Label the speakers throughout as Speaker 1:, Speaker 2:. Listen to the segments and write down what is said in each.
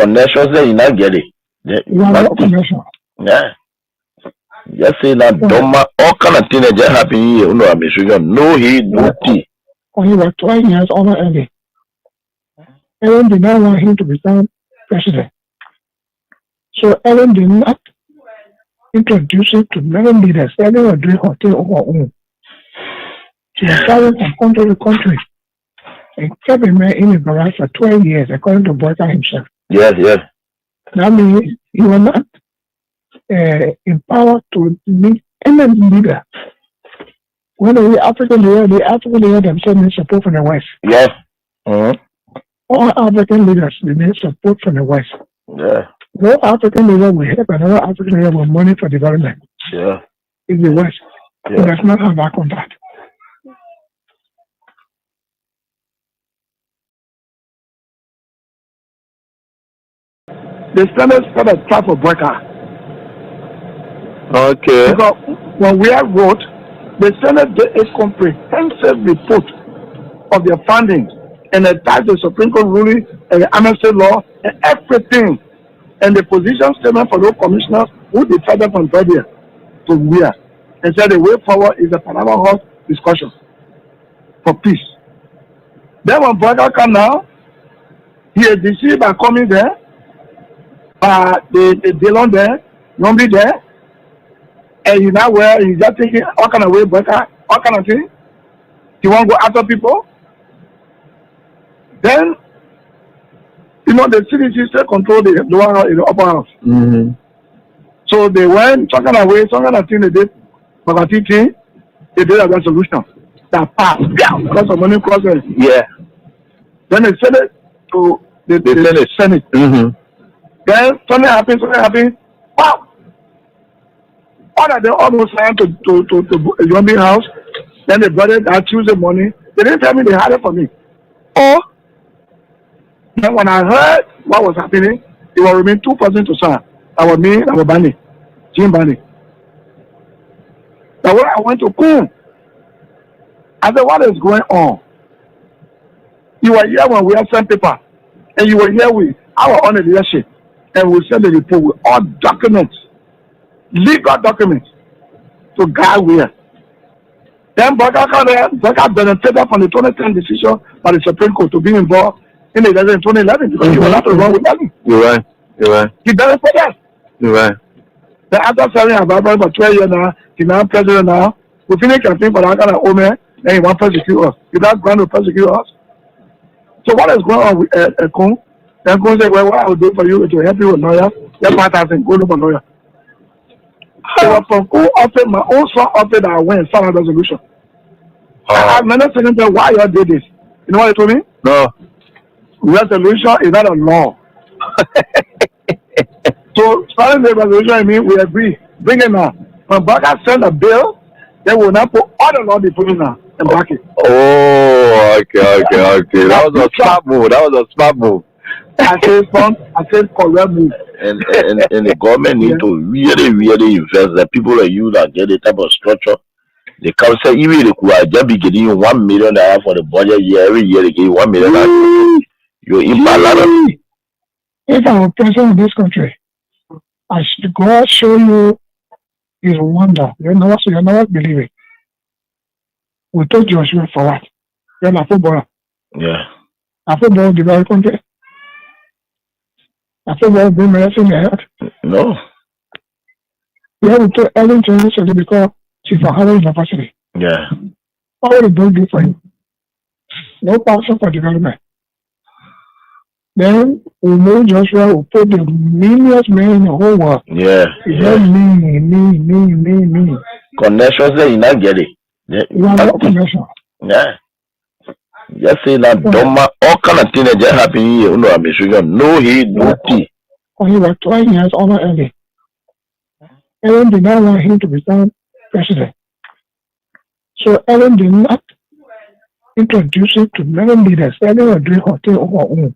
Speaker 1: connections that you not get it.
Speaker 2: You are not connection.
Speaker 1: Yeah. Just say that Doma, all kind of things that just happen here. No, I'm sure no he no tea.
Speaker 2: When he was 12 years older early, Ellen did not want him to become president. So Ellen did not introduce him to many leaders. Ellen was doing her thing on her own. She was traveling from country to country and kept a man in a garage for 12 years, according to Boyka himself.
Speaker 1: Yes, yes.
Speaker 2: That means he was not empowered to meet any leader. When the African leader themselves need support from the West.
Speaker 1: Yes. Mm-hmm.
Speaker 2: All African leaders need support from the West.
Speaker 1: Yeah.
Speaker 2: No African leader will help another African leader with money for development.
Speaker 1: Yeah.
Speaker 2: In the West.
Speaker 1: Yeah.
Speaker 2: It does not have that contact. The Senate set a trap for Boyka.
Speaker 1: Okay.
Speaker 2: Because when we have wrote, the Senate did a comprehensive report of their findings and attached the Supreme Court ruling and the amnesty law and everything. And the position statement for those commissioners who decided from there to where. And said the way forward is the Panama House discussion for peace. Then when Boyka come now, he is deceived by coming there, by the Delon there, Nombi there, and you know where he's just thinking all kind of way Boyka, all kind of thing. He won't go after people. Then, you know, the CDC still control the lower house, the upper house.
Speaker 1: Mm-hmm.
Speaker 2: So they went some kind of way, some kind of thing they did, Bagati thing, they did a resolution that passed, because of money process.
Speaker 1: Yeah.
Speaker 2: Then they sent it to the Senate.
Speaker 1: Mm-hmm.
Speaker 2: Then something happened, wow! All that they almost signed to Yombi house, then they brought it that Tuesday morning. They didn't tell me they had it for me. Oh! Then when I heard what was happening, it was remain 2 persons to sign. That was me, that was Bani, Jim Bani. Now when I went to Kum, I said, what is going on? You were here when we had sent paper, and you were here with our own leadership, and we sent the report with all documents, legal documents, to guide where. Then Boyka benefited from the 2010 decision by the Supreme Court to be involved in the election in 2011 because he was not wrong with them.
Speaker 1: You're right.
Speaker 2: He benefited.
Speaker 1: You're right.
Speaker 2: Then after serving about for 12 years now, he's now president now. We finished campaign for that kind of woman, then he wants to persecute us. He does going to persecute us. So what is going on with Kun? Then Kun said, well, what I will do for you is to help you with lawyer. Get 5,000, go to my lawyer. So from Kun offered, my own son offered that I went and found a resolution. I asked many seconds why you did this. You know what he told me?
Speaker 1: No.
Speaker 2: Resolution is not a law. So starting the resolution, I mean, we agree. Bring it now. When Boyka send a bill, they will not put all the law they put in now and back it.
Speaker 1: Oh, okay. That was a smart move.
Speaker 2: I said correct move.
Speaker 1: And the government need to really invest. The people like you that get the type of structure. They come say even they could just be getting you $1 million for the budget year. Every year they give you $1 million. You're imbalance.
Speaker 2: If I were president of this country, I should God show you his wonder. You're not believe it. We told Joshua for what? You're not footballer.
Speaker 1: Yeah.
Speaker 2: A football developed country. A football bring medicine in the head.
Speaker 1: No.
Speaker 2: We have to Ellen Johnson because she's from Harvard University.
Speaker 1: Yeah.
Speaker 2: What will the board do for him? No passion for development. Then we know Joshua will put the millions men in the whole world.
Speaker 1: Yeah.
Speaker 2: Me.
Speaker 1: Connections that you not get it.
Speaker 2: You are not connection.
Speaker 1: Yeah. Just say that Doma, all kind of things that just happen here. No, I'm sure no he no tea.
Speaker 2: When he was 12 years older early, Ellen did not want him to become president. So Ellen did not introduce him to many leaders. Ellen was doing her thing on her own.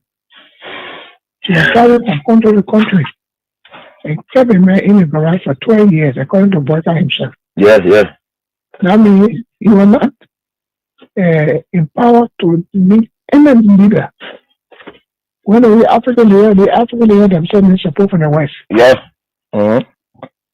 Speaker 2: She was traveling from country to country and kept a man in a garage for 12 years, according to Boyka himself.
Speaker 1: Yes.
Speaker 2: That means he was not empowered to meet any leader. When the African leaders themselves need support from the West.
Speaker 1: Yes. Mm-hmm.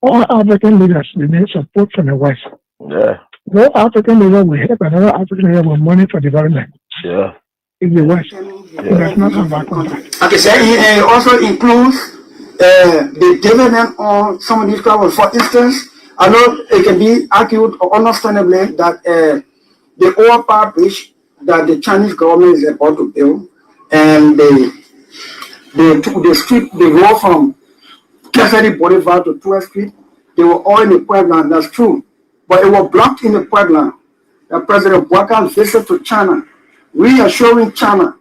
Speaker 2: All African leaders need support from the West.
Speaker 1: Yeah.
Speaker 2: No African leader will help another African leader with money for development.
Speaker 1: Yeah.
Speaker 2: In the West. It does not have that contract.
Speaker 3: Okay, so it also includes the dividend on some of these travels. For instance, I know it can be argued understandably that the overpass bridge that the Chinese government is about to build, and the street, they go from Cassidy Boulevard to 12th Street, they were all in the Puebla, and that's true. But it was blocked in the Puebla. President Buaka's visit to China, reassuring China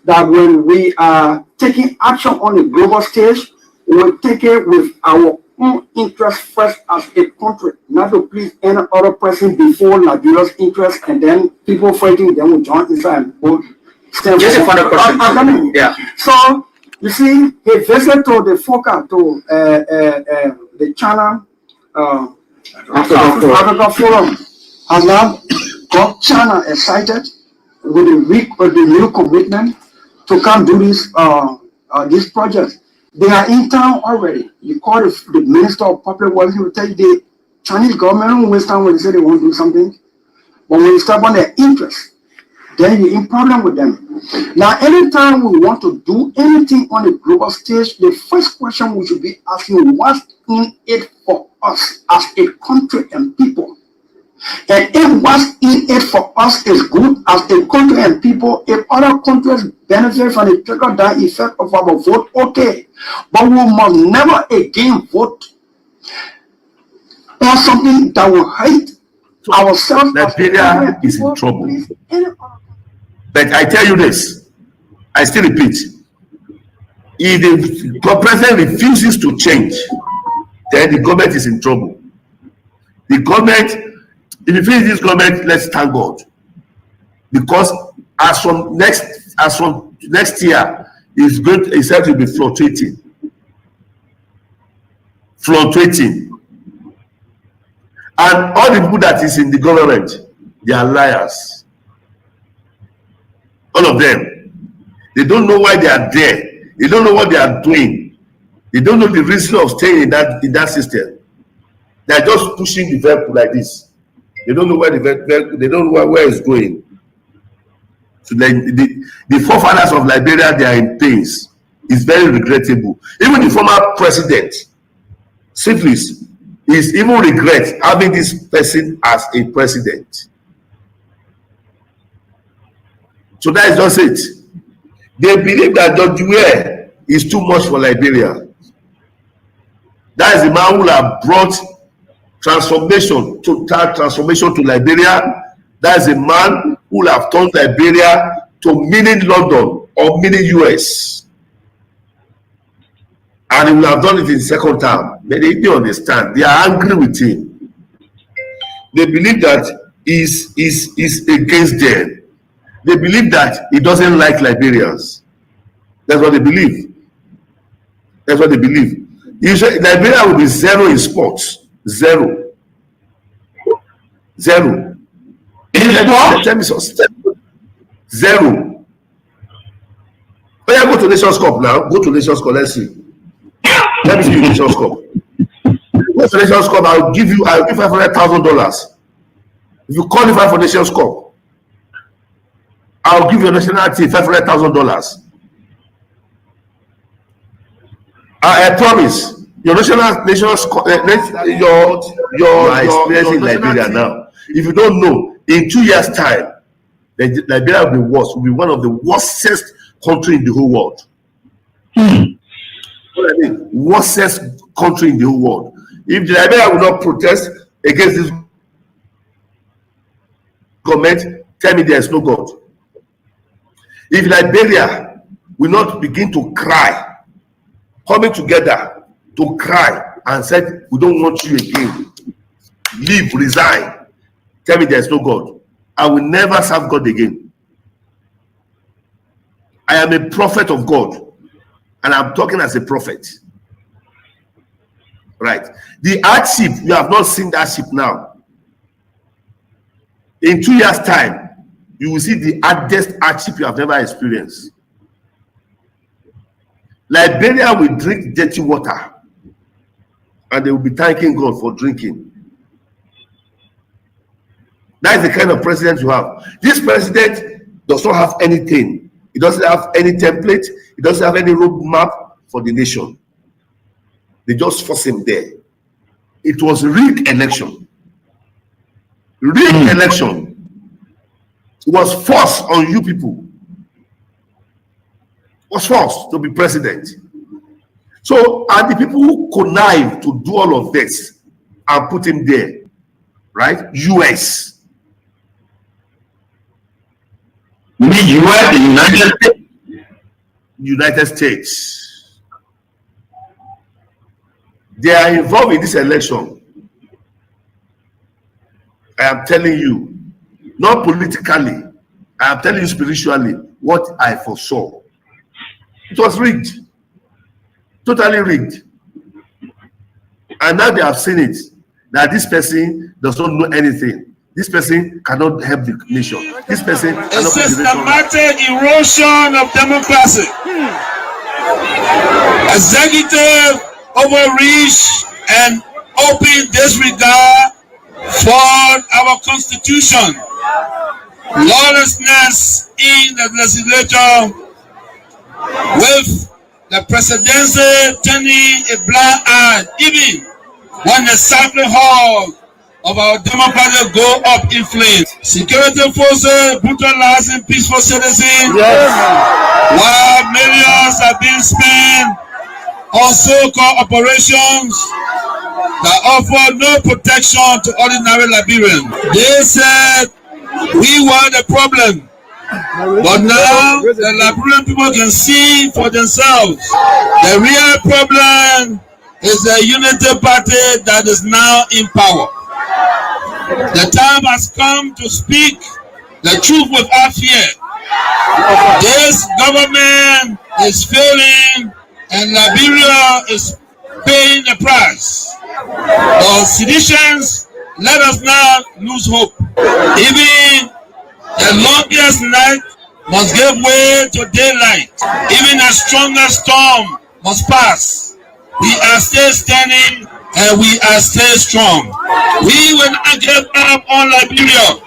Speaker 3: that when we are taking action on the global stage, we will take it with our own interest first as a country, not to please any other person before Liberia's interest, and then people fighting them will join inside.
Speaker 4: Just a final question.
Speaker 3: Yeah. So you see, he visited to the FOCA, to the China Africa Forum, has now got China excited with the new commitment to come do this project. They are in town already. You call the Minister of Public Works, he will tell you the Chinese government will waste time when they say they want to do something. But when you step on their interest, then you're in problem with them. Now, anytime we want to do anything on the global stage, the first question we should be asking, what's in it for us as a country and people? And if what's in it for us is good as a country and people, if other countries benefit from the trickle-down effect of our vote, okay. But we must never again vote on something that will hurt ourselves.
Speaker 5: Liberia is in trouble. But I tell you this, I still repeat, if the president refuses to change, then the government is in trouble. The government, if you finish this government, let's thank God. Because as from next year, it's said to be fluctuating. And all the people that is in the government, they are liars. All of them. They don't know why they are there. They don't know what they are doing. They don't know the reason of staying in that system. They are just pushing the vehicle like this. They don't know where they don't know where it's going. So the forefathers of Liberia, they are in pains. It's very regrettable. Even the former president, Syphilis, is even regret having this person as a president. So that is just it. They believe that George Weah is too much for Liberia. That is the man who have brought total transformation to Liberia. That is a man who have turned Liberia to mini London or mini US. And he will have done it in second term. But they don't understand. They are angry with him. They believe that he's against them. They believe that he doesn't like Liberians. That's what they believe. That's what they believe. Usually, Liberia will be zero in sports. Zero. Zero. Tell me something. Zero. Oh yeah, go to Nations Cup now. Go to Nations Cup. Let's see. Let me see the Nations Cup. Go to Nations Cup. I'll give $500,000. If you qualify for Nations Cup, I'll give your nationality $500,000. I promise. Your nations your experience in Liberia now. If you don't know, in 2 years' time, Liberia will be worse. Will be one of the worstest country in the whole world. What I mean, worstest country in the whole world. If Liberia will not protest against this government, tell me there is no God. If Liberia will not begin to cry, coming together to cry and said, we don't want you again, leave, resign, tell me there is no God, I will never serve God again. I am a prophet of God, and I'm talking as a prophet. Right. The hardship, you have not seen that ship now. In 2 years' time, you will see the hardest hardship you have never experienced. Liberia will drink dirty water and they will be thanking God for drinking. That is the kind of president you have. This president does not have anything. He doesn't have any template. He doesn't have any roadmap for the nation. They just force him there. It was rigged election. Rigged election. It was forced on you people. Was forced to be president. So, and the people who connive to do all of this and put him there, right? US.
Speaker 1: The US, the United States.
Speaker 5: United States. They are involved in this election. I am telling you, not politically, I am telling you spiritually what I foresaw. It was rigged. Totally rigged. And now they have seen it, that this person does not know anything. This person cannot help the nation. This person cannot
Speaker 6: a systematic erosion of democracy. Executive overreach and open disregard for our constitution. Lawlessness in the legislature, with the presidency turning a blind eye even when the sacred hall of our democracy go up in flames. Security forces brutalizing peaceful citizens, while millions are being spent on so-called operations that offer no protection to ordinary Liberians. They said we were the problem, but now the Liberian people can see for themselves. The real problem is the unity party that is now in power. The time has come to speak the truth without fear. This government is failing and Liberia is paying the price. The seditions, let us not lose hope. Even the longest night must give way to daylight. Even the strongest storm must pass. We are still standing and we are still strong. We will not give up on Liberia.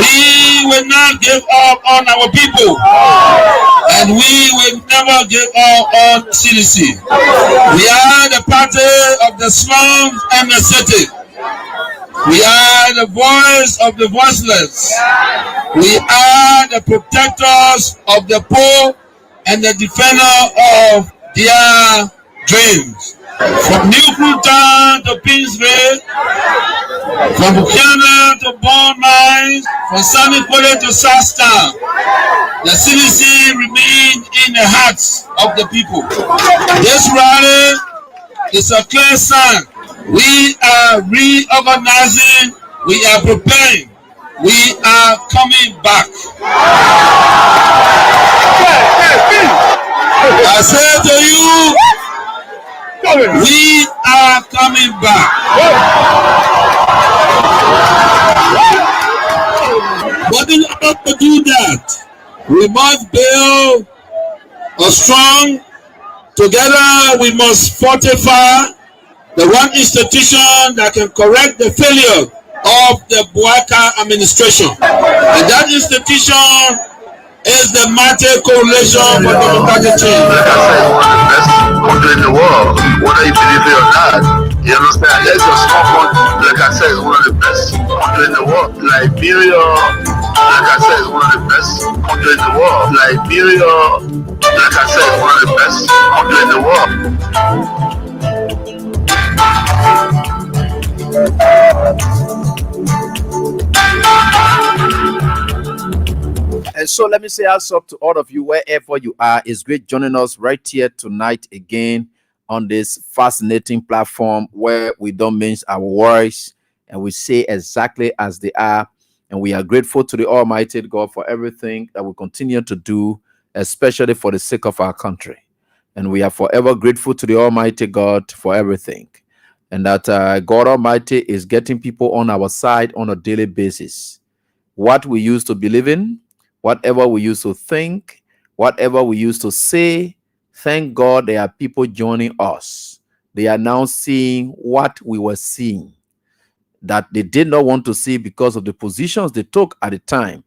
Speaker 6: We will not give up on our people. And we will never give up on CDC. We are the party of the slums and the city. We are the voice of the voiceless. We are the protectors of the poor and the defender of their dreams. From New Fruta to Pinsville, from Buchanan to Bond Mines, from Sunny Valley to Southtown, the CDC remains in the hearts of the people. This rally is a clear sign. We are reorganizing, we are preparing, we are coming back. I say to you, we are coming back. But in order to do that, we must build a strong, together we must fortify the one institution that can correct the failure of the Buaka administration. And that institution is the mighty coalition for democratic change.
Speaker 1: Like I said, one of the best country in the world, whether you believe it or not. You understand? That's a small country. Like I said, it's one of the best country in the world. Liberia, like I said, is one of the best country in the world. Liberia, like I said, is one of the best country in the world.
Speaker 7: And so let me say what's up to all of you wherever you are. It's great joining us right here tonight again on this fascinating platform where we don't mince our words and we say exactly as they are. And we are grateful to the Almighty God for everything that we continue to do, especially for the sake of our country. And we are forever grateful to the Almighty God for everything. And that God Almighty is getting people on our side on a daily basis. What we used to believe in, whatever we used to think, whatever we used to say, Thank God there are people joining us. They are now seeing what we were seeing that they did not want to see because of the positions they took at the time.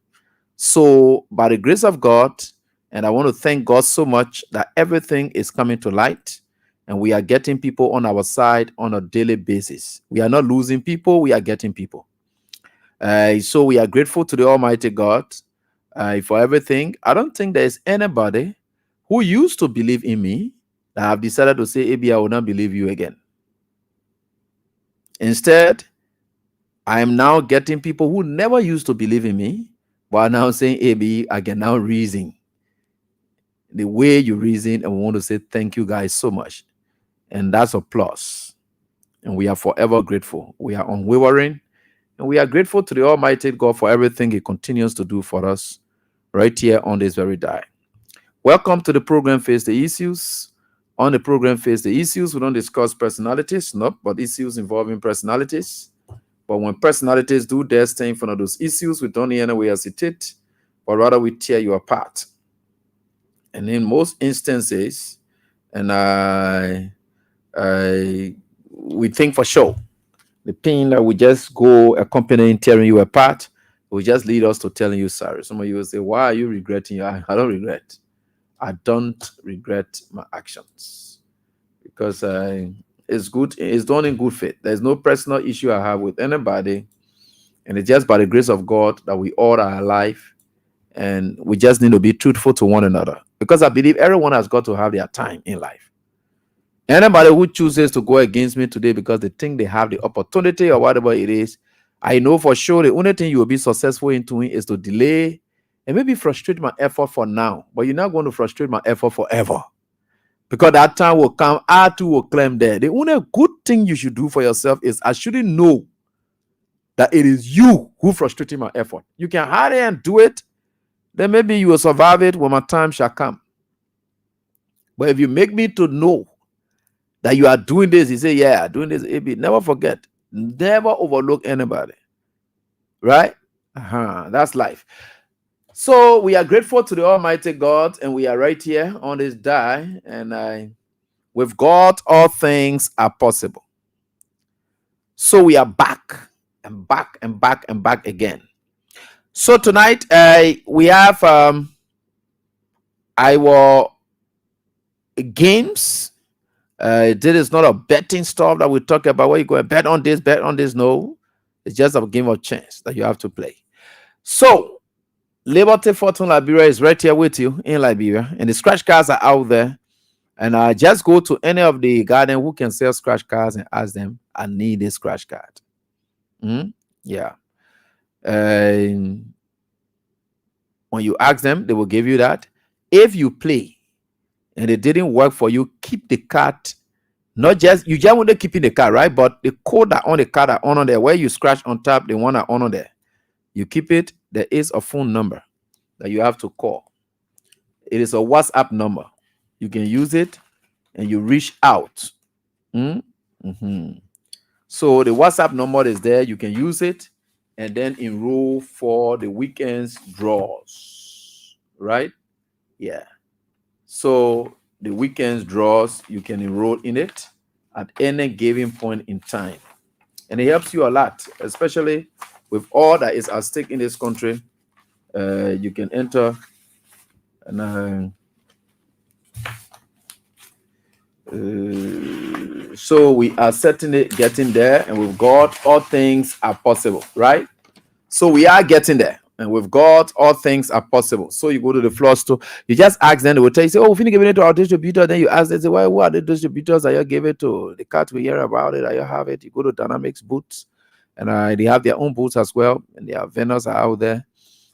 Speaker 7: So, by the grace of God, and I want to thank God so much that everything is coming to light and we are getting people on our side on a daily basis. We are not losing people, we are getting people. So, we are grateful to the Almighty God for everything. I don't think there is anybody who used to believe in me that have decided to say, Abi, I will not believe you again. Instead, I am now getting people who never used to believe in me, but are now saying, Abi, I can now reason the way you reason, and we want to say thank you guys so much. And that's a plus. And we are forever grateful. We are unwavering, and we are grateful to the Almighty God for everything He continues to do for us right here on this very day. Welcome to the program Face the Issues. On the program Face the Issues, we don't discuss personalities, no, but issues involving personalities. But when personalities do their thing in front of those issues, we don't in any way hesitate, but rather we tear you apart. And in most instances, and we think for sure, the pain that we just go accompanying tearing you apart will just lead us to telling you sorry. Some of you will say, why are you regretting your? I don't regret. I don't regret my actions because it's good. It's done in good faith. There's no personal issue I have with anybody, and it's just by the grace of God that we all are alive, and we just need to be truthful to one another because I believe everyone has got to have their time in life. Anybody who chooses to go against me today because they think they have the opportunity or whatever it is, I know for sure the only thing you will be successful in doing is to delay and maybe frustrate my effort for now, but you're not going to frustrate my effort forever. Because that time will come, I too will claim that. The only good thing you should do for yourself is I shouldn't know that it is you who frustrated my effort. You can hide it and do it, then maybe you will survive it when my time shall come. But if you make me to know that you are doing this, you say, yeah, doing this, AB, never forget, never overlook anybody. Right? That's life. So we are grateful to the Almighty God, and we are right here on this day, and with God, all things are possible. So we are back and back and back and back again. So tonight, we have our games. This is not a betting stuff that we talk about where you go and bet on this, bet on this. No, it's just a game of chance that you have to play. So Liberty Fortune Liberia is right here with you in Liberia, and the scratch cards are out there. And just go to any of the garden who can sell scratch cards and ask them, I need a scratch card. Yeah. When you ask them, they will give you that. If you play and it didn't work for you, keep the card. Not just, you just want to keep in the card, right? But the code that on the card are on there, where you scratch on top, the one that on there. You keep it. There is a phone number that you have to call. It is a WhatsApp number. You can use it and you reach out. So the WhatsApp number is there. You can use it and then enroll for the weekend's draws. Right? Yeah. So the weekend's draws, you can enroll in it at any given point in time. And it helps you a lot, especially with all that is at stake in this country. You can enter and so we are certainly getting there, and with God, all things are possible, right? So we are getting there, and with God, all things are possible. So you go to the floor store, you just ask them, they will tell you, say, oh, if you give it to our distributor, then you ask them, say, why, who are the distributors that you give it to? The cat we hear about it, that you have it. You go to Dynamics Boots, and they have their own booths as well, and their vendors are out there.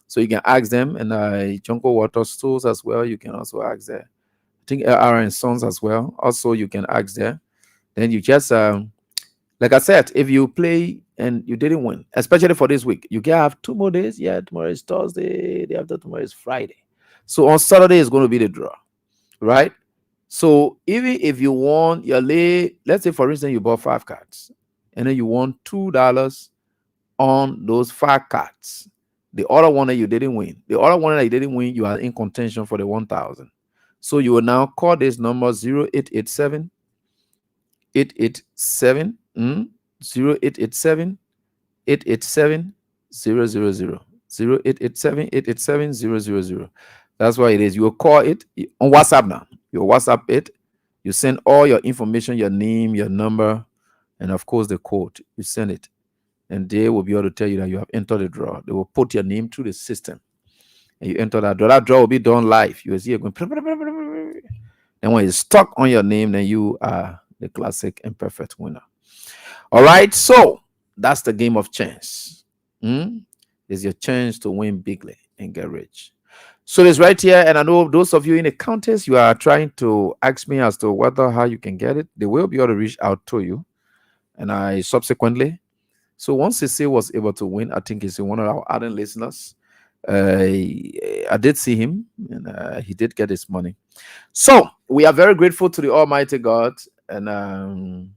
Speaker 7: So you can ask them, and Jungle Water Stores as well, you can also ask there. I think LR and Sons as well. Also, you can ask there. Then you just, like I said, if you play and you didn't win, especially for this week, you can have 2 more days. Yeah, tomorrow is Thursday. The day after tomorrow is Friday. So on Saturday is going to be the draw, right? So even if you won your let's say for instance you bought 5 cards, and then you won $2 on those 5 cards. The other one that you didn't win, you are in contention for the 1,000. So you will now call this number 0887 887 0887 887 000 0887 887 000. That's why it is. You will call it on WhatsApp now. You WhatsApp it. You send all your information, your name, your number, and of course the code. You send it, and they will be able to tell you that you have entered the draw. They will put your name through the system, and you enter that draw. That draw will be done live. You will see it going. And when it's stuck on your name, then you are the classic and perfect winner. All right, so that's the game of chance. It's your chance to win bigly and get rich. So it's right here, and I know those of you in the counties, you are trying to ask me as to whether how you can get it. They will be able to reach out to you, and I subsequently. So once Cece was able to win, I think he's one of our ardent listeners. I did see him, and he did get his money. So we are very grateful to the Almighty God, and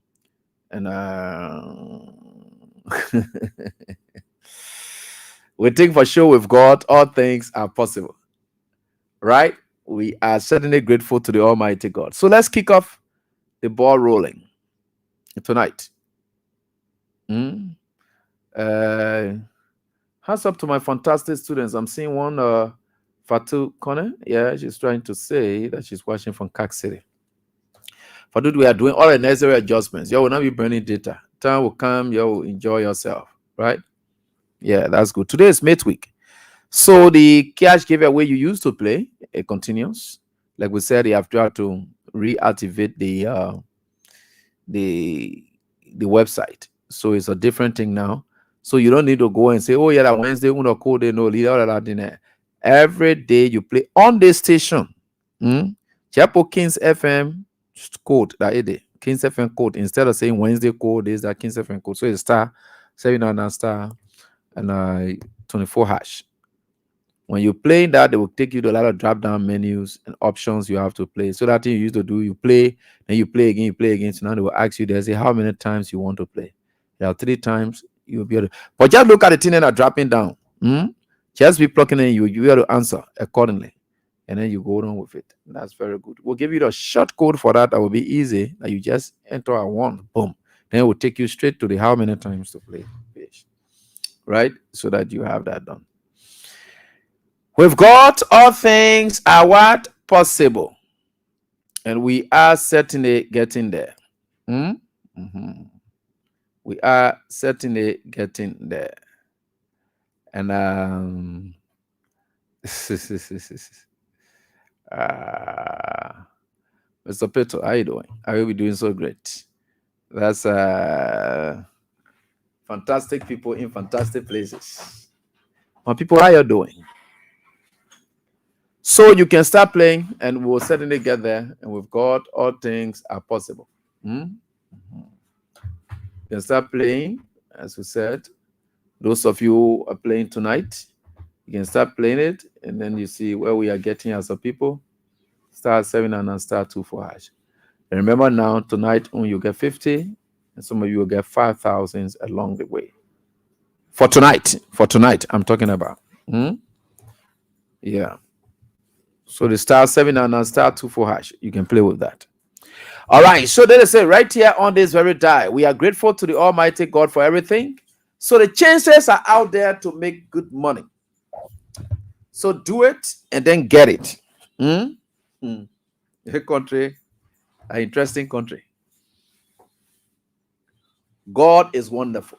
Speaker 7: we think for sure with God all things are possible, right? We are certainly grateful to the Almighty God. So let's kick off the ball rolling tonight. Hands up to my fantastic students. I'm seeing one, Fatu Kone. Yeah, she's trying to say that she's watching from Kak City. Fatu, we are doing all the necessary adjustments. You will not be burning data. Time will come, you will enjoy yourself, right? Yeah, that's good. Today is Mate Week. So the cash giveaway you used to play, it continues. Like we said, you have to reactivate the website. So it's a different thing now. So you don't need to go and say, oh yeah, that Wednesday uno code no leader that dinner. Every day you play on this station. Chapo Kings FM code that it Kings FM code, instead of saying Wednesday code is that Kings FM code. So it's star 79 star and 24 hash. When you play that, they will take you to a lot of drop down menus and options you have to play. So that thing you used to do, you play, then you play again, you play again. So now they will ask you, they say how many times you want to play. There are 3 times you'll be able to, but just look at the thing that are dropping down. Just be plugging in, you'll be able to answer accordingly. And then you go on with it. That's very good. We'll give you the short code for that. That will be easy. That you just enter a 1, boom. Then it will take you straight to the how many times to play page. Right? So that you have that done. With God, all things are what? Possible. And we are certainly getting there. We are certainly getting there. And Mr. Peto, how you doing? I will be doing so great. That's fantastic people in fantastic places. My people, how you doing? So you can start playing, and we'll certainly get there. And with God, all things are possible. You can start playing, as we said. Those of you who are playing tonight, you can start playing it, and then you see where we are getting as a people. Star 7 and star 2 for hash. And remember now, tonight when you get 50, and some of you will get 5,000 along the way. For tonight, I'm talking about. Yeah. So the star 7 and star 2 for hash, you can play with that. All right. So then they say right here on this very die, we are grateful to the Almighty God for everything. So the chances are out there to make good money. So do it and then get it. A country, an interesting country. God is wonderful.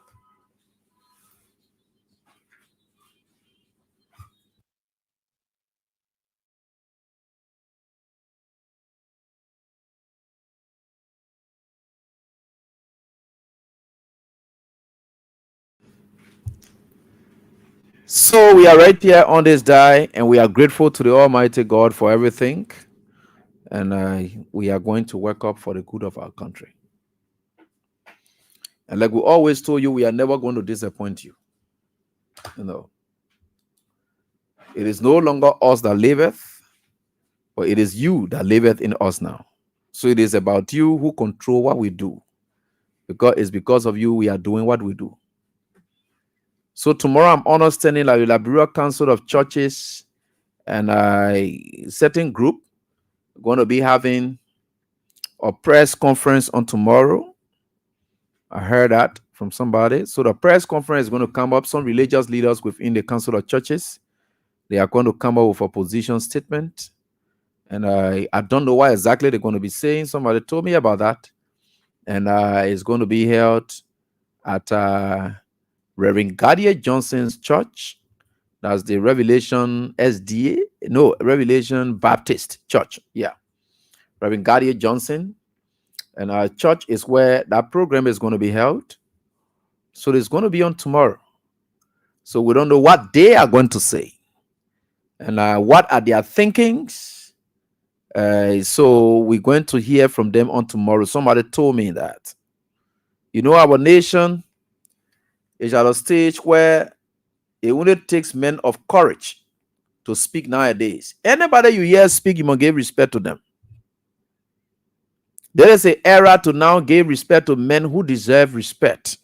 Speaker 7: So we are right here on this die, and we are grateful to the Almighty God for everything. And we are going to work up for the good of our country. And like we always told you, we are never going to disappoint you. You know, it is no longer us that liveth, but it is you that liveth in us now. So it is about you who control what we do. Because it's because of you we are doing what we do. So tomorrow I'm understanding like the Liberia Council of Churches and a certain group going to be having a press conference on tomorrow. I heard that from somebody. So the press conference is going to come up. Some religious leaders within the Council of Churches, they are going to come up with a position statement. And I don't know what exactly they're going to be saying. Somebody told me about that. And it's going to be held at Reverend Gadier Johnson's church. That's the Revelation Baptist Church. Yeah. Reverend Gadier Johnson. And our church is where that program is going to be held. So it's going to be on tomorrow. So we don't know what they are going to say. And what are their thinkings. So we're going to hear from them on tomorrow. Somebody told me that. Our nation is at a stage where it only takes men of courage to speak nowadays. Anybody you hear speak, you must give respect to them. There is an era to now give respect to men who deserve respect.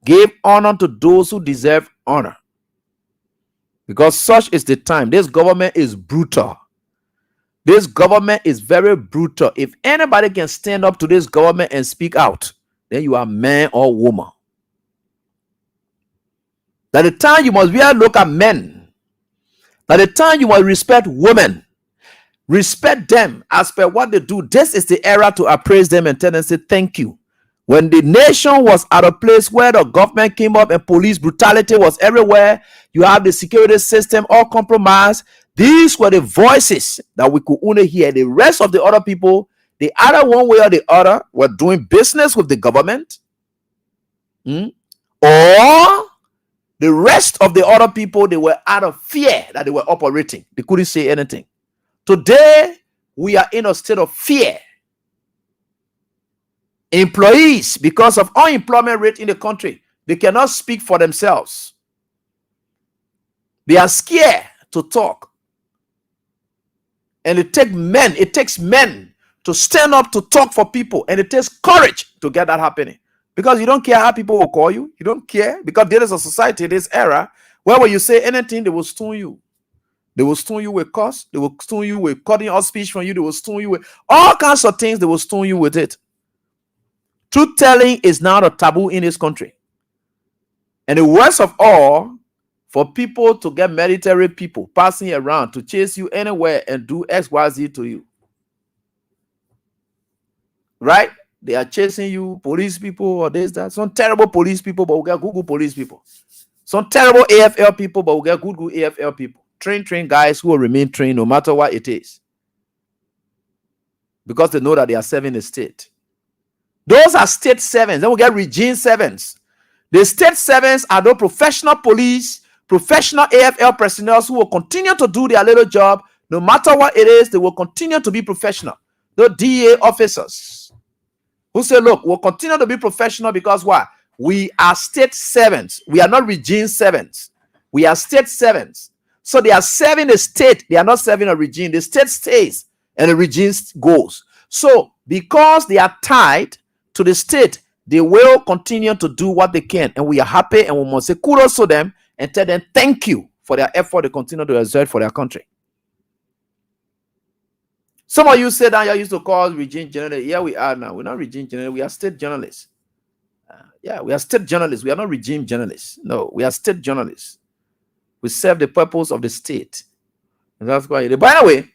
Speaker 7: Give honor to those who deserve honor. Because such is the time. This government is brutal. This government is very brutal. If anybody can stand up to this government and speak out, then you are man or woman. By the time you must really look at men. By the time you must respect women. Respect them as per what they do. This is the era to appraise them and tell them, say thank you. When the nation was at a place where the government came up and police brutality was everywhere, you have the security system all compromised. These were the voices that we could only hear. The rest of the other people, the other one way or the other, were doing business with the government. Or the rest of the other people, they were out of fear that they were operating. They couldn't say anything. Today, we are in a state of fear. Employees, because of unemployment rate in the country, they cannot speak for themselves. They are scared to talk. And it takes men to stand up to talk for people. And it takes courage to get that happening. Because you don't care how people will call you. You don't care. Because there is a society, this era, where when you say anything, they will stone you. They will stone you with curse. They will stone you with cutting off speech from you. They will stone you with all kinds of things. They will stone you with it. Truth telling is now a taboo in this country. And the worst of all, for people to get military people passing around to chase you anywhere and do XYZ to you. Right? They are chasing you, police people or this, that. Some terrible police people, but we get good police people. Some terrible AFL people, but we get good AFL people. Train guys who will remain trained no matter what it is. Because they know that they are serving the state. Those are state servants. Then we get regime servants. The state servants are those professional police, professional AFL personnel who will continue to do their little job. No matter what it is, they will continue to be professional. The DA officers who say, look, we'll continue to be professional because why? We are state servants. We are not regime servants. We are state servants. So they are serving the state. They are not serving a regime. The state stays and the regime goes. So because they are tied to the state, they will continue to do what they can. And we are happy and we must say kudos to them and tell them thank you for their effort to continue to exert for their country. Some of you said that you used to call regime journalists. Yeah, we are now. We're not regime journalists. We are state journalists. We are state journalists. We are not regime journalists. No, we are state journalists. We serve the purpose of the state. And that's why. By the way,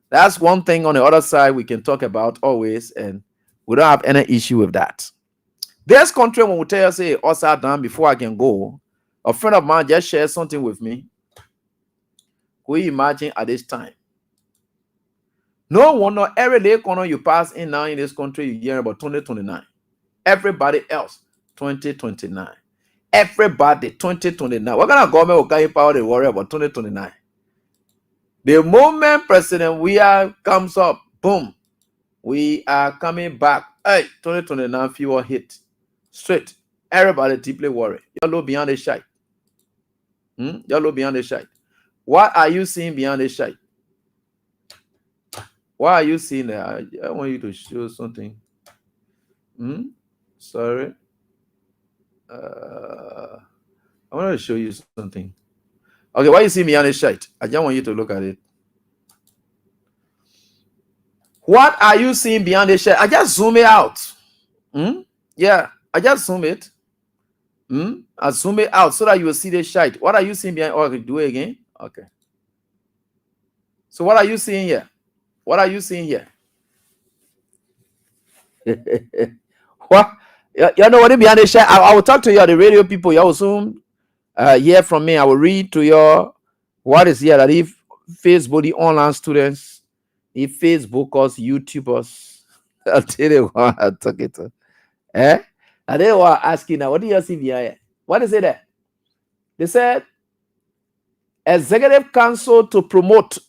Speaker 7: that's one thing on the other side we can talk about always, and we don't have any issue with that. This country, when we tell you, say, us are done before I can go, a friend of mine just shared something with me. Could you imagine at this time? No wonder every day corner you pass in now in this country, you hear about 2029. Everybody else, 2029. Everybody, 2029. What kind of government will carry power to worry about 2029? The moment President Weah comes up, boom, we are coming back. Hey, 2029 fewer hit. Straight. Everybody deeply worried. Y'all look beyond the shite. Y'all look beyond the shite. What are you seeing beyond the shite? What are you seeing there? I want you to show something. Sorry. I want to show you something. Okay, why you see beyond the shite? I just want you to look at it. What are you seeing beyond the shade? I just zoom it out. Yeah, I just zoom it. I zoom it out so that you will see the shade. What are you seeing behind? Oh, do it again. Okay. So what are you seeing here? What are you seeing here? What? You know what behind the shade? I will talk to you, the radio people. You will soon hear from me. I will read to you what is here. That if Facebook, the online students, if Facebookers, YouTubers, I'll tell you what I'm talking to. And they were asking now, what do you see behind? What is it there? They said, Executive Council to promote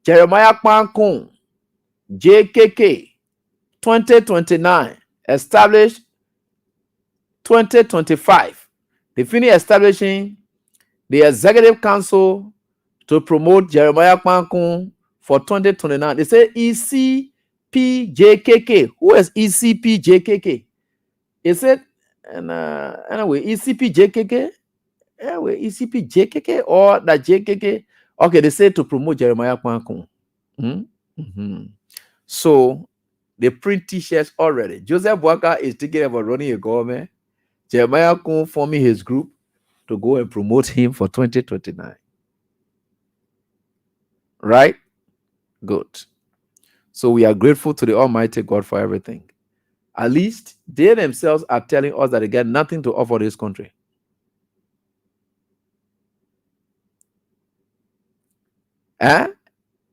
Speaker 7: Jeremiah Kwankun, JKK, 2029, established 2025. They finished establishing the Executive Council to promote Jeremiah Kwankun for 2029. They say ECPJKK. Who is ECPJKK? Is it anyway ECPJKK? Anyway, ECPJKK or the JKK? Okay, they say to promote Jeremiah Kwankun. So they print t-shirts already. Joseph Walker is thinking about running a government. Jeremiah Kwankun forming his group to go and promote him for 2029. Right? Good. So we are grateful to the Almighty God for everything. At least they themselves are telling us that they get nothing to offer this country.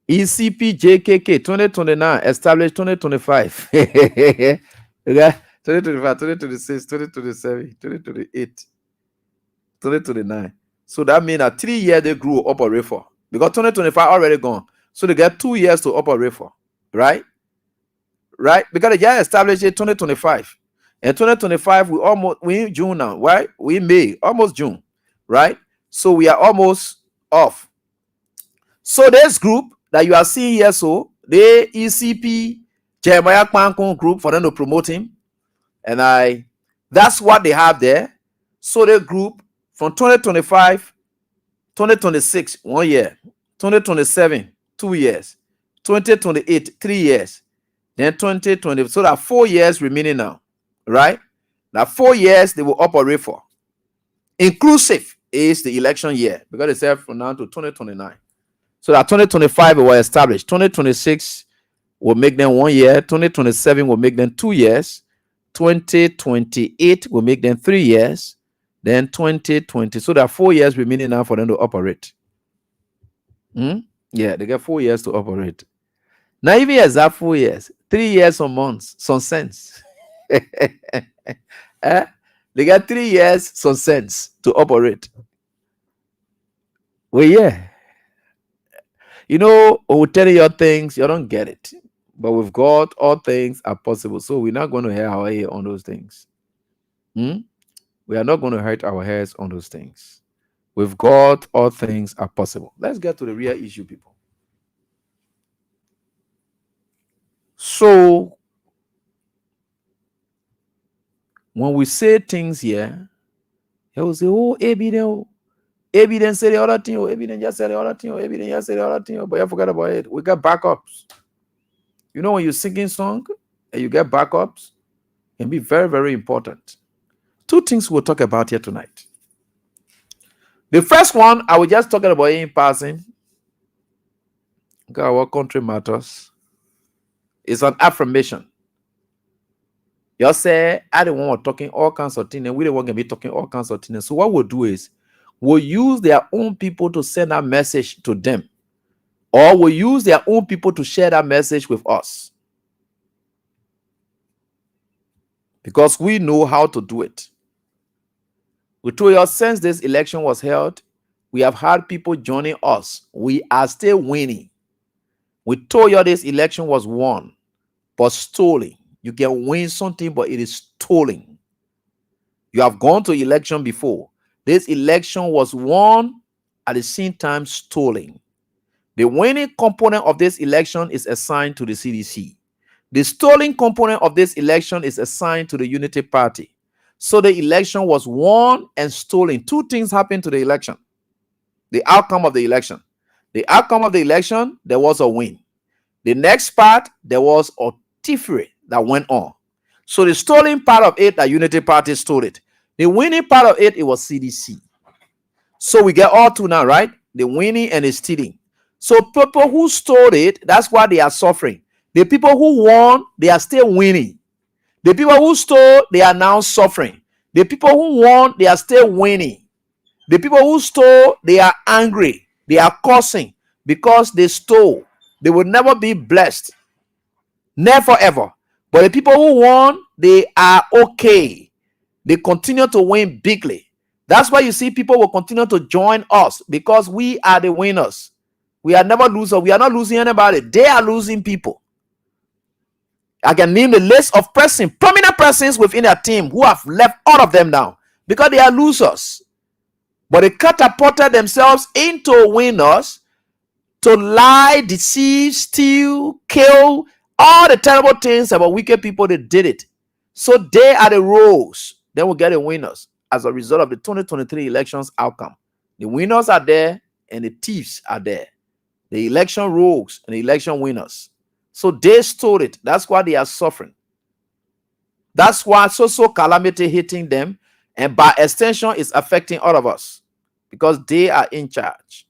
Speaker 7: ECPJKK 2029 established 2025. 2025, 2026, 2027, 2028, 2029. So that means that 3 years they grew operate for. Because 2025 already gone. So they get 2 years to operate for. Right? Right? Because they just established it 2025. And 2025, we in June now, right? We in May, almost June. Right? So we are almost off. So this group that you are seeing here, so the ECP Jeremiah Kwankun group for them to promote him. And that's what they have there. So the group from 2025, 2026, 1 year, 2027, 2 years, 2028, 3 years, then 2020. So that 4 years remaining now, right? Now 4 years they will operate for. Inclusive is the election year because they said from now to 2029. So that 2025 will established. 2026 will make them 1 year. 2027 will make them 2 years. 2028 will make them 3 years. Then 2020. So there are 4 years remaining now for them to operate. Yeah, they get 4 years to operate. Now, even as that 4 years, 3 years some months, some sense. They got 3 years, some sense to operate. Well, yeah. You know, when we tell you things, you don't get it. But with God, all things are possible. So we're not going to hurt our head on those things. We are not going to hurt our heads on those things. With God, all things are possible. Let's get to the real issue, people. So, when we say things here, they will say, oh, evidence say the other thing, evidence just say the other thing, evidence just say the other thing, but you forgot about it. We got backups. You know, when you're singing song and you get backups, it can be very, very important. 2 things we'll talk about here tonight. The first one, I was just talking about in passing. God, what country matters? It's an affirmation. You say, I don't want talking all kinds of things, and we don't want to be talking all kinds of things. So what we'll do is, we'll use their own people to send a message to them. Or we'll use their own people to share that message with us. Because we know how to do it. We told you since this election was held, we have had people joining us. We are still winning. We told you this election was won, but stolen. You can win something, but it is stolen. You have gone to election before. This election was won at the same time stolen. The winning component of this election is assigned to the CDC. The stolen component of this election is assigned to the Unity Party. So the election was won and stolen. 2 things happened to the election. The outcome of the election. The outcome of the election, there was a win. The next part, there was a thievery that went on. So the stolen part of it, the Unity Party stole it. The winning part of it, it was CDC. So we get all two now, right? The winning and the stealing. So people who stole it, that's why they are suffering. The people who won, they are still winning. The people who stole, they are now suffering. The people who won, they are still winning. The people who stole, they are angry. They are cursing because they stole. They will never be blessed. Never ever. But the people who won, they are okay. They continue to win bigly. That's why you see people will continue to join us because we are the winners. We are never losers. We are not losing anybody. They are losing people. I can name the list of prominent persons within their team who have left all of them now because they are losers. But they catapulted themselves into winners to lie, deceive, steal, kill, all the terrible things about wicked people. They did it. So they are the rogues. Then we'll get the winners as a result of the 2023 elections outcome. The winners are there and the thieves are there. The election rogues and the election winners. So they stole it. That's why they are suffering. That's why social calamity hitting them, and by extension is affecting all of us because they are in charge.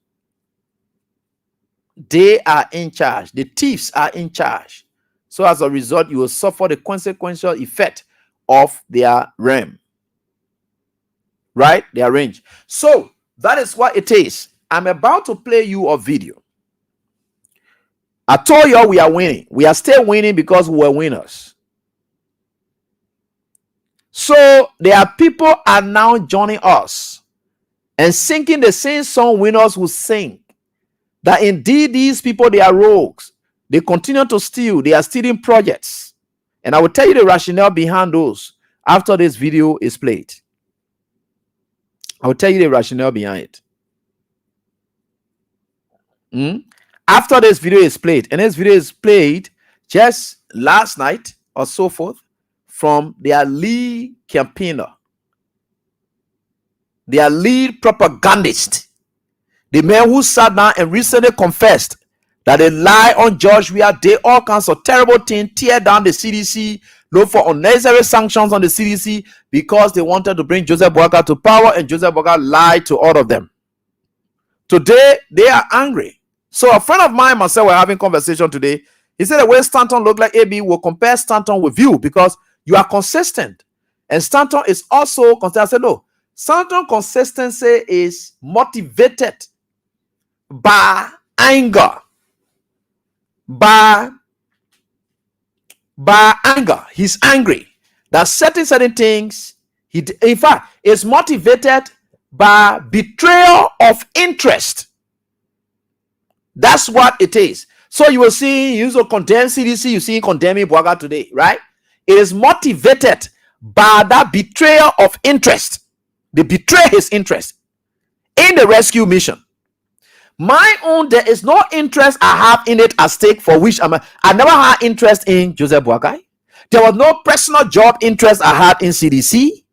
Speaker 7: They are in charge. The thieves are in charge. So as a result, you will suffer the consequential effect of their realm. Right? Their range. So that is what it is. I'm about to play you a video. I told you we are winning. We are still winning because we are winners. So there are people are now joining us and singing the same song winners will sing. That indeed these people, they are rogues. They continue to steal. They are stealing projects. And I will tell you the rationale behind those after this video is played. I will tell you the rationale behind it. After this video is played, and this video is played just last night or so forth from their lead campaigner, their lead propagandist, the man who sat down and recently confessed that they lie on George. We are did all kinds of terrible things, tear down the CDC, look for unnecessary sanctions on the CDC because they wanted to bring Joseph Boakai to power, and Joseph Boakai lied to all of them. Today, they are angry. So a friend of mine, myself, were having conversation today. He said the way Stanton looked like AB will compare Stanton with you because you are consistent. And Stanton is also consistent. I said, no, Stanton consistency is motivated by anger. By anger. He's angry. That certain things, in fact, is motivated by betrayal of interest. That's what it is. So you will see, you will condemn CDC, you see condemning Boakai today, right? It is motivated by that betrayal of interest. They betray his interest in the rescue mission. My own, there is no interest I have in it at stake for which I never had interest in Joseph Boakai. There was no personal job interest I had in CDC.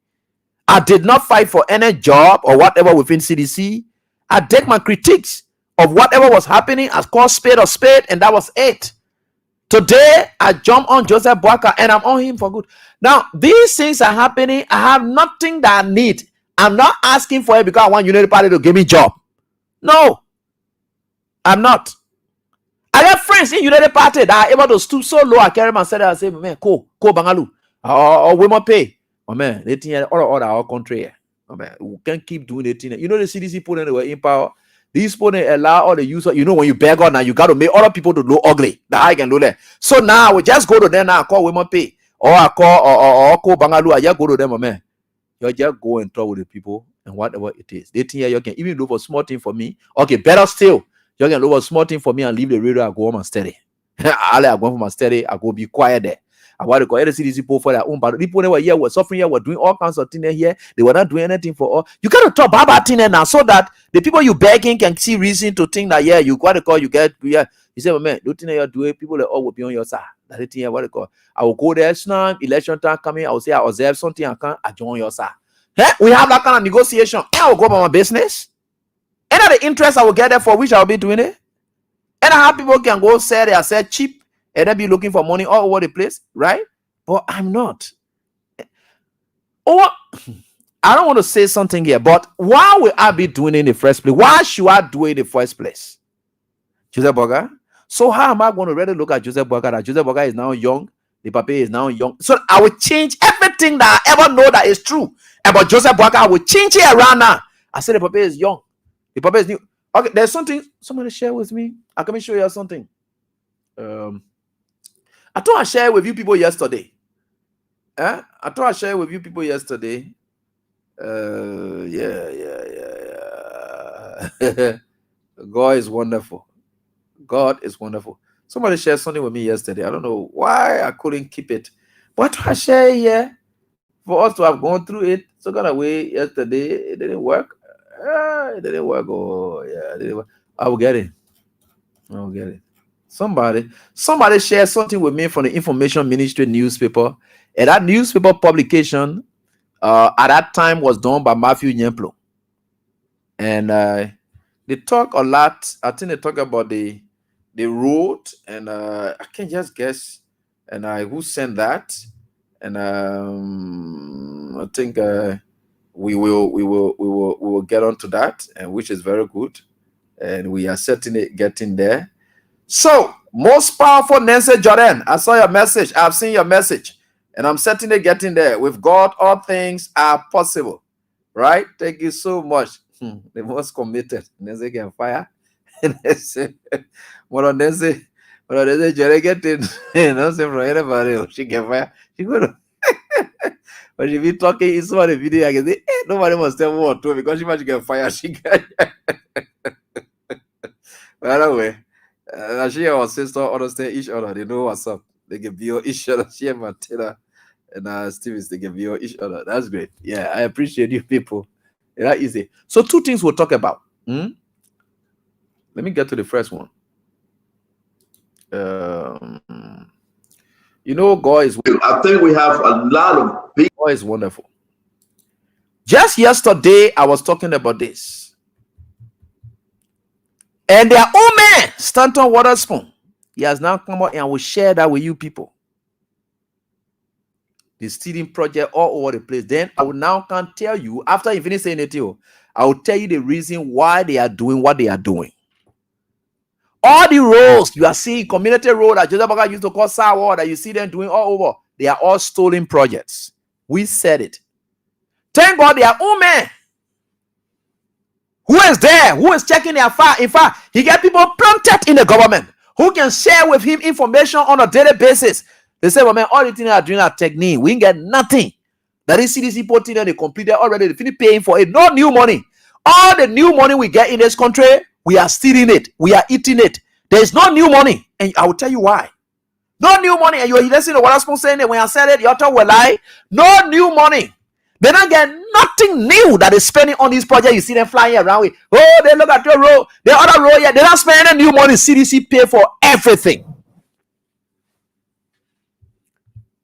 Speaker 7: I did not fight for any job or whatever within CDC. I did my critiques of whatever was happening as called spade or spade, and that was it. Today, I jump on Joseph Boakai and I'm on him for good. Now, these things are happening. I have nothing that I need. I'm not asking for it because I want Unity Party to give me a job. No, I'm not. I have friends in Unity Party that are able to stoop so low. I carry myself and say, man, ko bangalu, or we must pay. Oh man, they think all our country. Oh man, we can't keep doing it. You know the CDC put anywhere in power. These people allow all the users, you know, when you beg on now, you got to make other people to look ugly. That I can do that. So now we just go to them now, call women pay. Or I call or call Bangalore. I just go to them, man. You just go and talk with the people and whatever it is. They think you can even look for small thing for me. Okay, better still. You can look for small thing for me and leave the radio. I go home and steady. I go home and steady. I go be quiet there. I want to go to see these people for their own, but people were here, were suffering here, were doing all kinds of things here. They were not doing anything for all. You got to talk about things now so that the people you begging can see reason to think that, yeah, you got to call, you get, yeah. You say, well, man, don't think you're doing, people that all will be on your side. That's the thing, what they call. I will go there, now, election time coming, I will say, I observe something, I join your side. Hey, we have that kind of negotiation. I will go about my business. Any of the interest I will get there for which I will be doing it. And how people can go sell their sell cheap and then be looking for money all over the place, right? But I'm not. Or I don't want to say something here, but why will I be doing it in the first place? Why should I do it in the first place? Joseph Burger. So how am I going to really look at Joseph Burger? That Joseph Burger is now young, the papa is now young. So I will change everything that I ever know that is true about Joseph Burger. I will change it around now. I said the papa is young, the papa is new. Okay, there's something somebody share with me. I can show you something. I thought I shared with you people yesterday. I thought I shared with you people yesterday. Yeah. God is wonderful. God is wonderful. Somebody shared something with me yesterday. I don't know why I couldn't keep it. But I share here for us to have gone through it. So got away yesterday. It didn't work. It didn't work. Oh yeah, it didn't work. I will get it. Somebody shared something with me from the Information Ministry newspaper. And that newspaper publication at that time was done by Matthew Nyemplo. And they talk a lot. I think they talk about the road, and I can just guess and who sent that. And I think we will get onto that, and which is very good, and we are certainly getting there. So, most powerful Nancy Jordan, I saw your message. I've seen your message, and I'm certainly getting there. With God, all things are possible. Right? Thank you so much. The most committed. Nancy can fire. What Nancy Jordan getting? Nothing from anybody. She can fire. She go to. But she be talking in some of the video, I can say, nobody must tell me what to, because she might get fired. She can. By the way, she and our sister understand each other. They know what's up. They can be on each other. She and Martina and Stevens, they can be on each other. That's great. Yeah, I appreciate you people. It's not easy. So 2 things we'll talk about. Let me get to the first one. You know, God is.
Speaker 1: I think we have a lot of big.
Speaker 7: God is wonderful. Just yesterday, I was talking about this. And their own man, Stanton Waterspoon, he has now come out and I will share that with you people. The stealing project all over the place. Then I will now can tell you, after you finish saying it, I will tell you the reason why they are doing what they are doing. All the roads you are seeing, community road that Joseph Burger used to call sour, that you see them doing all over, they are all stolen projects. We said it. Thank God they are own man. Who is there? Who is checking their file? In fact, he get people planted in the government who can share with him information on a daily basis. They say, well, man, all the things are doing are technique. We ain't get nothing. That is CDC putting and they completed already. They finish paying for it. No new money. All the new money we get in this country, we are stealing it. We are eating it. There is no new money. And I will tell you why. No new money. And you listen to what I'm saying that when I said it, your talk will lie. No new money. They don't get nothing new that is spending on this project. You see them flying around with, oh, they look at your road, the other road, yeah, they don't spend any new money. CDC pay for everything.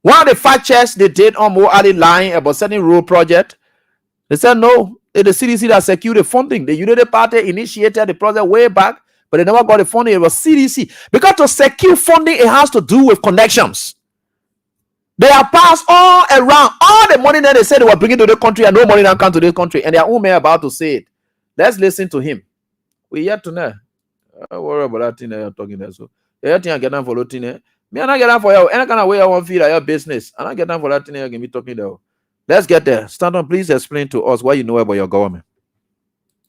Speaker 7: One of the fact checks they did on Mo Ali lying about certain road project, they said no, it's the CDC that secured the funding. The Unity Party initiated the project way back, but they never got the funding. It was CDC. Because to secure funding, it has to do with connections. They are passed all around. All the money that they said they were bringing to the country and no money now come to this country. And their own man about to say it. Let's listen to him. We yet to know. Don't worry about that thing that you're talking there. So, you think I get down for that thing there? Me, I not get down for you. Any kind of way I want to feel like your business. I not get down for that thing there. You can be talking there. Let's get there. Stanton, please explain to us what you know about your government.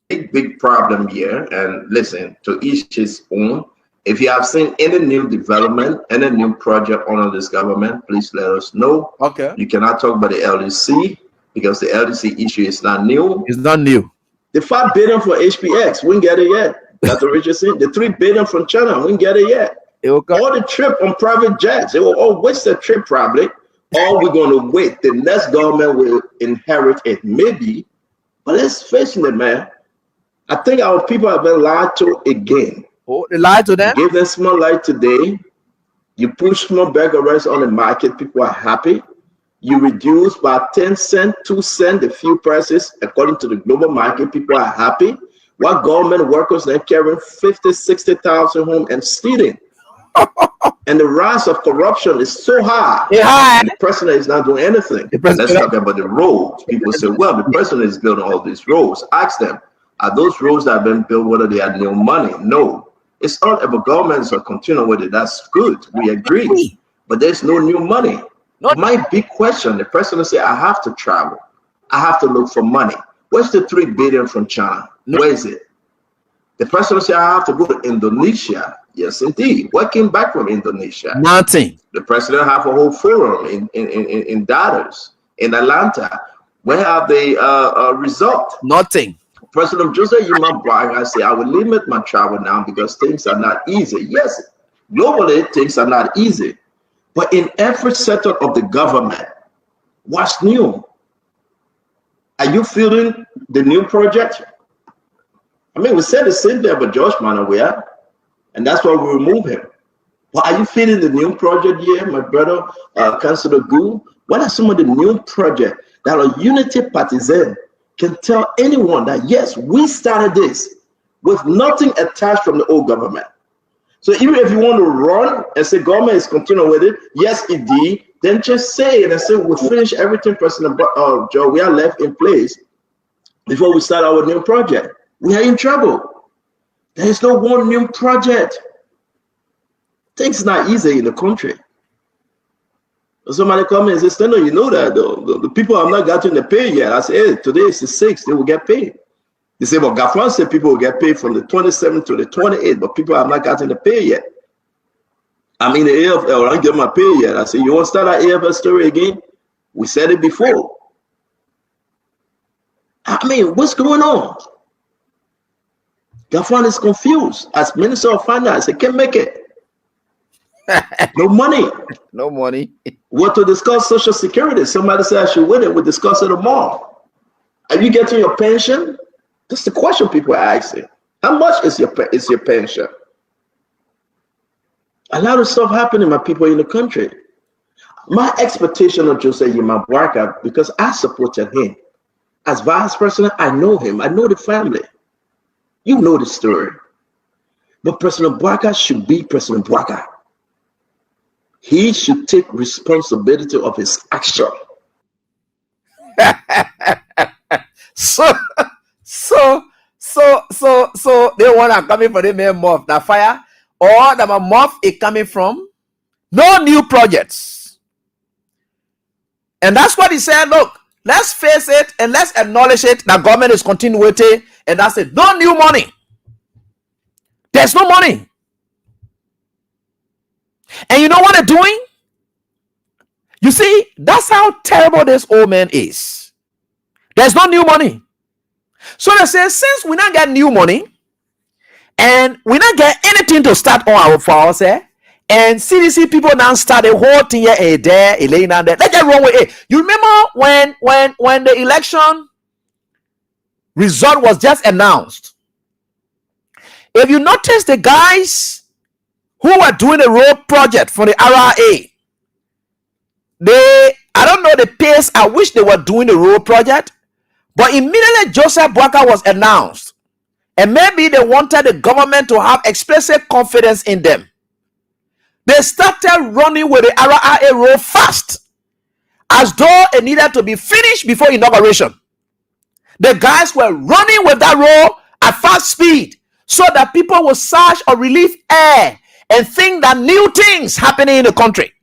Speaker 1: Big problem here. And listen, to each his own. If you have seen any new development, any new project under this government, please let us know.
Speaker 7: Okay.
Speaker 1: You cannot talk about the LDC because the LDC issue is not new.
Speaker 7: It's not new.
Speaker 1: The $5 billion for HPX, we didn't get it yet. Dr. Richardson, the $3 billion from China, we didn't get it yet. All the trip on private jets, they will all waste the trip probably. Or we're going to wait. The next government will inherit it, maybe. But let's face it, man. I think our people have been lied to again.
Speaker 7: Oh, they lied to them?
Speaker 1: You give them small light today. You push small burgers on the market. People are happy. You reduce by 10 cents, 2 cents, the fuel prices according to the global market. People are happy. What government workers they're carrying 50, 60,000 home and stealing. And the rise of corruption is so high.
Speaker 7: Yeah.
Speaker 1: And the president is not doing anything. Let's talk about the roads. People say, well, the president is building all these roads. Ask them, are those roads that have been built, whether they had new money? No. It's all about governments are continuing with it. That's good. We agree. But there's no new money. My big question, the president say, I have to travel. I have to look for money. Where's the 3 billion from China? Where is it? The president say, I have to go to Indonesia. Yes, indeed. What came back from Indonesia?
Speaker 7: Nothing.
Speaker 1: The president have a whole forum in Dallas, in Atlanta. Where have they result?
Speaker 7: Nothing.
Speaker 1: President Joseph Yuma Bryan, I say, I will limit my travel now because things are not easy. Yes, globally, things are not easy. But in every sector of the government, what's new? Are you feeling the new project? I mean, we said the same thing about George Manawea, and that's why we remove him. But are you feeling the new project here, my brother, Councillor Gu? What are some of the new projects that a unity partisan can tell anyone that, yes, we started this with nothing attached from the old government? So even if you want to run and say government is continuing with it, yes, it did, then just say it and say we'll finish everything, President Joe, we are left in place before we start our new project. We are in trouble. There is no one new project. Things not easy in the country. Somebody come and say, Steno, you know that though. The people have not gotten the pay yet. I say, hey, today is the 6th, they will get paid. They say, well, Gafran said people will get paid from the 27th to the 28th, but people have not gotten the pay yet. I'm in the AFL, I don't get my pay yet. I say, you want to start that AFL story again? We said it before. I mean, what's going on? Gafran is confused. As Minister of Finance, he can't make it. No money.
Speaker 7: No money.
Speaker 1: What to discuss Social Security? Somebody said I should win it. We'll discuss it tomorrow. Are you getting your pension? That's the question people are asking. How much is your pension? A lot of stuff happening, my people in the country. My expectation of Jose Yimabwaka, because I supported him as vice president, I know him. I know the family. You know the story. But President Bwaka should be President Bwaka. He should take responsibility of his action.
Speaker 7: So they want to coming for the main moth the fire, or the moth is coming from no new projects. And that's what he said. Look, let's face it and let's acknowledge it. The government is continuity, and that's it. No new money. There's no money. And you know what they're doing? You see, that's how terrible this old man is. There's no new money. So they say, since we not get new money and we not get anything to start on for us, and CDC people now start a whole thing here and there, laying down there. Let's get wrong with it. You remember when the election result was just announced? If you notice the guys who were doing the road project for the RRA, I don't know the pace at which they were doing the road project, but immediately Joseph Bwaka was announced, and maybe they wanted the government to have explicit confidence in them. They started running with the RRA road fast, as though it needed to be finished before inauguration. The guys were running with that road at fast speed so that people will search or relieve air and think that new things happening in the country.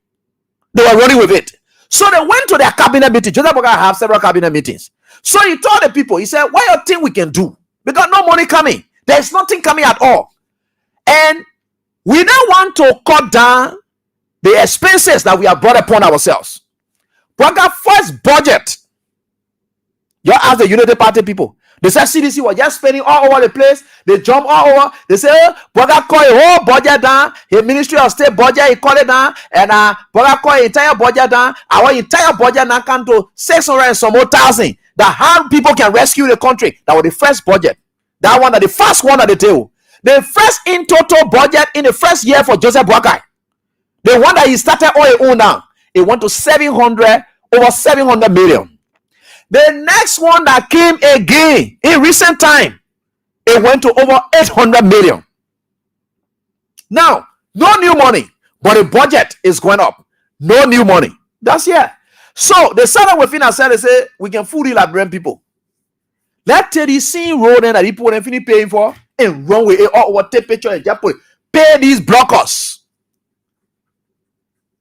Speaker 7: They were running with it. So they went to their cabinet meeting. Joseph Bwaka have several cabinet meetings. So he told the people, he said, what do you think we can do? We got no money coming. There's nothing coming at all. And we don't want to cut down the expenses that we have brought upon ourselves. Bwaka first budget. You ask the Unity Party people. They said CDC was just spending all over the place. They jump all over. They say, oh, Bwaka call a whole budget down. His Ministry of State budget, he call it down. And Bwaka call entire budget down. Our entire budget now come to 600 and some more thousand. That how people can rescue the country. That was the first budget. That one, the first one at the table. The first in total budget in the first year for Joseph Bwaka. The one that he started on his own now. It went to over 700 million. The next one that came again in recent time, It went to over 800 million. Now, no new money, but the budget is going up. No new money. That's here. So they started within ourselves. They say we can fully elaborate people. Let's take the same road that people are finish paying for and run with it or what take picture and just put it. Pay these blockers.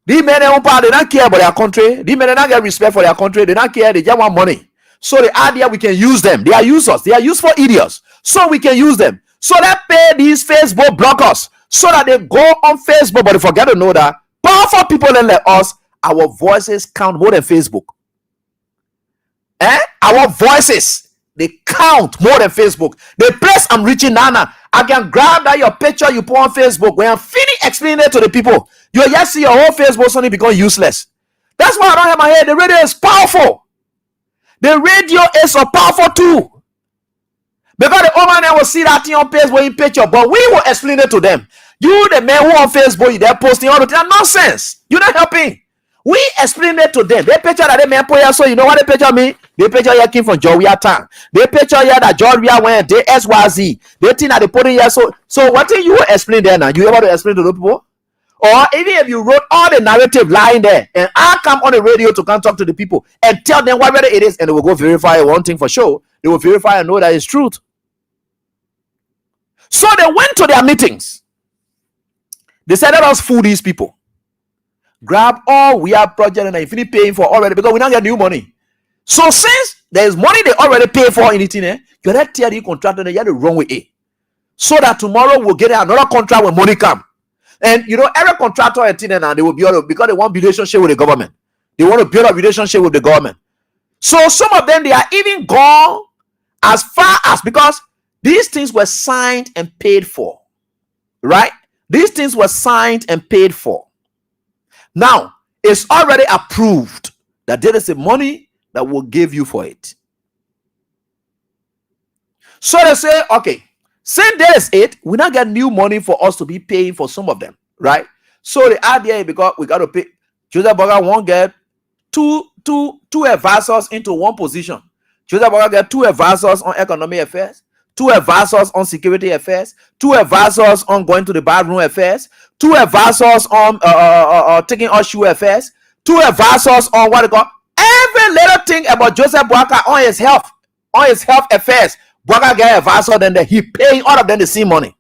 Speaker 7: These men they don't care about their country. These men they don't get respect for their country. They don't care. They just want money. So the idea we can use them. They are users. They are useful idiots. So we can use them. So they pay these Facebook blockers so that they go on Facebook, but they forget to know that powerful people like us, our voices count more than Facebook. Our voices, they count more than Facebook. The place I'm reaching now, I can grab that your picture you put on Facebook. When I'm finished explaining it to the people, you just see your whole Facebook suddenly become useless. That's why I don't have my head. The radio is powerful. The radio is a powerful tool. Because the old man will see that thing on Facebook in picture, but we will explain it to them. You, the man who on Facebook, they're posting all the time. Nonsense. You're not helping. We explain it to them. They picture that they man put here, so you know what they picture me? They picture here came from Georgia town. They picture here that Georgia went, they SYZ. They think that they put in here. So what thing you will explain there now? You able to explain to the people? Or even if you wrote all the narrative lying there, and I come on the radio to come talk to the people and tell them whatever it is, and they will go verify one thing for sure. They will verify and know that it's truth. So they went to their meetings. They said, let us fool these people. Grab all we have project and finish paying for already because we don't get new money. So since there is money they already pay for anything, you have to tell the contractor that you have the wrong way. So that tomorrow we'll get another contract when money come. And you know, every contractor at now they will be able to, because they want relationship with the government. They want to build a relationship with the government. So some of them, they are even gone as far as, because these things were signed and paid for. Right? These things were signed and paid for. Now, it's already approved that there is a money that will give you for it. So they say, okay, since there is it, we now get new money for us to be paying for some of them, right? So the idea is because we got to pay. Joseph Burger won't get two advisors into one position. Joseph Burger get 2 advisors on economic affairs, 2 advisors on security affairs, 2 advisors on going to the bathroom affairs, 2 advisors on taking issue affairs, 2 advisors on what they call every little thing about Joseph Boaka on his health affairs. Boaka get advisor, then he paying all of them the same money.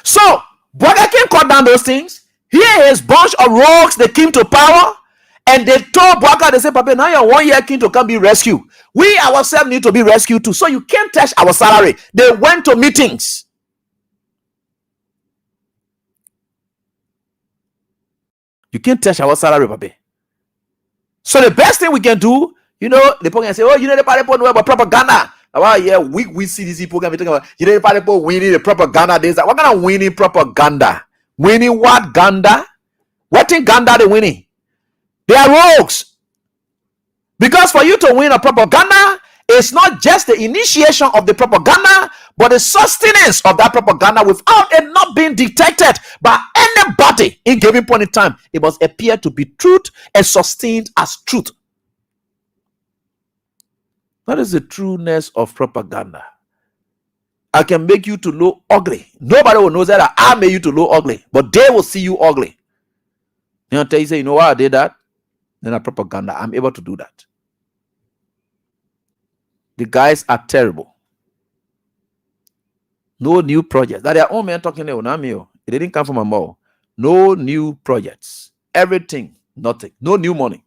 Speaker 7: So Boaka can cut down those things. Here is bunch of rogues that came to power. And they told Boaka, they said, Papa, now you're 1 year king to come be rescued. We ourselves need to be rescued too. So you can't touch our salary. They went to meetings. You can't touch our salary, Papa. So the best thing we can do, you know, the people can say, oh, you know, the people know about propaganda. Well, yeah, we see these program talking about, you know, the people winning the propaganda. There's what kind of winning propaganda? Winning what Ganda? What in Ganda they winning? They are rogues. Because for you to win a propaganda, it's not just the initiation of the propaganda, but the sustenance of that propaganda without it not being detected by anybody in given point in time. It must appear to be truth and sustained as truth. That is the trueness of propaganda. I can make you to look ugly. Nobody will know that I made you to look ugly, but they will see you ugly. You know, tell you say, you know why I did that? Then a propaganda. I'm able to do that. The guys are terrible. No new projects. That their own men talking there, not me. It didn't come from a mouth. No new projects. Everything, nothing. No new money.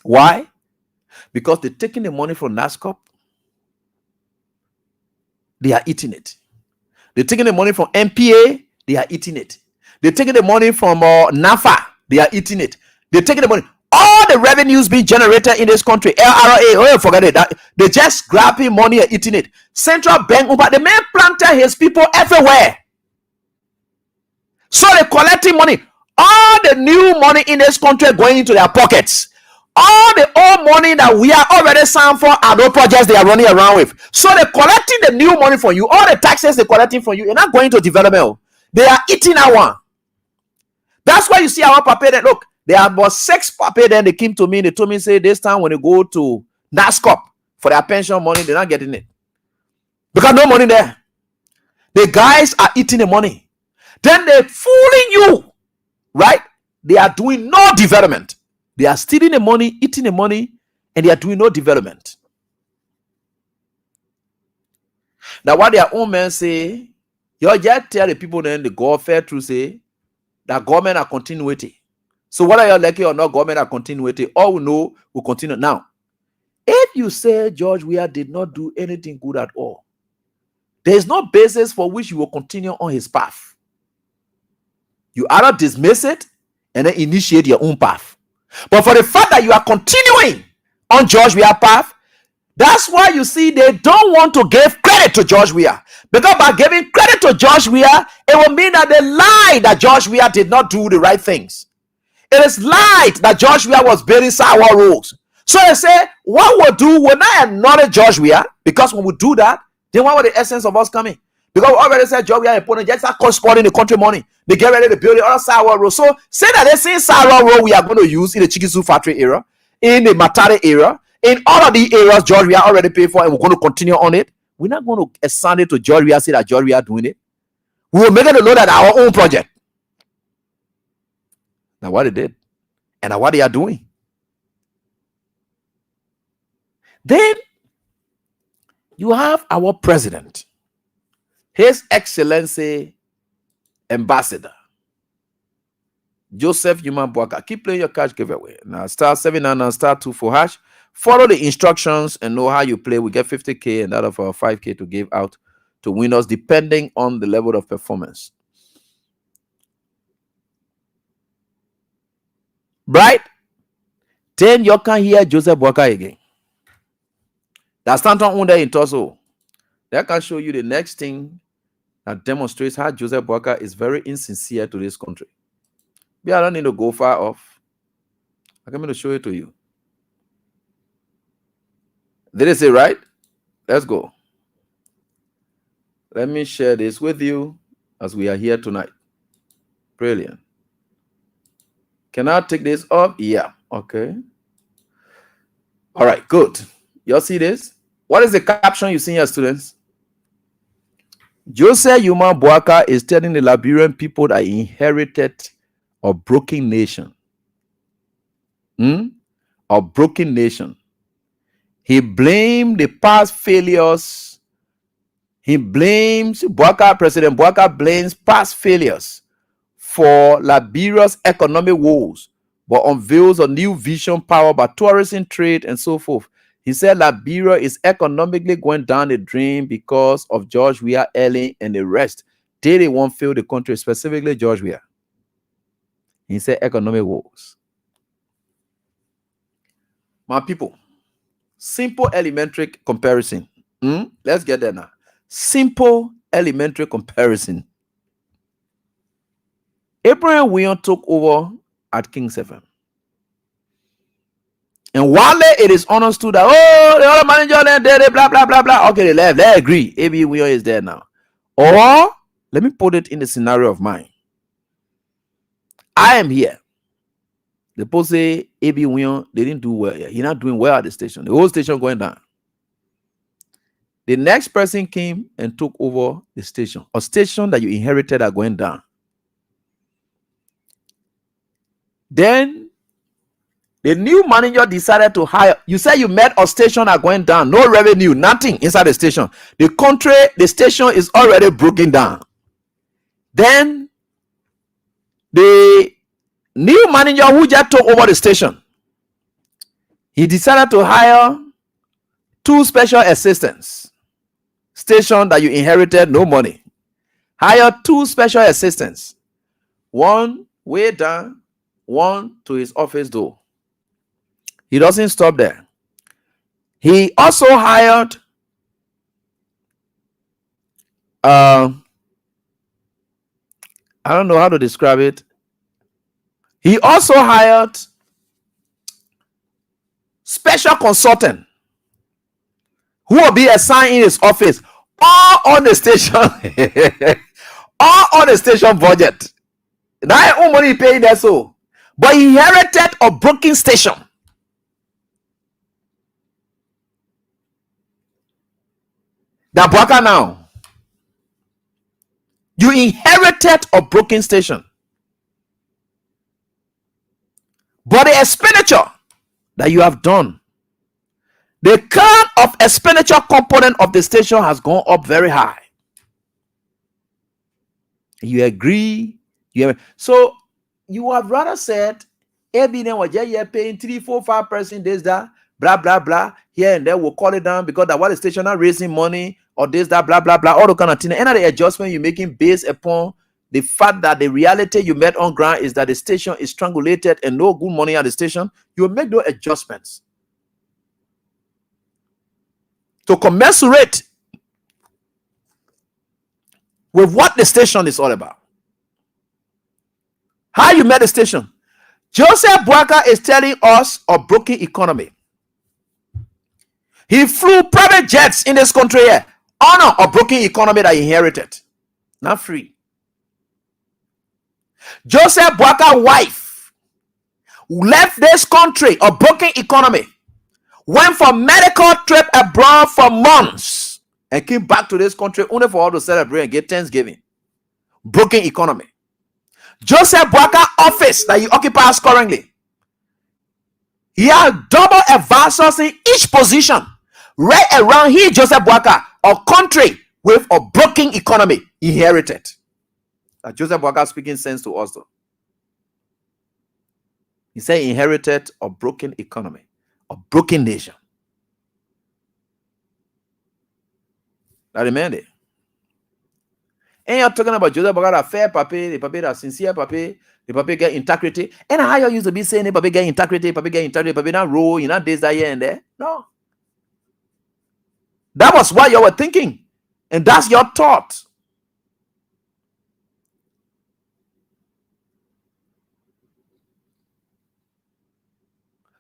Speaker 7: Why? Because they're taking the money from NASCOP. They are eating it. They're taking the money from MPA. They are eating it. They're taking the money from NAFA. They are eating it. They're taking the money. All the revenues being generated in this country, LRA, oh, forget it. They just grabbing money and eating it. Central Bank, but the man planted his people everywhere. So they're collecting money. All the new money in this country going into their pockets. All the old money that we are already signed for are those projects they are running around with. So they're collecting the new money from you. All the taxes they're collecting from you. You're not going to development. They are eating our one. That's why you see our papa that look. There are about 6 papa then they came to me. They told me, say, this time when they go to NASCOP for their pension money, they're not getting it. Because no money there. The guys are eating the money. Then they're fooling you, right? They are doing no development. They are stealing the money, eating the money, and they are doing no development. Now, what their own men say, you just tell the people then the go fair through say that government are continuity. So whether you're lucky or not, government are continuity. All we know will continue. Now, if you say George Weah did not do anything good at all, there is no basis for which you will continue on his path. You either dismiss it and then initiate your own path. But for the fact that you are continuing on George Weah's path, that's why you see they don't want to give credit to George Weah. Because by giving credit to George Weah, it will mean that they lie that George Weah did not do the right things. It is lied that George Weah was building sour roads. So they say, what we'll do, we'll not acknowledge George Weah, because when we do that, then what will the essence of us coming? Because we already said George Weah opponent just start spoiling the country money. They get ready to build the other sour road. So say that the same sour road we are going to use in the Chikizu factory era, in the Matare era, in all of the areas George Weah already paid for, and we're going to continue on it. We're not going to assign it to George Weah, say that George Weah doing it. We will make it a load at our own project. Now what they did, and now what they are doing. Then you have our president, His Excellency Ambassador Joseph Yuma Boaka. Keep playing your cash giveaway. Now star 799 star 24 hash. Follow the instructions and know how you play. We get 50K and out of our 5K to give out to winners depending on the level of performance. Right? Then you can hear Joseph Boaka again. That's Stanton under in Toso. That can show you the next thing that demonstrates how Joseph Boaka is very insincere to this country. But I don't need to go far off. I'm going to show it to you. Did it say right? Let's go. Let me share this with you as we are here tonight. Brilliant. Can I take this off? Yeah. Okay. All right. Good. Y'all see this? What is the caption you see here, students? Joseph Yuma Boaka is telling the Liberian people that he inherited a broken nation. A broken nation. He blamed the past failures. He blames President Boaka blames past failures for Liberia's economic woes, but unveils a new vision powered by tourism, trade, and so forth. He said Liberia is economically going down the drain because of George Weah, Ellen, and the rest. They won't fail the country, specifically George Weah. He said economic woes. My people, simple elementary comparison. Let's get there now. Simple elementary comparison. Abraham Williams took over at King 7. And while it is understood that, the other manager there, blah, blah, blah, blah. Okay, they left. They agree. A.B. Williams is there now. Or, let me put it in the scenario of mine. I am here. The people say A.B. Williams, they didn't do well here. He's not doing well at the station. The whole station going down. The next person came and took over the station. A station that you inherited are going down. Then the new manager decided to hire. You say you met a station are going down, no revenue, nothing inside the station. The station is already broken down. Then the new manager who just took over the station, he decided to hire 2 special assistants. Station that you inherited, no money. Hire 2 special assistants. One way down, one to his office door. He doesn't stop there. He also hired I don't know how to describe it. He also hired special consultant who will be assigned in his office, all on the station, all on the station budget. Now all money paying that so, but he inherited a broken station. That Bwaka now, you inherited a broken station. But the expenditure that you have done, the kind of expenditure component of the station has gone up very high. You agree? So you have rather said, every day you're paying 3, 4, 5% this, that, blah, blah, blah, here and there, we'll call it down because that while the station are raising money or this, that, blah, blah, blah, all the kind of thing. And the adjustment you're making based upon the fact that the reality you met on ground is that the station is strangulated and no good money at the station, you will make those adjustments to commensurate with what the station is all about. How you met the station? Joseph Bwaka is telling us a broken economy. He flew private jets in this country here. Honor a broken economy that he inherited. Not free. Joseph Bwaka's wife left this country, a broken economy, went for medical trip abroad for months, and came back to this country only for all to celebrate and get Thanksgiving. Broken economy. Joseph Bwaka office that he occupies currently, he has double advisors in each position. Right around here, Joseph Bwaka, a country with a broken economy inherited. That Joseph Bwaka speaking sense to us though. He said inherited a broken economy, a broken nation. Now remember, and you're talking about Joseph Bwaka, a fair papi, the papi that sincere papi, the papi get integrity. And how you used to be saying the papi get integrity, papi not roll, you know, this, that, here and there. No. That was what you were thinking. And that's your thought.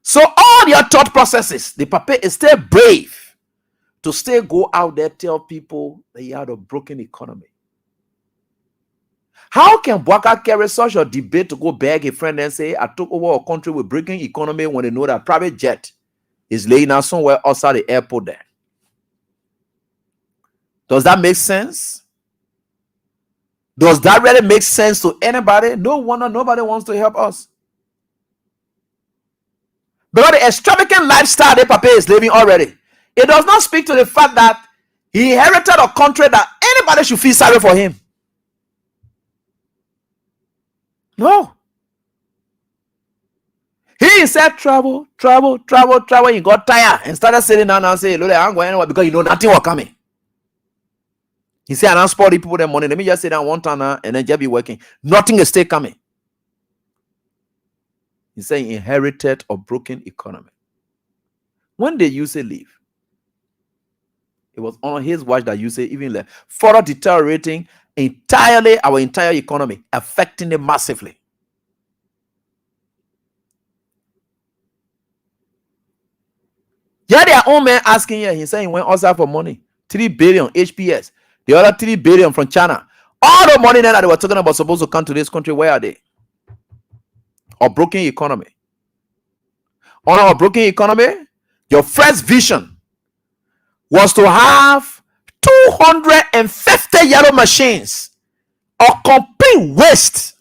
Speaker 7: So all your thought processes, the papi is still brave to still go out there, tell people that you had a broken economy. How can Bwaka carry such a debate to go beg a friend and say, I took over a country with breaking economy when they know that private jet is laying out somewhere outside the airport there? Does that make sense? Does that really make sense to anybody? No wonder nobody wants to help us. Because the extravagant lifestyle that Papa is living already, it does not speak to the fact that he inherited a country that anybody should feel sorry for him. No. He said travel. He got tired and started sitting down and say, Lord, I'm going anywhere because you know nothing will coming. He said, I don't spoil the people their money. Let me just sit down one time now and then just be working. Nothing is still coming. He said he inherited a broken economy. When did you say leave? It was on his watch that you say even left, further deteriorating entirely our entire economy, affecting it massively. Yeah, their own man asking here. He said he went outside for money. 3 billion HPS. The other 3 billion from China. All the money that they were talking about supposed to come to this country, where are they? A broken economy. On our broken economy, your first vision was to have 250 yellow machines, a complete waste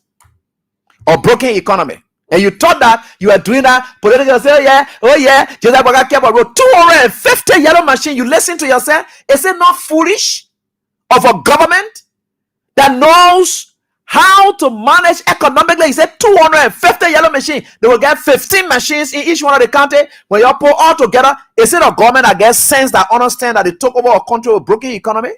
Speaker 7: of broken economy. And you thought that you were doing that. Political say, oh yeah, Joseph Bwaka kept about 250 yellow machines. You listen to yourself. Is it not foolish of a government that knows how to manage economically? He said 250 yellow machines. They will get 15 machines in each one of the county. When you put all together, is it a government that gets sense, that understand that they took over a country with broken economy?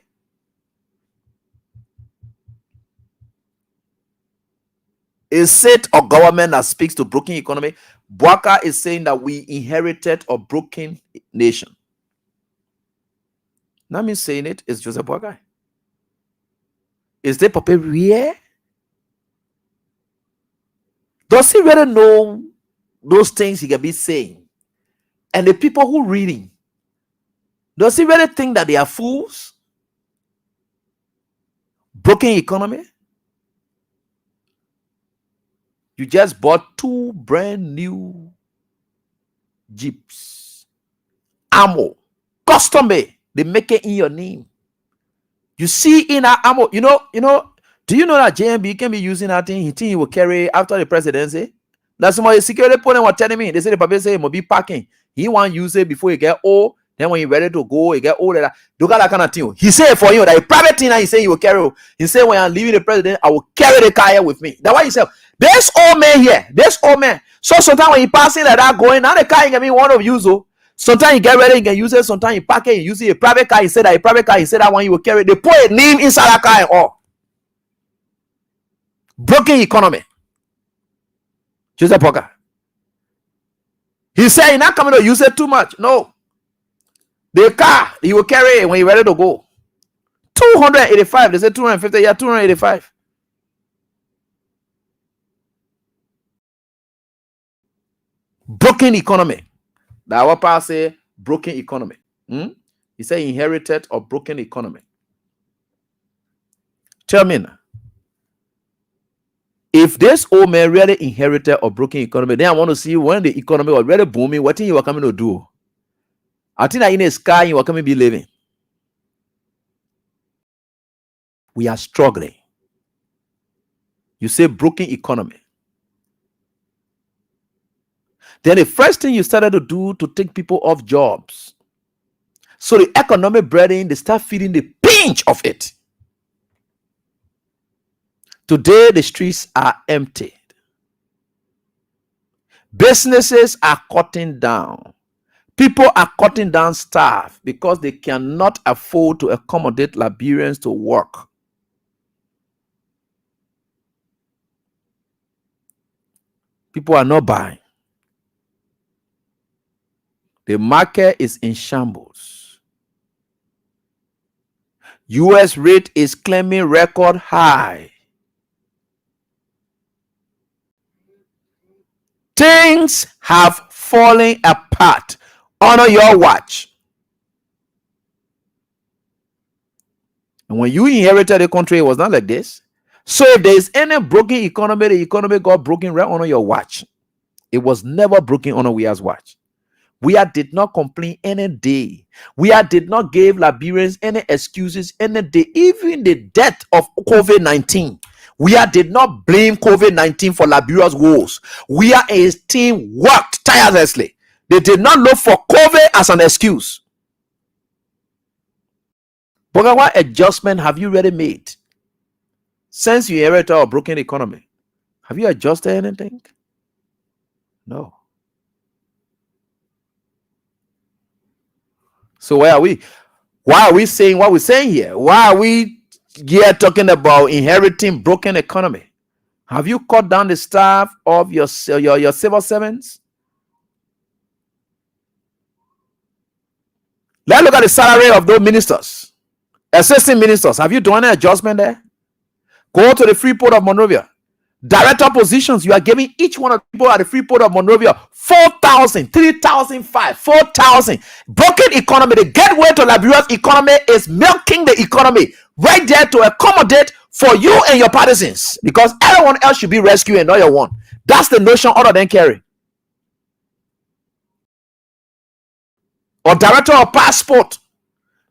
Speaker 7: Is it a government that speaks to broken economy? Bwaka is saying that we inherited a broken nation. Not me saying it, it's Joseph Bwaka. Is there Papa real? Does he really know those things he can be saying? And the people who reading, does he really think that they are fools? Broken economy? You just bought 2 brand new Jeeps. Ammo. Custom made. They make it in your name. You see in our ammo, do you know that JMB can be using that thing? He think he will carry after the presidency? That's why the security opponent was telling me. They say the public say he must be packing. He want to use it before he get old. Then when he ready to go, he get old. Look at that kind of thing. He said for you that a private thing that he say he will carry. He said when I'm leaving the president, I will carry the car here with me. That's why he said, this old man here, this old man. So sometimes when he passing like that going, now the car he can be one of you. So sometimes you get ready, you can use it. Sometimes you pack it, you use it. A private car, he said that a private car, he said that one you will carry. They put a name inside that car and all. Broken economy. Joseph Parker. He said he's not coming to use it too much. No. The car, he will carry it when he's ready to go. 285. They said 250. Yeah, 285. Broken economy. The our pastor say broken economy. He said inherited or broken economy. Tell me now. If this old man really inherited a broken economy, then I want to see when the economy was really booming, what thing you were coming to do. I think that in a sky you were coming to be living. We are struggling. You say broken economy. Then the first thing you started to do to take people off jobs. So the economic breading, they start feeling the pinch of it. Today, the streets are empty. Businesses are cutting down. People are cutting down staff because they cannot afford to accommodate Liberians to work. People are not buying. The market is in shambles. US rate is claiming record high. Things have fallen apart. Honor your watch. And when you inherited the country, it was not like this. So if there is any broken economy, the economy got broken right on your watch. It was never broken on Wea's watch. Weah did not complain any day. Weah did not give Liberians any excuses any day. Even the death of COVID-19. Weah did not blame COVID-19 for Liberia's woes. Weah and his team worked tirelessly. They did not look for COVID as an excuse. But what adjustment have you really made? Since you inherited a broken economy, have you adjusted anything? No. So where are we? Why are we saying what we're saying here? Why are we here talking about inheriting broken economy? Have you cut down the staff of your civil servants? Let's look at the salary of those ministers, assistant ministers. Have you done an adjustment there? Go to the Free Port of Monrovia. Director positions, you are giving each one of the people at the Free Port of Monrovia 4,000, 3,500, 4,000. Broken economy. The gateway to Liberia's economy is milking the economy right there to accommodate for you and your partisans, because everyone else should be rescued and not your one. That's the notion other than carry. Or director of passport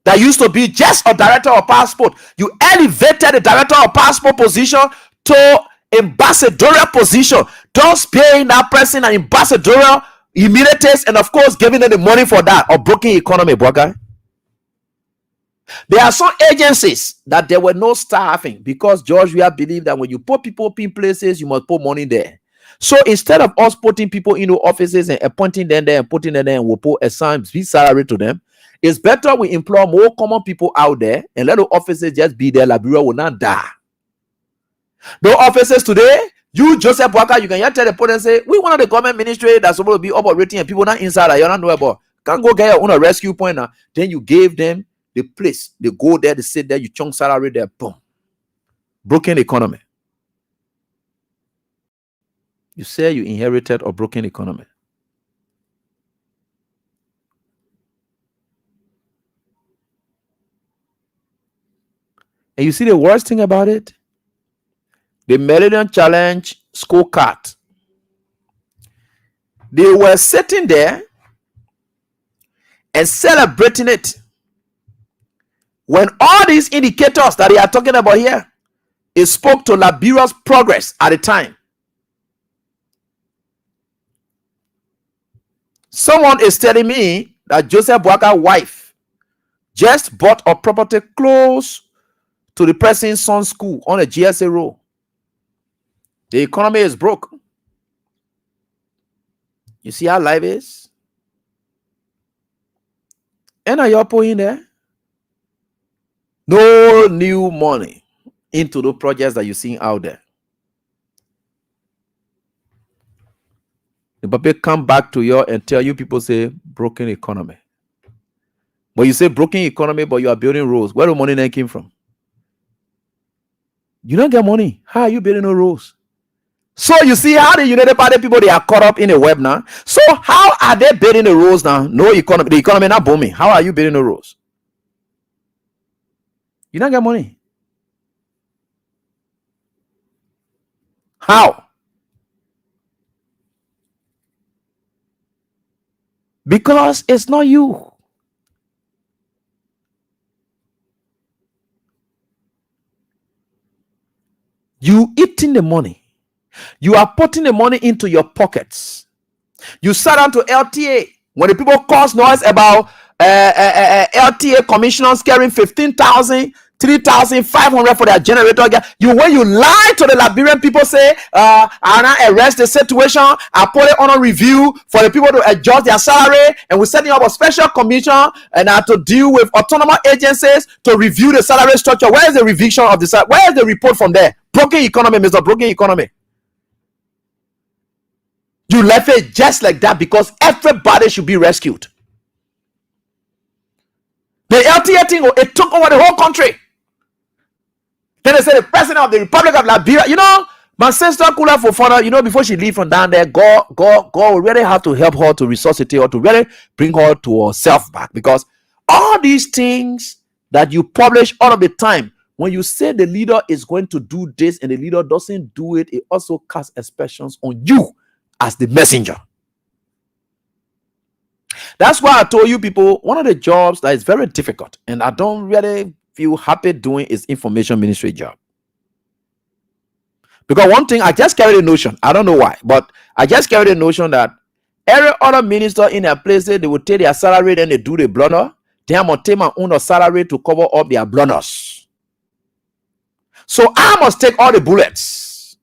Speaker 7: that used to be just a director of passport. You elevated the director of passport position to ambassadorial position, thus paying that person an ambassadorial immunities and of course giving them the money for that. Or broken economy, bro guy. There are some agencies that there were no staffing because George Weah believed that when you put people in places, you must put money there. So instead of us putting people into offices and appointing them there and putting them there and we'll put a salary to them, it's better we employ more common people out there and let the offices just be there. Liberia will not die. The offices today, you Joseph Walker, you can just tell the point and say, we want the government ministry that's supposed to be operating and people not inside that you don't know about. Can't go get your own rescue point now. Then you gave them the place. They go there, they sit there, you chunk salary there, boom. Broken economy. You say you inherited a broken economy. And you see the worst thing about it? The Millennium Challenge scorecard. They were sitting there and celebrating it. When all these indicators that they are talking about here, it spoke to Liberia's progress at the time. Someone is telling me that Joseph Boaka's wife just bought a property close to the person's son's school on a GSA road. The economy is broke. You see how life is? And are you putting there? No new money into the projects that you're seeing out there. The Babe come back to you and tell you people say broken economy. But you say broken economy, but you are building roads. Where the money then came from? You don't get money. How are you building no roads? So you see how the United Party people, they are caught up in the web now. So how are they building the roads now? No economy. The economy not booming. How are you building the roads? You don't get money. How? Because it's not you. You eating the money. You are putting the money into your pockets. You sat down to LTA when the people cause noise about LTA commissioners carrying 15,000, 3,500 for their generator. When you lie to the Liberian people, say, I now arrest the situation, I put it on a review for the people to adjust their salary, and we're setting up a special commission and to deal with autonomous agencies to review the salary structure. Where is the revision of the salary? Where is the report from there? Broken economy, Mr. Broken economy. You left it just like that because everybody should be rescued. The LTA thing, it took over the whole country. Then they said the president of the Republic of Liberia, my sister Kula Fofana, before she leave from down there, God will really have to help her to resuscitate her, to really bring her to herself back. Because all these things that you publish all of the time, when you say the leader is going to do this and the leader doesn't do it, it also casts aspersions on you as the messenger. That's why I told you people, one of the jobs that is very difficult and I don't really feel happy doing is information ministry job. Because one thing, I just carry the notion, I don't know why, but I just carry the notion that every other minister in their place, they will take their salary, then they do the blunder. They have to take my own salary to cover up their blunders. So I must take all the bullets.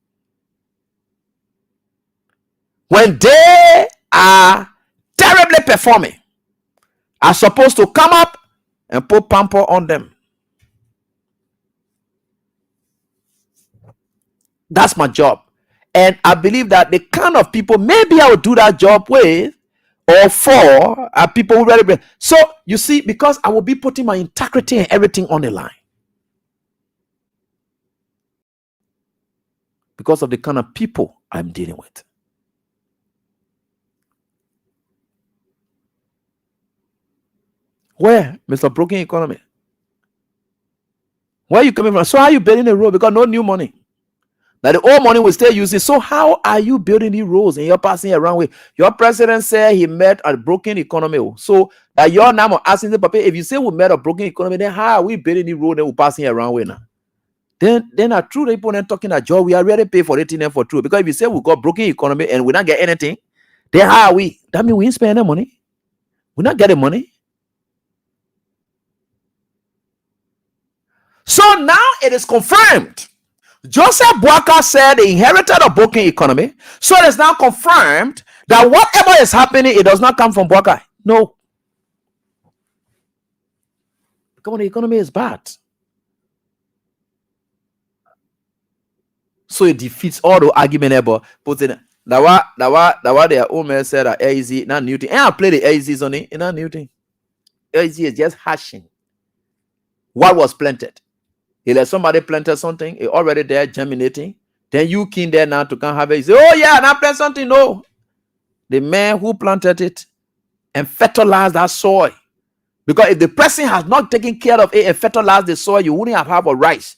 Speaker 7: When they are terribly performing, I'm supposed to come up and put pamper on them. That's my job. And I believe that the kind of people maybe I will do that job with or for are people who really. So you see, because I will be putting my integrity and everything on the line. Because of the kind of people I'm dealing with. Where, Mr. Broken Economy? Where are you coming from? So how are you building a road? Because no new money. Now the old money will stay using. So how are you building these roads and you're passing around with? Your president said he met a broken economy. So that you're now asking the papa, if you say we met a broken economy, then how are we building the road that we're passing around with now? Then are true people then talking that job, we are ready to pay for it in for true. Because if you say we got broken economy and we don't get anything, then how are we? That means we ain't spending money. We're not getting money. So now it is confirmed. Joseph Boaka said he inherited a broken economy. So it is now confirmed that whatever is happening, it does not come from Boaka. No. Because the economy is bad. So it defeats all the argument about putting that what their own man said that AZ not new thing. And I play the AZs on it, not new thing. AZ is just hashing what was planted. He let somebody planted something, it already there germinating. Then you came there now to come have it. You say, oh yeah, now plant something. No. The man who planted it and fertilized that soil. Because if the person has not taken care of it and fertilized the soil, you wouldn't have a rice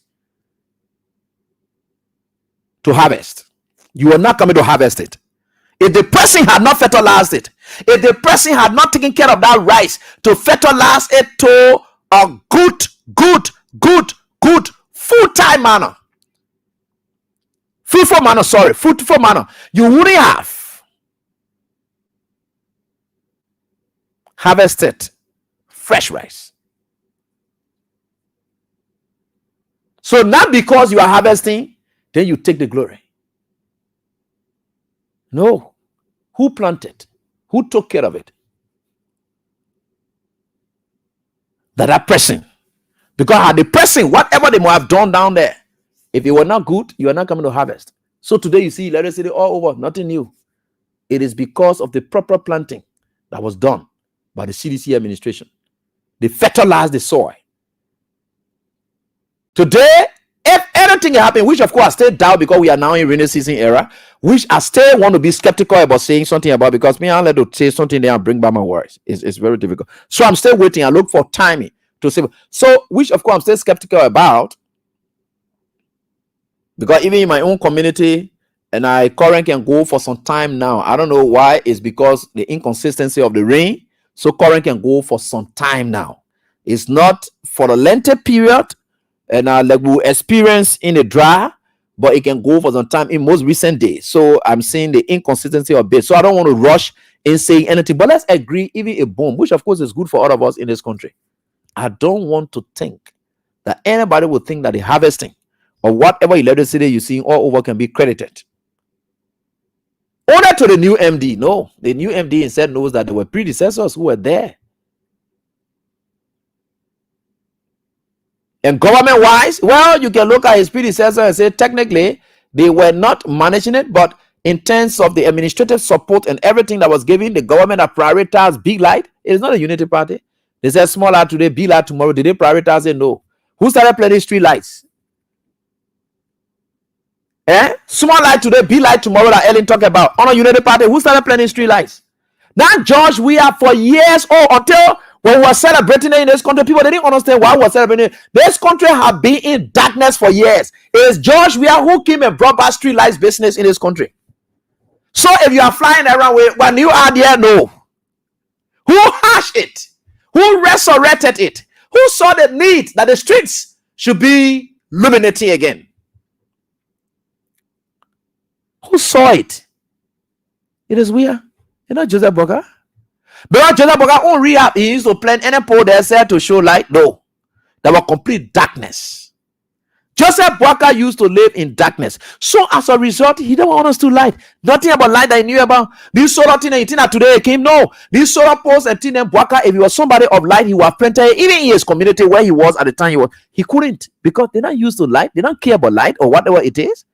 Speaker 7: to harvest. You are not coming to harvest it. If the person had not fertilized it, if the person had not taken care of that rice to fertilize it to a good good, full-time manner, fruitful manner, you wouldn't have harvested fresh rice. So not because you are harvesting, then you take the glory. No. Who planted? Who took care of it? That person. Because had the person, whatever they might have done down there, if it were not good, you are not coming to harvest. So today you see electricity all over, nothing new. It is because of the proper planting that was done by the CDC administration. They fertilized the soil. Today, if anything happened, which of course I still doubt because we are now in rainy season era, which I still want to be skeptical about saying something about, because me, I'll let to say something there and bring back my words. It's very difficult. So I'm still waiting. I look for timing to say. So, which of course I'm still skeptical about, because even in my own community, and I currently can go for some time now. I don't know why. It's because the inconsistency of the rain. So current can go for some time now. It's not for a lengthy period, and like we experience in the dry, but it can go for some time in most recent days. So I'm seeing the inconsistency of it. So I don't want to rush in saying anything, but let's agree, even a boom, which of course is good for all of us in this country. I don't want to think that anybody would think that the harvesting or whatever electricity you see all over can be credited only to the new MD. No, the new MD instead knows that there were predecessors who were there. And government-wise, well, you can look at his predecessor and say technically they were not managing it, but in terms of the administrative support and everything that was given, the government that prioritized big light. It is not a unity party. They said small light today, big light tomorrow. Did they prioritize it? No. Who started planting street lights? Small light today, big light tomorrow that Ellen talked about. On a unity party, who started planting street lights? That George, we are for years, until when we were celebrating it in this country, people didn't understand why we were celebrating it. This country have been in darkness for years. It is George Weah who came and brought back street lights business in this country. So if you are flying around with when you are there, no. Who hashed it? Who resurrected it? Who saw the need that the streets should be illuminating again? Who saw it? It is Weah. You know Joseph Boga? But Joseph Boga won't rehab. He used to plant any pole there said to show light. No. There was complete darkness. Joseph Boga used to live in darkness. So as a result, he don't want us to light. Nothing about light that he knew about. This solar thing and that today came. No. These solar poles and thing and Boga, if he was somebody of light, he was planted even in his community where he was at the time he couldn't, because they're not used to light. They don't care about light or whatever it is.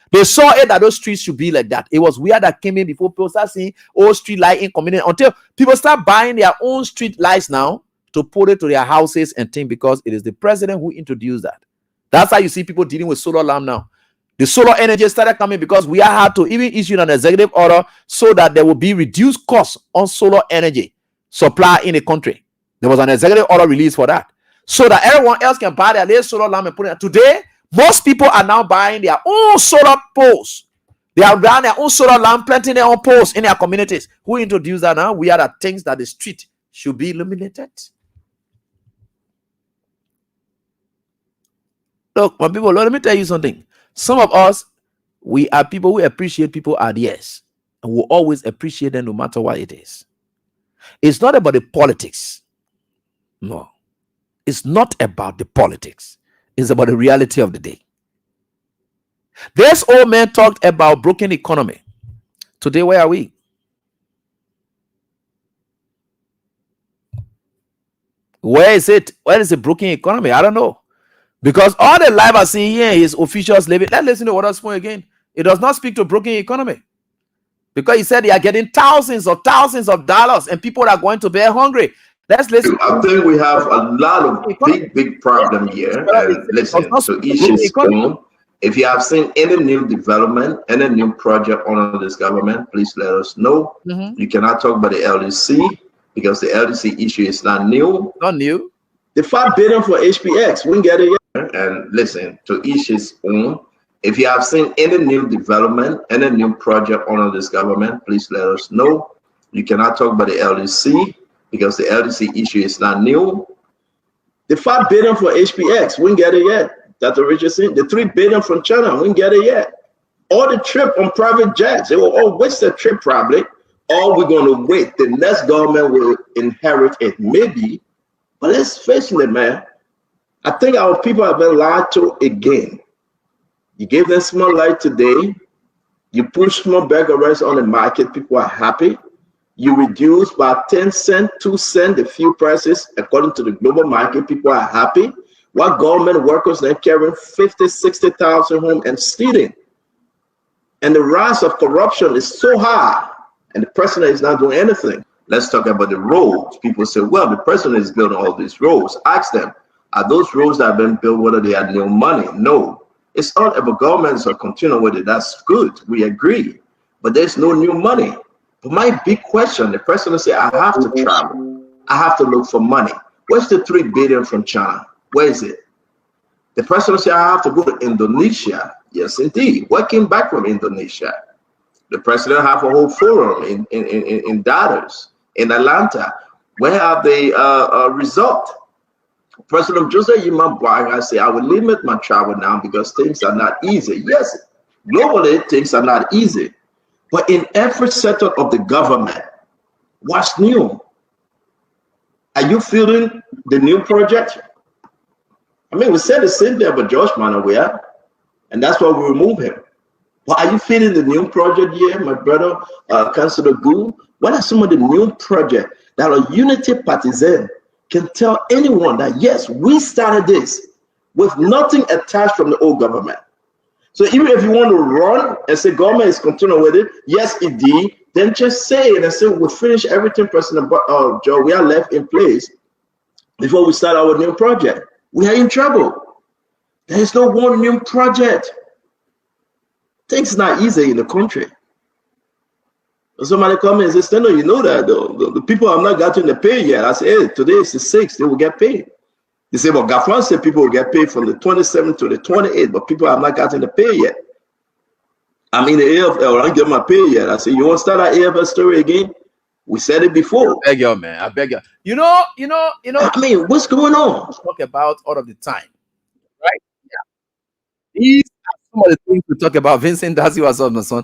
Speaker 7: They saw it that those streets should be like that. It was weird that came in before people start seeing street light in community, until people start buying their own street lights now to put it to their houses and things, because it is the president who introduced that. That's how you see people dealing with solar lamp now. The solar energy started coming because we had to even issue an executive order so that there will be reduced costs on solar energy supply in the country. There was an executive order released for that, so that everyone else can buy their latest solar lamp and put it. Today, most people are now buying their own solar poles. They are buying their own solar lamp, planting their own poles in their communities. Who introduced that now? We are the things that the street should be illuminated. Look, my people, let me tell you something. Some of us, we are people who appreciate people's ideas, and will always appreciate them no matter what it is. It's not about the politics. No. It's not about the politics. It's about the reality of the day. This old man talked about broken economy. Today, where are we? Where is it? Where is the broken economy? I don't know. Because all the life I see here is officials living. Let's listen to what else again. It does not speak to broken economy. Because he said they are getting thousands of dollars and people are going to be hungry. Let's listen.
Speaker 1: I think we have a lot of big problem here. Listen, so each is own. If you have seen any new development, any new project under this government, please let us know. You cannot talk about the LDC because the LDC issue is not new.
Speaker 7: Not new.
Speaker 1: The $5 billion for HPX, we can get it. And listen, to each his own. If you have seen any new development, any new project under this government, please let us know. You cannot talk about the LDC because the LDC issue is not new.
Speaker 8: The 5 billion for HPX, we didn't get it yet. Dr. Richardson, the 3 billion from China, we didn't get it yet. All the trip on private jets, they will all waste the trip probably. Or we're going to wait. The next government will inherit it, maybe. But let's face it, man. I think our people have been lied to again. You gave them small light today. You push small burgers on the market. People are happy. You reduce by 10 cents, 2 cents the fuel prices according to the global market. People are happy. While government workers are carrying 50, 60,000 home and stealing. And the rise of corruption is so high, and the president is not doing anything. Let's talk about the roads. People say, well, the president is building all these roads. Ask them, are those roads that have been built, whether they have new money? No. It's all about governments are continuing with it. That's good. We agree. But there's no new money. But my big question, the president said, I have to travel. I have to look for money. Where's the 3 billion from China? Where is it? The president said, I have to go to Indonesia. Yes, indeed. What came back from Indonesia? The president have a whole forum in Dallas, in Atlanta. Where have they result? President Joseph Yimabwanga said, I will limit my travel now because things are not easy. Yes, globally, things are not easy. But in every sector of the government, what's new? Are you feeling the new project? I mean, we said the same thing about George Manawea, and that's why we remove him. But are you feeling the new project here, my brother, Councillor Gould? What are some of the new projects that a unity partisan can tell anyone that, yes, we started this with nothing attached from the old government? So even if you want to run and say government is continuing with it, yes, it did, then just say it and say we finish everything President Joe, we are left in place before we start our new project. We are in trouble. There is no one new project. Things not easy in the country. Somebody come and say, no, you know that though. The people have not gotten the pay yet. I say, hey, today is the 6th, they will get paid. They say, well, Gafran said people will get paid from the 27th to the 28th, but people have not gotten the pay yet. I'm in the AFL, I don't get my pay yet. I say, you want to start that AFL story again? We said it before.
Speaker 7: I beg you, man. I beg you. You know.
Speaker 8: I mean, what's going on?
Speaker 7: Talk about all of the time, right? Yeah. These are some of the things we talk about. Vincent Darcy was on the son.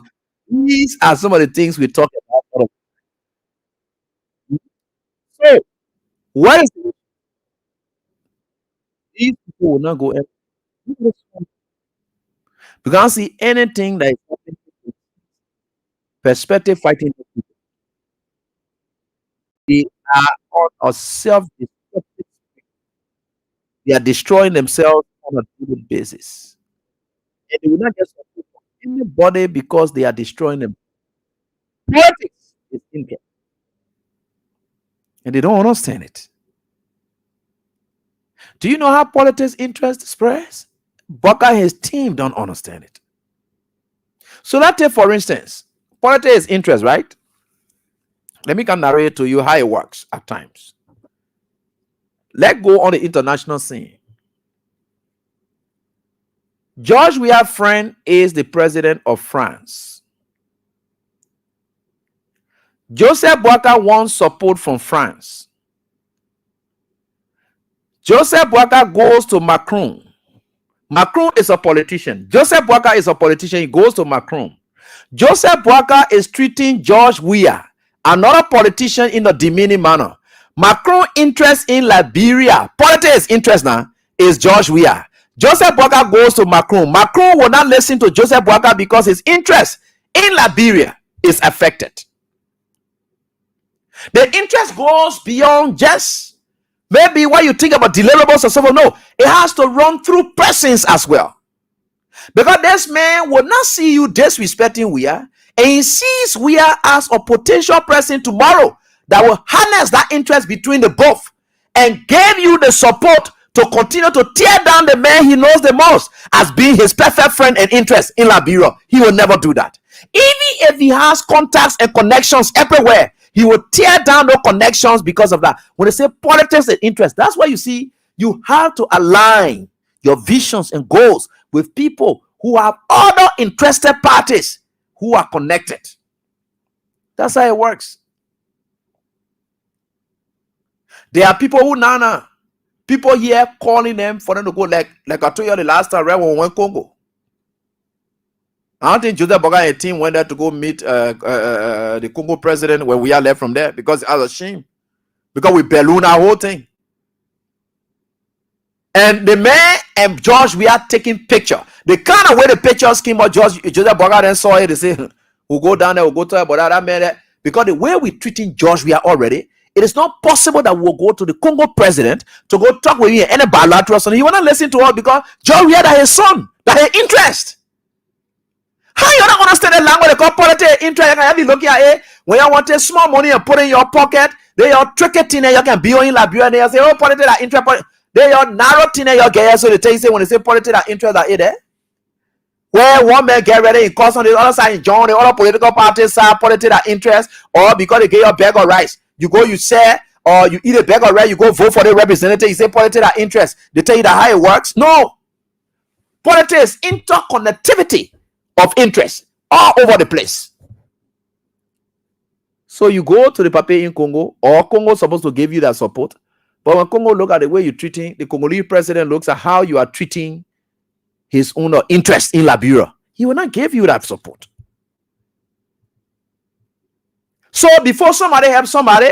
Speaker 7: These are some of the things we talk about all of the time. So, what is it? These people will not go anywhere. You can't see anything that is happening. Perspective fighting. They are on a self-destructive. They are destroying themselves on a daily basis. And they will not just support anybody because they are destroying them. Politics is thinking. And they don't understand it. Do you know how politics interest spreads? Baka and his team don't understand it. So let's take, for instance, politics is interest, right? Let me narrate to you how it works at times. Let's go on the international scene. George Weah's friend is the president of France. Joseph Boakai wants support from France. Joseph Boakai goes to Macron. Macron is a politician. Joseph Boakai is a politician. He goes to Macron. Joseph Boakai is treating George Weah, another politician, in a demeaning manner. Macron interest in Liberia, politics interest now, is George Weah. Joseph Boakai goes to Macron. Macron will not listen to Joseph Boakai because his interest in Liberia is affected. The interest goes beyond just maybe what you think about deliverables or something. No, it has to run through persons as well. Because this man will not see you disrespecting Weah, and he sees Weah as a potential person tomorrow that will harness that interest between the both and give you the support to continue to tear down the man he knows the most as being his perfect friend and interest in Liberia. He will never do that. Even if he has contacts and connections everywhere, he will tear down those connections because of that. When they say politics and interest, that's why you see you have to align your visions and goals with people who have other interested parties who are connected. That's how it works. There are people who, Nana, People here calling them for them to go, like I told you the last time, right, when we went Congo. I don't think Joseph Boga and a team went there to go meet the Congo president when we are left from there because I was ashamed. Because we balloon our whole thing. And the man and George, we are taking picture. The kind of way the pictures came out, Joseph Boga then saw it, they say, we'll go down there, we'll go to about that man. Because the way we're treating George, we are already, it is not possible that we'll go to the Congo president to go talk with him and a bilateral son. He will not listen to us because George, we are his son, that his interest. How you don't understand the language they call politics interest? You can have you looking at it when you want small money and put it in your pocket. They are tricky thing and you can be in Liberia and they say, oh, politics that interest. They are narrow thing and you get so they tell you say when they say politics that interest that it there. Where one man get ready in cause on the other side, join the other political parties side, politics that interest, or because they get your bag of rice, you go, you say, or you eat a bag of rice, you go vote for the representative, you say politics that interest. They tell you that how it works. No. Politics interconnectivity of interest all over the place. So you go to the paper in Congo, or Congo is supposed to give you that support. But when Congo look at the way you're treating, the Congolese president looks at how you are treating his own interest in Liberia, he will not give you that support. So before somebody helps somebody,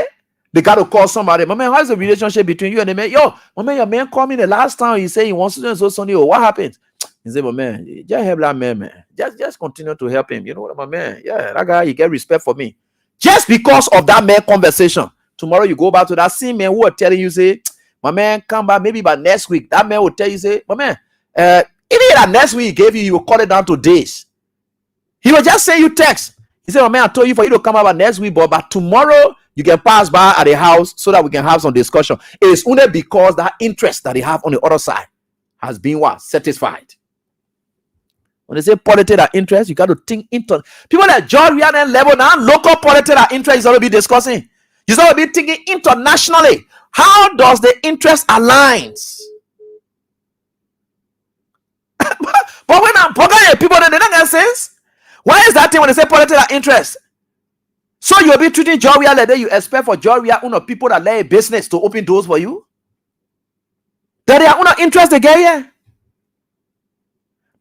Speaker 7: they got to call somebody. My man, how's the relationship between you and the man? Yo, my man, your man called me the last time. He said he wants to do so Sunday. Oh, what happened? He said, my man, just help that man. Just continue to help him. You know what, my man? Yeah, that guy, he get respect for me. Just because of that man conversation. Tomorrow you go back to that same man who are telling you, say, my man, come back maybe by next week. That man will tell you, say, my man, even that next week he gave you, you will cut it down to days. He will just say you text. He said, my man, I told you for you to come out by next week, but by tomorrow you can pass by at the house so that we can have some discussion. It is only because that interest that they have on the other side has been what? Satisfied. When they say politics that interest, you got to think into people like John Ryan level now, local politics that interest is already discussing. You got to be thinking internationally. How does the interest aligns? But when I'm talking people, they don't get sense. Why is that thing when they say politics that interest? So you'll be treating Joria like that. You expect for Joria, people that lay a business to open doors for you? That they are interest again, yeah.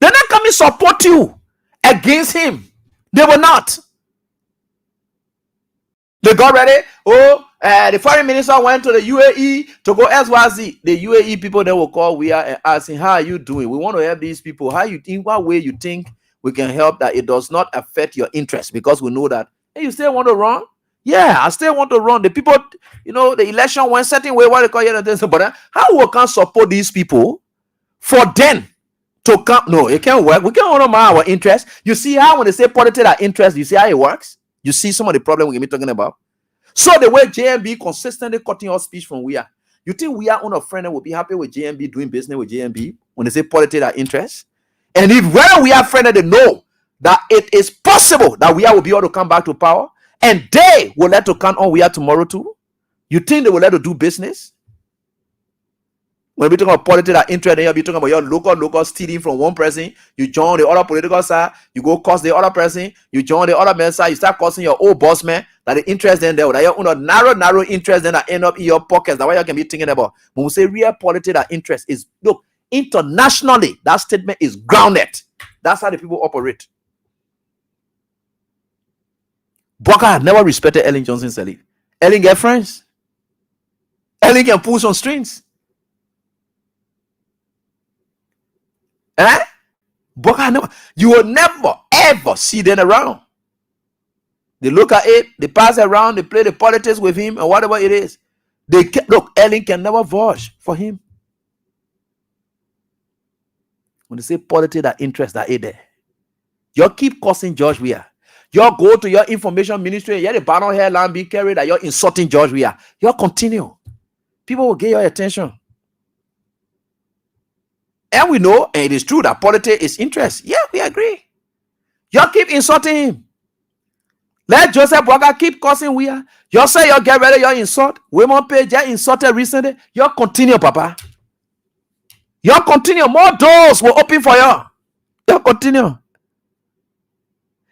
Speaker 7: They're not coming support you against him. They will not. They got ready. Oh, the foreign minister went to the UAE to go SYZ. The UAE people they will call we are asking, how are you doing? We want to help these people. How you think? What way you think we can help that it does not affect your interest? Because we know that. Hey, you still want to run? Yeah, I still want to run. The people, the election went certain way. What they call it? But how we can support these people for them to come? No, it can't work. We can't honor our interest. You see how when they say politics are interest, you see how it works? You see some of the problem we're going to be talking about. So the way JMB consistently cutting our speech from we are, you think we are on a friend and will be happy with JMB doing business with JMB when they say politics are interest? And if whether we are friends, they know that it is possible that we will be able to come back to power, and they will let to count on we are tomorrow too. You think they will let to do business? When we talk about politics that interest, then you'll be talking about your local stealing from one person. You join the other political side, you go cost the other person, you join the other man's side, you start costing your old boss man that the interest then there, that your narrow interest then that end up in your pockets. That's what you can be thinking about. When we say real politics that interest is, look, internationally, that statement is grounded. That's how the people operate. Booker had never respected Ellen Johnson Sirleaf. Ellen get friends. Ellen can pull some strings. Booker never. You will never ever see them around. They look at it, they pass around, they play the politics with him, and whatever it is. They can, look, Ellen can never vouch for him. When they say politics that interest that is there, you keep cursing George Weah. You go to your information ministry, you the banner hairline be carried that you're insulting George Weah. You continue. People will get your attention. And we know, and it is true that politics is interest. Yeah, we agree. You keep insulting him. Let Joseph Boga keep cursing Weah. You say you get ready, you insult. Women page, you insulted recently. You continue, Papa. You continue. More doors will open for you. You continue.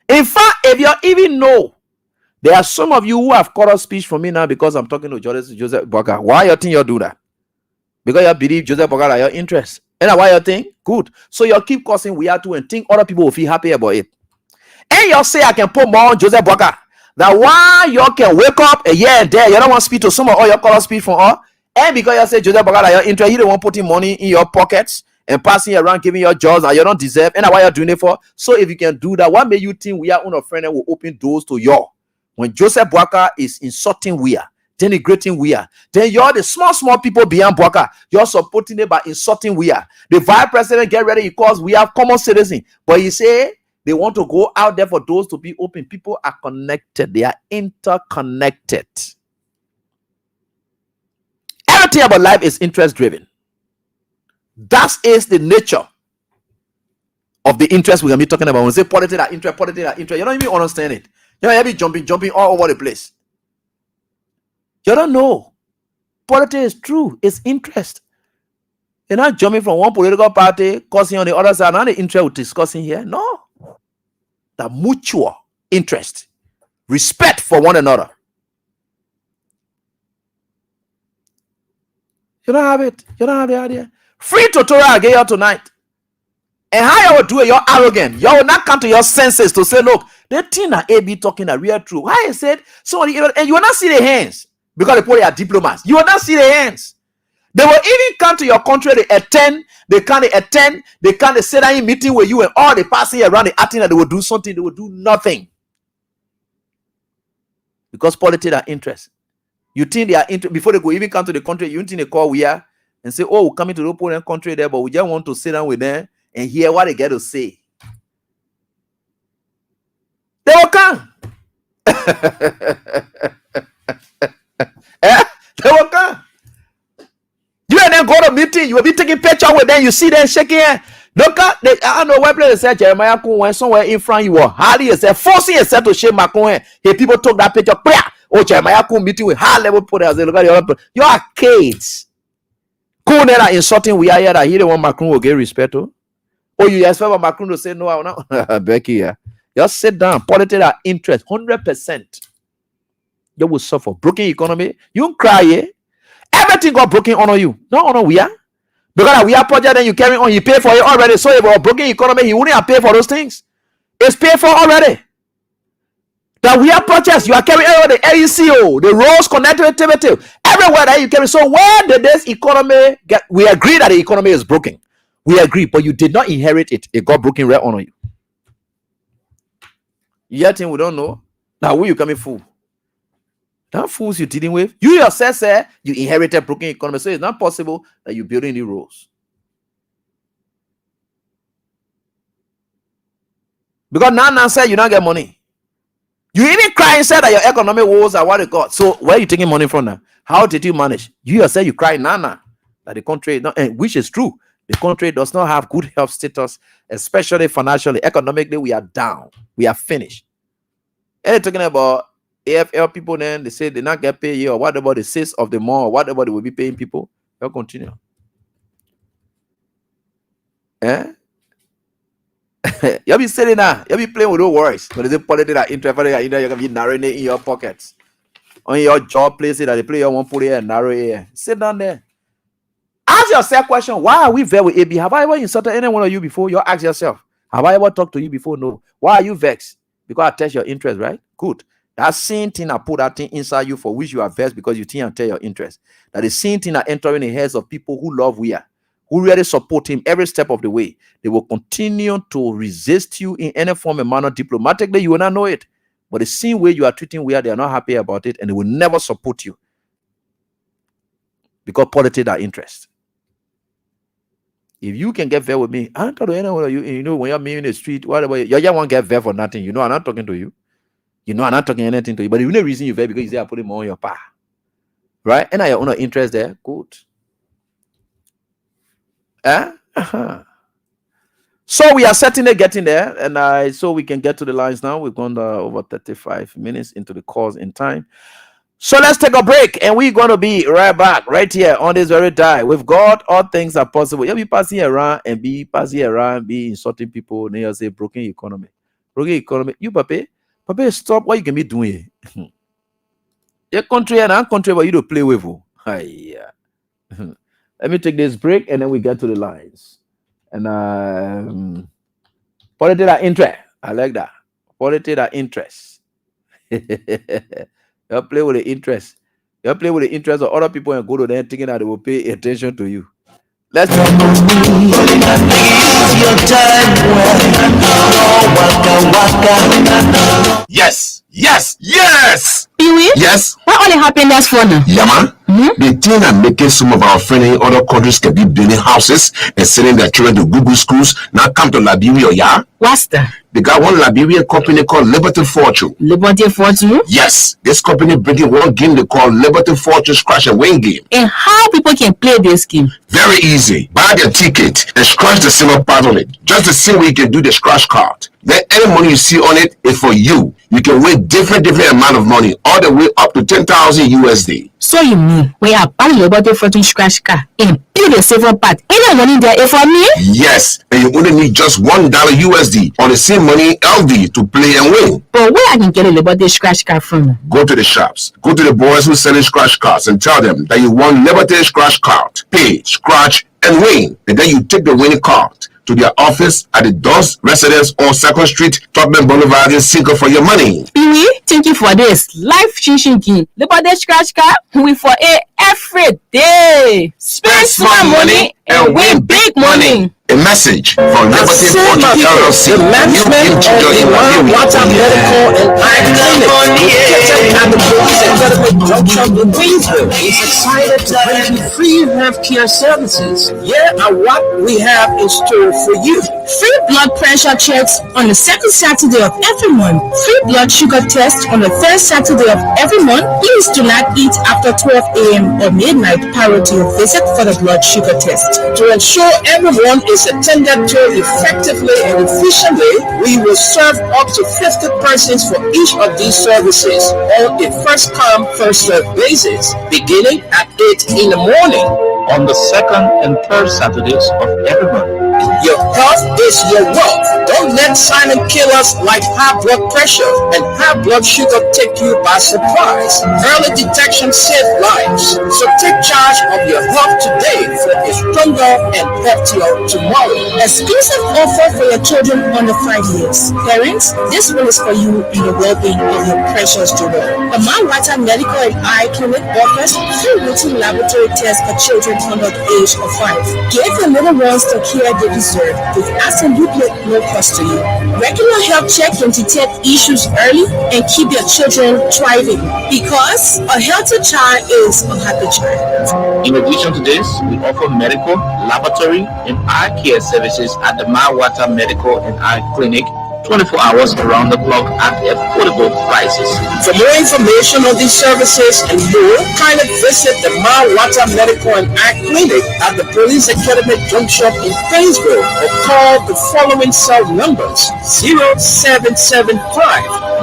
Speaker 7: In fact, if you even know, there are some of you who have cut off speech from me now because I'm talking to Joseph Boga. Why you think you do that? Because you believe Joseph Boga are your interest. And why you think? Good. So you keep causing we are to and think other people will feel happy about it. And you say I can put more on Joseph Boga. That why you can wake up a year there, you don't want to speak to some of all your color speak from all. And because you say Joseph Boga are your interest, you don't want putting money in your pockets and passing around, giving your jobs that you don't deserve. And why you're doing it for? So if you can do that, what made you think we are on a friend and will open doors to you? When Joseph Boga is insulting we are, denigrating we are, then you're the small people beyond Boga. You're supporting it by insulting we are. The vice president get ready because we have common citizen. But he say they want to go out there for doors to be open. People are connected. They are interconnected. Everything about life is interest driven. That is the nature of the interest we're going to be talking about. When we say politics are interest, you don't even understand it. You know, you be jumping all over the place. You don't know. Politics is true. It's interest. You're not jumping from one political party, causing on the other side. Not the interest we're discussing here. No. The mutual interest. Respect for one another. You don't have it. You don't have the idea. Free tutorial I gave you tonight. And how you will do it, you're arrogant. You will not come to your senses to say, look, the thing that AB talking are real true. Why I said, somebody, and you will not see the hands because they put their diplomats. You will not see the hands. They will even come to your country, they attend, they can't sit down in meeting with you and all the passing around the acting that they will do something, they will do nothing. Because politics are interest. You think they are before they go even come to the country, you think they call we are and say, oh, we're coming to the opponent country there, but we just want to sit down with them and hear what they get to say. They will come. They will come. You and then go to meeting, you will be taking picture with them, you see them shaking hand. Look at I don't know where they said Jeremiah went somewhere in front you were hardly yourself, forcing yourself to shake Macron. Hey, people took that picture. Oh, Jeremiah meeting with high level put as they look at the other. You are kids. Cool, are insulting we are here that he the one Macron will get respect to. Oh, you expect Macron to say no, I will not. Becky, yeah. Just sit down. Politics are interest, 100%. You will suffer. Broken economy. You won't cry, yeah? Everything got broken on you. No honor we are. Because we are project, then you carry on, you pay for it already. So if a broken economy, he wouldn't have paid for those things. It's paid for already. That we are projects, you are carrying the AECO, the roads, connectivity, everywhere that you carry. So where did this economy get? We agree that the economy is broken. We agree, but you did not inherit it. It got broken right on you. Yet we don't know. Now who you coming fool? That fools you're dealing with. You yourself say you inherited broken economy. So it's not possible that you're building new roads. Because now say you don't get money. You even cry and say that your economic woes are what it got. So where are you taking money from now? How did you manage? You yourself you cry that the country, which is true. The country does not have good health status, especially financially, economically. We are down. We are finished. And they're talking about AFL people. Then they say they not get paid or whatever the sales of the mall, whatever they will be paying people. They'll continue. You'll be sitting there, you'll be playing with those words. But there's a politics that interest, you're gonna be narrowing it in your pockets. On your job places that they play, you won't put it and narrow it. Sit down there. Ask yourself question, why are we vexed with AB? Have I ever insulted any one of you before? You ask yourself, have I ever talked to you before? No. Why are you vexed? Because I test your interest, right? Good. That same thing I put that thing inside you for which you are vexed because you think I tell your interest. That the same thing that entering the heads of people who love we are, who really support him every step of the way. They will continue to resist you in any form and manner diplomatically. You will not know it. But the same way you are treating we are, they are not happy about it and they will never support you. Because politics are interest. If you can get there with me, I don't talk to anyone of you. You know, when you're me in the street, whatever, you just won't get there for nothing. You know, I'm not talking to you. You know, I'm not talking anything to you. But the only reason you're there because you say I put him on your path. Right? And I your own interest there. Good. So we are certainly getting there, and so we can get to the lines now. We've gone over 35 minutes into the course in time. So let's take a break, and we're going to be right back right here on this very day. With God, all things are possible. You'll be passing around, be insulting people, and you'll say broken economy. You, Papa, stop what you can be doing. Your country and our country, but you don't play with. Let me take this break and then we get to the lines. And politics are interest. I like that. Politics are interest. You play with the interest. You play with the interest of other people and go to them thinking that they will pay attention to you. Let's
Speaker 5: Yes, yes, yes.
Speaker 9: Pee-wee?
Speaker 5: Yes.
Speaker 9: What only happened that's for now?
Speaker 5: Yeah, man. The thing that making some of our friends in other countries can be building houses and sending their children to Google schools now come to Liberia, yeah?
Speaker 9: What's that?
Speaker 5: They got one Liberian company called Liberty Fortune.
Speaker 9: Liberty Fortune?
Speaker 5: Yes, this company bringing one game they call Liberty Fortune Scratch and Win game.
Speaker 9: And how people can play this game?
Speaker 5: Very easy. Buy the ticket and scratch the silver part on it. Just the same way you can do the scratch card. Then any money you see on it is for you. You can win different amount of money, all the way up to 10,000 USD.
Speaker 9: So you mean when I buy Liberty Fortune Scratch card and play the silver part, any money there is for me?
Speaker 5: Yes, and you only need just $1 USD on the same money LD to play and win.
Speaker 9: But where I can get a Liberty Scratch card from?
Speaker 5: Go to the shops, go to the boys who selling scratch cards and tell them that you want Liberty Scratch card. Pay, scratch, and win. And then you take the winning card to their office at the Dawes Residence on 2nd Street, Tubman Boulevard in Cinco for your money.
Speaker 9: Pee-wee, thank you for this life-changing game. Liberty Scratch card, we for it every day. Spend small money and win big money.
Speaker 5: A message from Liberty Fortune LLC.
Speaker 10: The management of the Water Medical and Eye Clinic located at the Police Academy Junction in Queensville is excited to bring you free healthcare services. Here are what we have in store for you.
Speaker 9: Free blood pressure checks on the second Saturday of every month. Free blood sugar test on the third Saturday of every month. Please do not eat after 12 a.m. or midnight prior to your visit for the blood sugar test.
Speaker 10: To ensure everyone is attended to effectively and efficiently, we will serve up to 50 persons for each of these services on a first-come, first-served basis, beginning at 8 in the morning.
Speaker 11: On the second and third Saturdays of every month.
Speaker 10: Your health is your wealth. Don't let silent killers like high blood pressure and high blood sugar take you by surprise. Early detection saves lives. So take charge of your health today for a stronger and healthier tomorrow.
Speaker 9: Exclusive offer for your children under 5 years. Parents, this one is for you and the well-being of your precious children. The Mount Water Medical and Eye Clinic offers free routine laboratory tests for children under the age of 5. Give your little ones the care they deserve with absolutely no cost to you. Regular health check can detect issues early and keep your children thriving, because a healthy child is a happy child.
Speaker 11: In addition to this, we offer medical, laboratory, and eye care services at the Water Medical and Eye Clinic 24 hours around the clock at affordable prices.
Speaker 10: For more information on these services and more, kindly visit the Water Medical and Eye Clinic at the Police Academy Junction in Painesville, or call the following cell numbers: 0775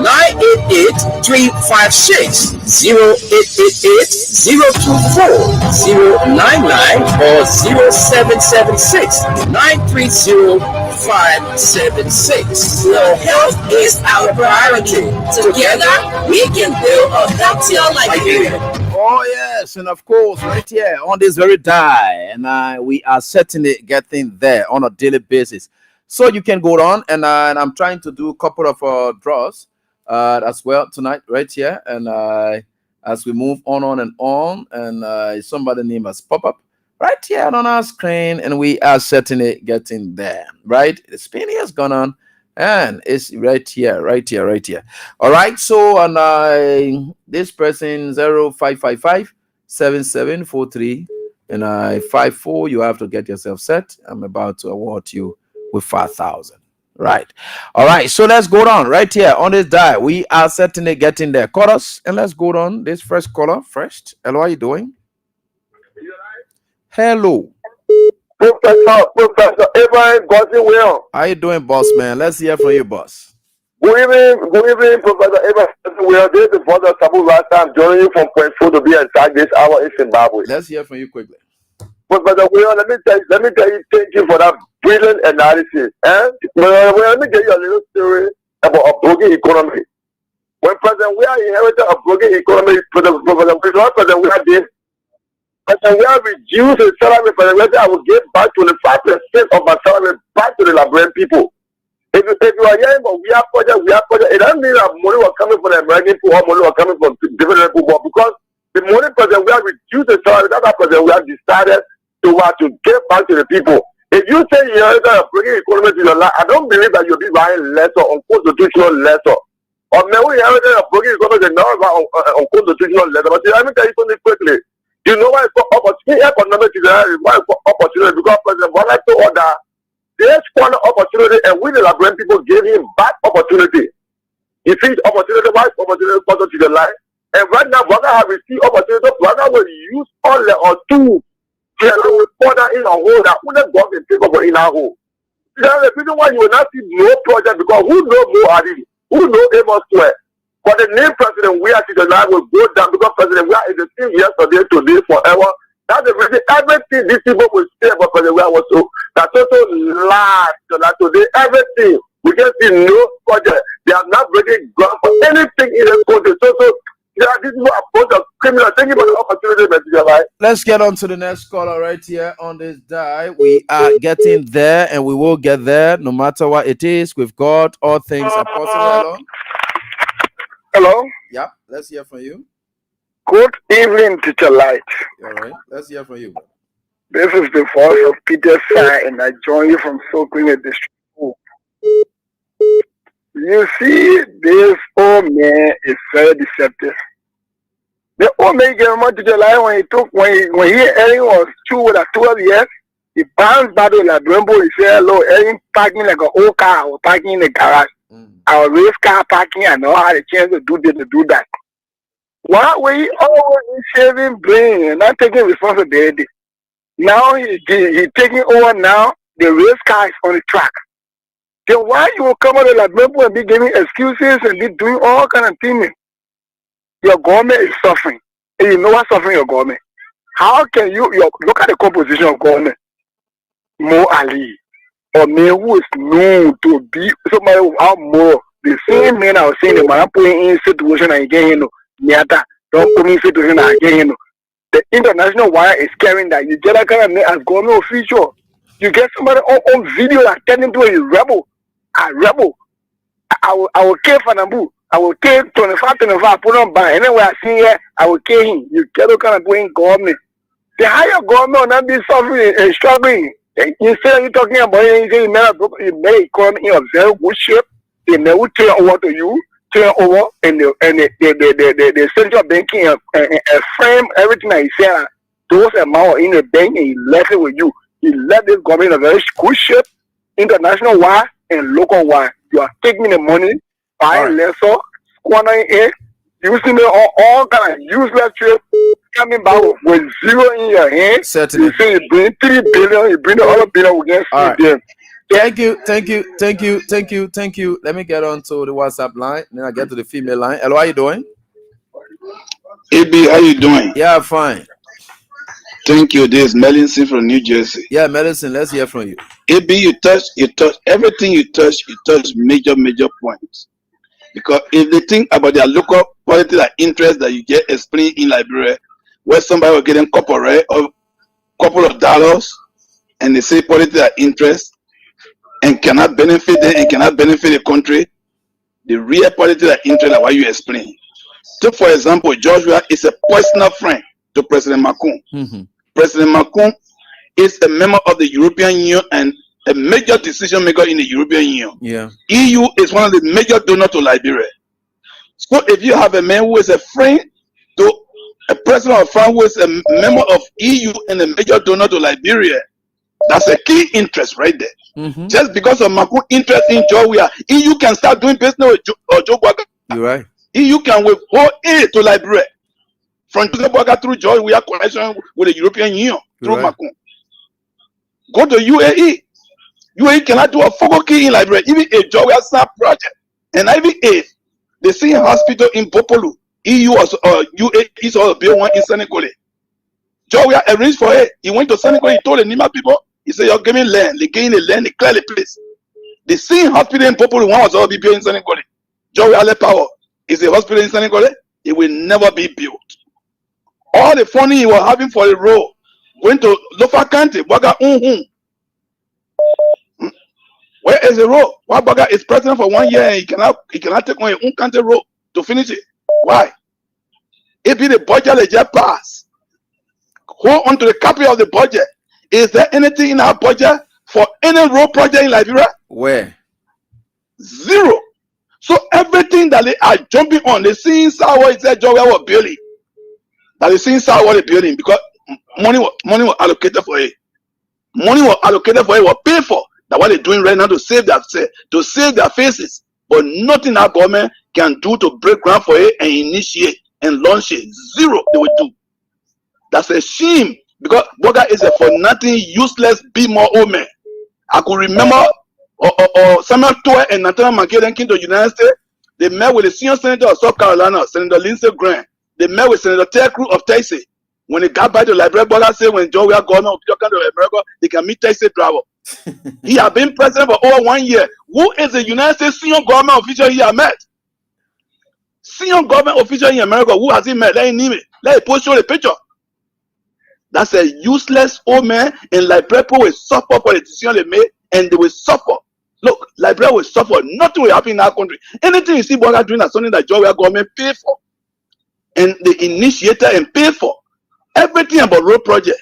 Speaker 10: 988 356, 0888 024 099, or 0776 930 576. Your health is our priority. Together, we can build a healthier Liberia.
Speaker 7: Oh yes, and of course, right here on this very die, and we are certainly getting there on a daily basis. So you can go on, and I'm trying to do a couple of draws as well tonight, right here, and as we move on, and somebody's name has popped up right here on our screen, and we are certainly getting there, right? The spin has gone on, and it's right here. All right, so and this person 0555 7743 and 54, you have to get yourself set. I'm about to award you with 5,000. Right. All right, so let's go on right here on this die. We are certainly getting there. Chorus, and let's go on this first caller first. Hello, how are you doing? Hello.
Speaker 12: Professor Abraham Godwin.
Speaker 7: How you doing, boss man? Let's hear from you, boss.
Speaker 12: Good evening, Professor Abraham. This is Father Sabu last time joining you from Point 4 to be attacked this hour in Zimbabwe.
Speaker 7: Let's hear from you quickly.
Speaker 12: Professor Will, let me tell you, thank you for that brilliant analysis. And let me tell you a little story about a broken economy. When President Weah inherited a broken economy, President Weah did And we have reduced the salary for the rest. I will give back 25% of my salary back to the Liberian people. If you are hearing about we have project, it doesn't mean that money was coming from the American people or money was coming from different people, because the money project we have reduced the salary. That's our project we have decided to give back to the people. If you say you're bringing economy to your life, I don't believe that you'll be buying lesser, unconstitutional lesser. Or maybe we have bringing economy now about unconstitutional lesser. But let me tell you something quickly. You know why it's for opportunity? Economic is why it's for opportunity, because President Bola to order. They squander opportunity, and we the Liberian people gave him bad opportunity. He sees opportunity, why opportunity to the life. And right now, Bola have received opportunity. Bola will use all the tools to report that in a hole that wouldn't go and take over in our hole. That's the reason why you will not see no project, because who knows Mo Ali? Who knows Amos Square? But the name President Weah to the life will go down, because President Weah is the same yesterday, today, forever. That's the reason everything these people will say about President Weah was so that's also lies. So that today everything we can see no project. They are not breaking ground for anything in the country. So yeah, these people are bunch of criminals. Thank you for the opportunity, Mr. Right?
Speaker 7: Let's get on to the next caller right here on this dial. We are getting there, and we will get there no matter what it is. With God, all things are possible.
Speaker 12: Hello?
Speaker 7: Yeah, let's hear from you.
Speaker 12: Good evening, Teacher Light.
Speaker 7: All right, let's hear from you.
Speaker 12: This is the voice of Peter Sai, and I join you from Sokoine District. You see, this old man is very deceptive. The old man gave him Teacher Light when he Erin was 12 years. He bounced back to La Brembo. He said, "Hello, Erin parking like an old car. I was parking in the garage. I was race car parking. I know how the chance to do this, to do that." Why were he always saving brain and not taking responsibility? Now he taking over now. The race car is on the track. Then why you will come out of that member and be giving excuses and be doing all kind of things? Your government is suffering. And you know what's suffering your government? How can you look at the composition of government? Mo Ali, or me who is known to be somebody without more. The same man I was saying, the man putting in situation and again, don't put me in situation again. The international wire is carrying that. You get that kind of name as government official. You get somebody on video that turning into a rebel. A rebel. I will kill Fanambu. I will kill 25, put on by. And then when I see here, I will kill him. You get that kind of going government. The higher government will not be suffering and struggling. Instead of you talking about it, you made economy in a very good shape. They never turn over to you. Turn over and the central banking and frame everything that he said. Those amount in the bank, and he left it with you. He left this government in a very good shape, international wire and local wire. You are taking the money, buying lesser, squandering it, using it on all kind of useless trade, coming back with zero in your hand.
Speaker 7: Certainly.
Speaker 12: You say you bring 3 billion, you bring the other billion, we can see them.
Speaker 7: Thank you. Let me get on to the WhatsApp line. Then I get to the female line. Hello, how you doing?
Speaker 13: AB, how you doing?
Speaker 7: Yeah, fine.
Speaker 13: Thank you. This is Melinson from New Jersey.
Speaker 7: Yeah, Melinson, let's hear from you.
Speaker 13: AB, you touch everything you touch major points. Because if they think about their local political interest that you get explained in Liberia, where somebody will get a couple of dollars, and they say political interest, and cannot benefit them and cannot benefit the country, the real political interest like what you explain. So, for example, Joshua is a personal friend to President Macron.
Speaker 7: Mm-hmm.
Speaker 13: President Macron is a member of the European Union and a major decision maker in the European Union.
Speaker 7: Yeah.
Speaker 13: EU is one of the major donors to Liberia. So, if you have a man who is a friend to a president or friend who is a member of EU and a major donor to Liberia, that's a key interest right there.
Speaker 7: Mm-hmm.
Speaker 13: Just because of Macron's interest in Georgia, EU can start doing business with Joe Boga.
Speaker 7: You're right.
Speaker 13: EU can withhold aid to Liberia from Joe Boga through Georgia. We have connection with the European Union through Macron. Go to UAE. UAE cannot do a focal key in Liberia, even a Georgia SAP project. And even if they see a hospital in Popolu, EU or UAE is also build one in Senegal. Georgia arranged for it. He went to Senegal. He told the Nima people, he said, "You're giving land." They gave the land, they clear the place. The same hospital in Popolu, one was all be built in Senegal. Georgia power is a hospital in Senegal. It will never be built All the funding he was having for the road going to Lofa County, Baga Where is the road? Why Baga is president for 1 year and he cannot take on his own country road to finish it? Why? If the budget they just passed, hold on to the copy of the budget. Is there anything in our budget for any road project in Liberia?
Speaker 7: Where?
Speaker 13: Zero. So everything that they are jumping on, they see inside what is that job we are building. That they see inside what they're building because money was allocated for it. Money was allocated for it, was paid for. That's what they're doing right now to save their faces. But nothing our government can do to break ground for it and initiate and launch it. Zero they will do. That's a shame because Boga is a for nothing, useless, be more old man. I could remember Samuel Toy and Nathaniel McKay came to the United States. They met with the senior senator of South Carolina, Senator Lindsey Graham. They met with Senator Ted Cruz of Texas. When they got back to Liberia, Boga said when Joe we are government of country of America, they can meet Texas driver. He has been president for over 1 year. Who is the United States senior government official he has met? Senior government official in America, who has he met? Let him name it. Let him post you the picture. That's a useless old man, and Liberia will suffer for the decision they made, and they will suffer. Look, Liberia will suffer. Nothing will happen in our country. Anything you see Boga doing is something that Joe government pay for. And the initiator and pay for. Everything about road project.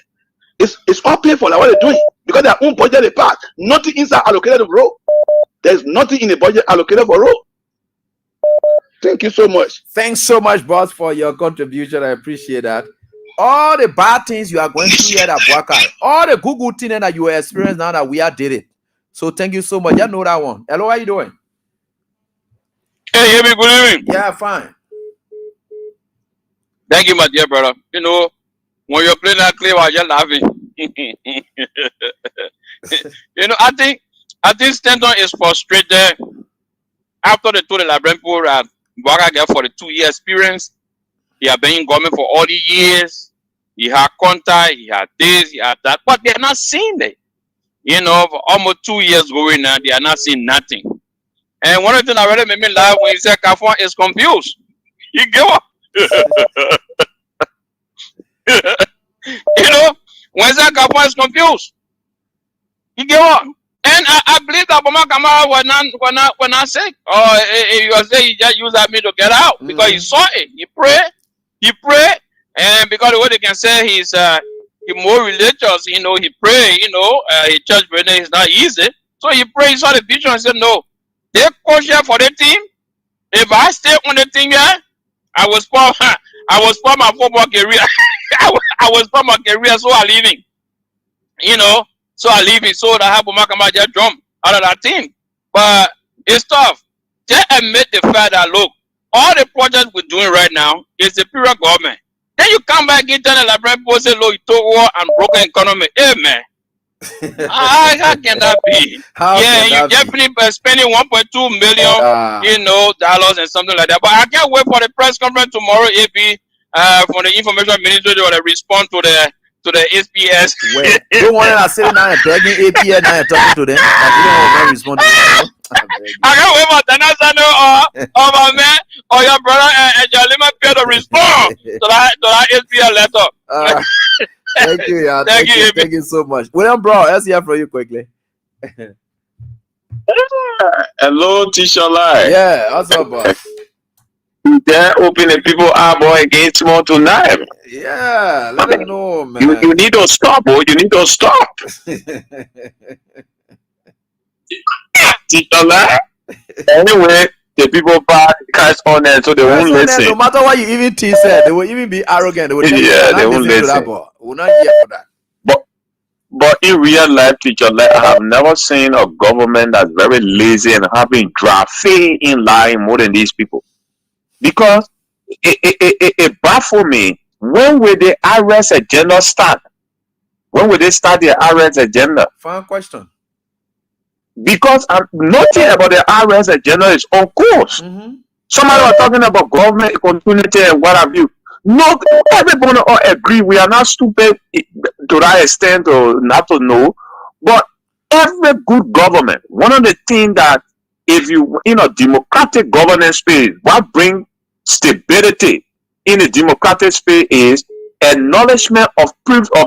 Speaker 13: It's all paid for, like what they're doing. Because their own budget they pass. Nothing inside allocated for road. There's nothing in the budget allocated for road. Thank you so much.
Speaker 7: Thanks so much, boss, for your contribution. I appreciate that. All the bad things you are going through here at Boaka, all the good things that you experience now that we are did it. So thank you so much. You know that one. Hello, how you doing?
Speaker 14: Hey, hear me, good evening.
Speaker 7: Yeah, fine.
Speaker 14: Thank you, my dear brother. You know, when you're playing that clip, I just laughing. You know, I think Stanton is frustrated after they told the Liberian people that Boaka get 42-year experience. He had been in government for all the years. He had contact, he had this, he had that, but they're not seeing it. You know, for almost 2 years going now, they are not seeing nothing. And one of the things that really made me laugh when he said Kafon is confused. He gave up. You know, when he said Kafon is confused, he gave up. And I believe that Obama Kamara was not sick. Or he was saying he just used that me to get out because he saw it. He prayed, and because the way they can say he's more religious, you know, he pray, you know, his church building is not easy. So he prayed, he saw the vision and said, no, they coach here for the team. If I stay on the team here, I will spoil my football career. I will spoil my career, so I'm leaving. You know, so I'm leaving. So that I have Obama just jump out of that team. But it's tough. Just admit the fact that, look, all the projects we're doing right now is the period government. Then you come back and tell the Liberian people, say, look, you took war and broken economy. Hey, man. How can that be? You definitely spending 1.2 million, you know, dollars and something like that. But I can't wait for the press conference tomorrow, AP, from the information ministry to respond to the SPS.
Speaker 7: Wait, don't want to sit down and begging AP now and talking to them. You don't want to respond to them.
Speaker 14: I can't wait for Tanasano or my man or your brother and your lima to respond to that SPS letter.
Speaker 7: Thank you, yeah. Thank you so much. William, bro, let's hear from you quickly.
Speaker 15: Hello, Tisha.
Speaker 7: Yeah, what's up, boss?
Speaker 15: They're opening people up against more tonight.
Speaker 7: Yeah, let them know, man.
Speaker 15: You need to stop, boy. You need to stop. Tisha. Anyway, the people catch on there, so they won't listen.
Speaker 7: No matter what you even said, they will even be arrogant. They will
Speaker 15: they won't listen.
Speaker 7: We're not here for that.
Speaker 15: But in real life, Teacher, I have never seen a government that's very lazy and having drafting in line more than these people. Because it baffles me. When will the arrest agenda start? When will they start the arrest agenda?
Speaker 7: Fine question.
Speaker 15: Because nothing about the arrest agenda is on course. Somebody was talking about government continuity and what have you. No, everybody all agree. We are not stupid to that extent or not to know. But every good government, one of the things that if you in a democratic governance space, what brings stability in a democratic space is acknowledgement of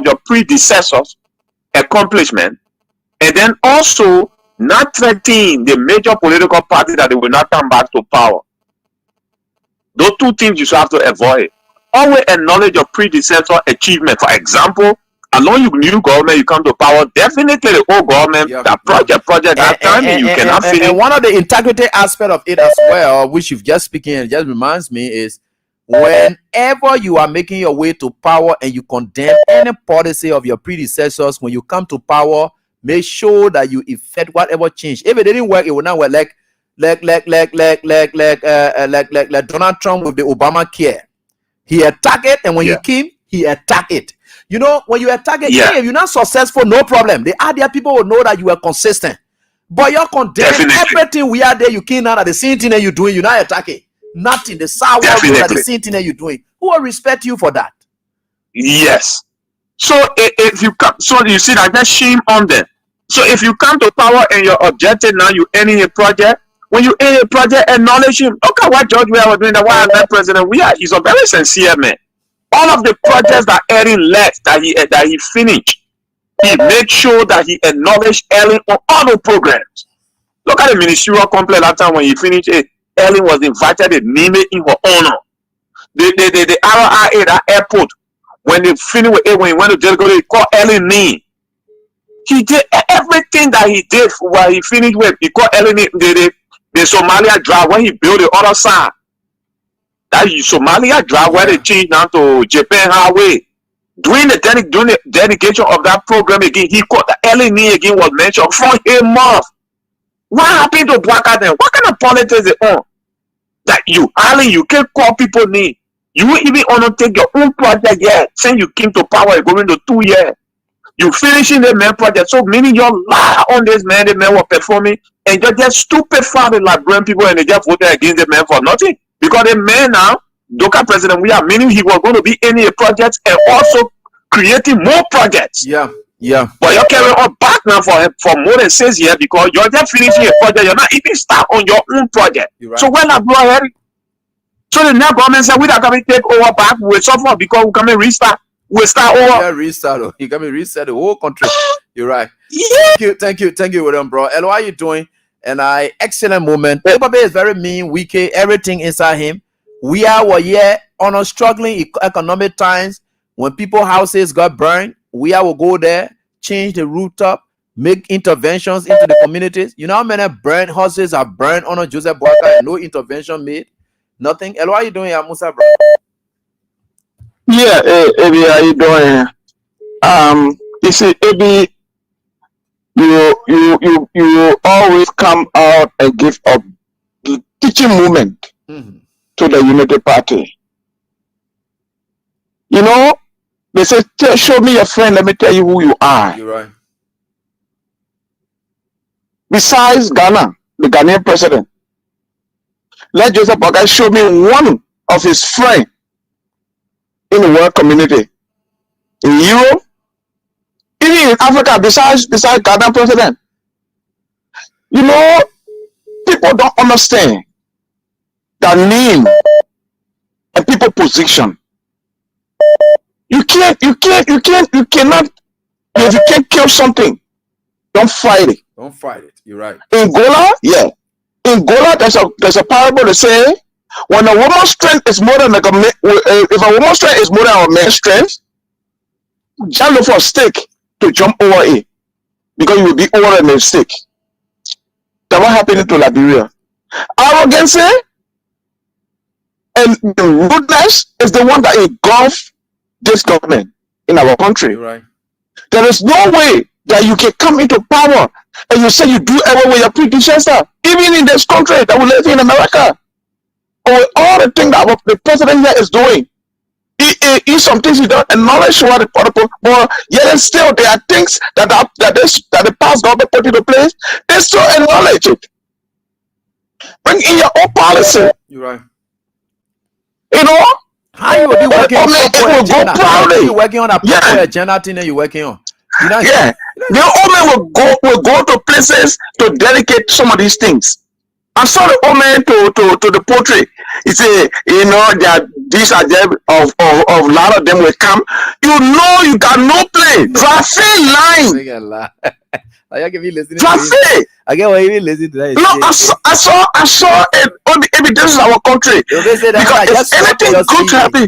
Speaker 15: your predecessors' accomplishment, and then also not threatening the major political party that they will not come back to power. Those two things you should have to avoid. Always acknowledge your predecessor achievement. For example, along your new government, you come to power, definitely the old government, that project that time, you cannot finish.
Speaker 7: And one of the integrity aspect of it as well, which you've just speaking, and just reminds me, is whenever you are making your way to power and you condemn any policy of your predecessors, when you come to power, make sure that you effect whatever change. If it didn't work, it will not work. Like Donald Trump with the Obamacare. He attacked it, and when he came, he attacked it. You know, when you attack it, if you're not successful, no problem. The other people will know that you are consistent. But you're condemning everything we are there. You came out at the same thing that you're doing. You're not attacking nothing. The sour at the same thing that you're doing. Who will respect you for that?
Speaker 15: Yes. So if you come, so you see that that's shame on them. So if you come to power and your objective now, you ending a project. When you end a project, acknowledge him. Look at what George we are doing. Why I'm president? He's a very sincere man. All of the projects that Aaron led, that he finished, he made sure that he acknowledged Ellen on all the programs. Look at the ministerial complex that time when he finished it. Ellen was invited to name it in her honor. The RIA, that airport, when they finished with it, when he went to Jericho, they called Ellen name. He did everything that he did while he finished with. He called Ellen name. The Somalia Drive, when he built the other side. That Somalia Drive, where they changed now to Japan Highway. During the dedication of that program again, he called the LNE again was mentioned for a month. What happened to Bwaka then? What kind of politics they on? That you can't call people name. You won't even want to take your own project yet. Since you came to power going to 2 years. You finishing the main project. So meaning your lie on this man, the man was performing, and you're just stupefied the Liberian people, and they just voted against the man for nothing. Because the man now, Doka president, we are meaning he was going to be in a project and also creating more projects.
Speaker 7: Yeah.
Speaker 15: But you're carrying on back now for more than 6 years because you're just finishing a project. You're not even start on your own project.
Speaker 7: Right.
Speaker 15: So when I blow ahead, so the next government said we are coming to take over back. We'll suffer because we come and restart. We'll start over.
Speaker 7: Yeah, restart. You come and reset the whole country. You're right.
Speaker 15: Yeah.
Speaker 7: Thank you, William, bro. Hello, how are you doing? And excellent moment. Baby is very mean, wicked, everything inside him. We are here on a struggling economic times when people houses got burned. We will go there, change the rooftop, make interventions into the communities. You know how many burned houses are burned on a Joseph Boaka and no intervention made? Nothing. Hello, how you doing, Musa, bro?
Speaker 12: Yeah, Ebi, how you doing? You see, Ebi, you always come out and give a teaching moment to the Unity Party. You know, they say, show me your friend, let me tell you who you are.
Speaker 7: You're right.
Speaker 12: Besides Ghana, the Ghanaian president, let Joseph Boakai show me one of his friends in the world community, in Europe, even in Africa, besides Ghana president. You know, people don't understand the name and people position. You cannot, if you can't kill something, don't fight it.
Speaker 7: Don't fight it. You're right.
Speaker 12: In Gola, in Gola, there's a parable to say, when a woman's strength is more than if a woman's strength is more than a man's strength, just look for a stick to jump over it, because you will be over a stick. That's what happened to Liberia. Arrogance and rudeness is the one that engulfs this government in our country.
Speaker 7: You're right.
Speaker 12: There is no way that you can come into power and you say you do away with your predecessor, even in this country that we live in America. Or all the things that the president here is doing. He some things he don't acknowledge what the people, but yet still there are things that the past government put into place, they still acknowledge it. Bring in your own policy.
Speaker 7: You're right.
Speaker 12: You know?
Speaker 7: How you will be working on
Speaker 12: a agenda? How
Speaker 7: you working on a proper agenda thing that you're working on?
Speaker 12: The old man will go to places to dedicate some of these things. I saw the old man to the portrait. He said, you know,
Speaker 15: these are them of a lot of them will come. You know you got no play. Traffic line.
Speaker 7: I can be listening.
Speaker 15: Traffic.
Speaker 7: I get what you mean listening to that.
Speaker 15: No, I saw it. Maybe this is our country. Because if anything good happen,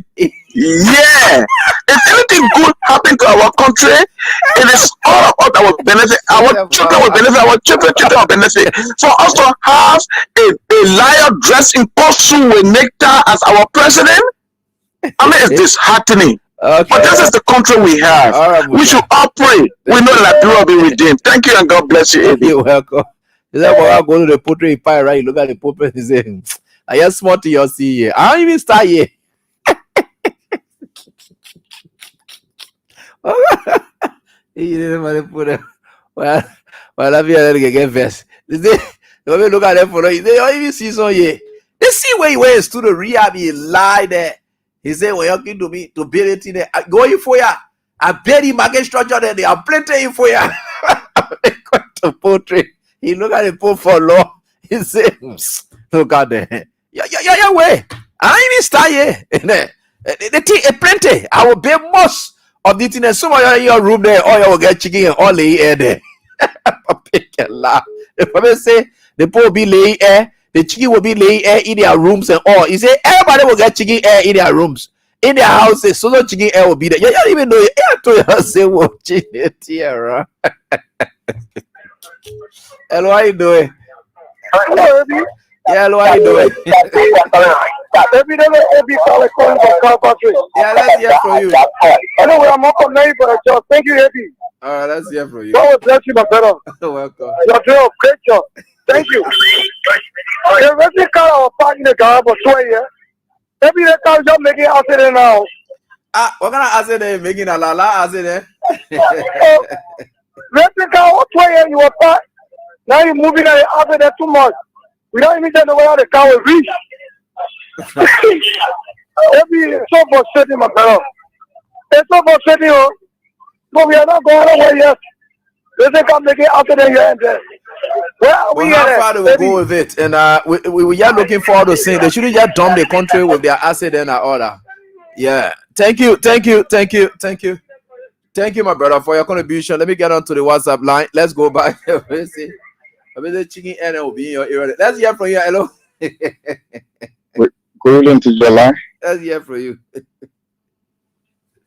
Speaker 15: yeah, if anything good happen to our country, it is all about our benefit. Our children will benefit. Our children will benefit. For us to have a liar dressed in costume with nectar as our president, I mean, it's disheartening. Okay. But this is the country we have. Right, we should all pray. We know that Liberia will be redeemed. Thank you and God bless you.
Speaker 7: You're welcome. Is that why I go to the portrait pie, right? You look at the portrait and say, I am smart to your see. I don't even start here. You didn't put it. Well, I feel like get vest. When we look at them for you, they don't even see some here. They see where he went to the rehab, he lied there. He said, when you're going to me to build it in there, going for ya. I bet him market structure there, they are plenty for ya. To portrait. He look at the post for law. He said, look at that. Yeah, way. I even start here. The thing is plenty. I will pay most of the thing. Some of you in your room there, all you will get chicken and all lay air there. The prophet say the poor will be laying air, the chicken will be laying air in their rooms and all. He say everybody will get chicken air in their rooms, in their houses. So the chicken air will be there. You don't even know. You told you say watching it here. Hello, how you doing?
Speaker 12: Hello, Eddie.
Speaker 7: Yeah, hello, how you doing?
Speaker 12: Yeah,
Speaker 7: let's hear from you.
Speaker 12: Anyway, I'm up on name for a job. Thank you, Eddie.
Speaker 7: All right, let's hear from you.
Speaker 12: God will bless you, my brother.
Speaker 7: Welcome.
Speaker 12: You're doing a great job. Thank you. The rest car our park in the garage for 2 years. Maybe the car just making accident now.
Speaker 7: What kind of accident making a la accident?
Speaker 12: Renting car for 2 years you were parked. Now you're moving at the accident too much. We don't even know where the car will reach. It's so frustrating, my brother. It's so frustrating, but we are not going nowhere yet. They come making accident here and there. How
Speaker 7: far do we go with it? And we are looking forward to seeing. They shouldn't just dump the country with their accident and order. Yeah. Thank you, my brother, for your contribution. Let me get on to the WhatsApp line. Let's go back. See. The chicken and will be in your area. Let's hear from you. Hello.
Speaker 16: Good evening to your line.
Speaker 7: Let's hear from you.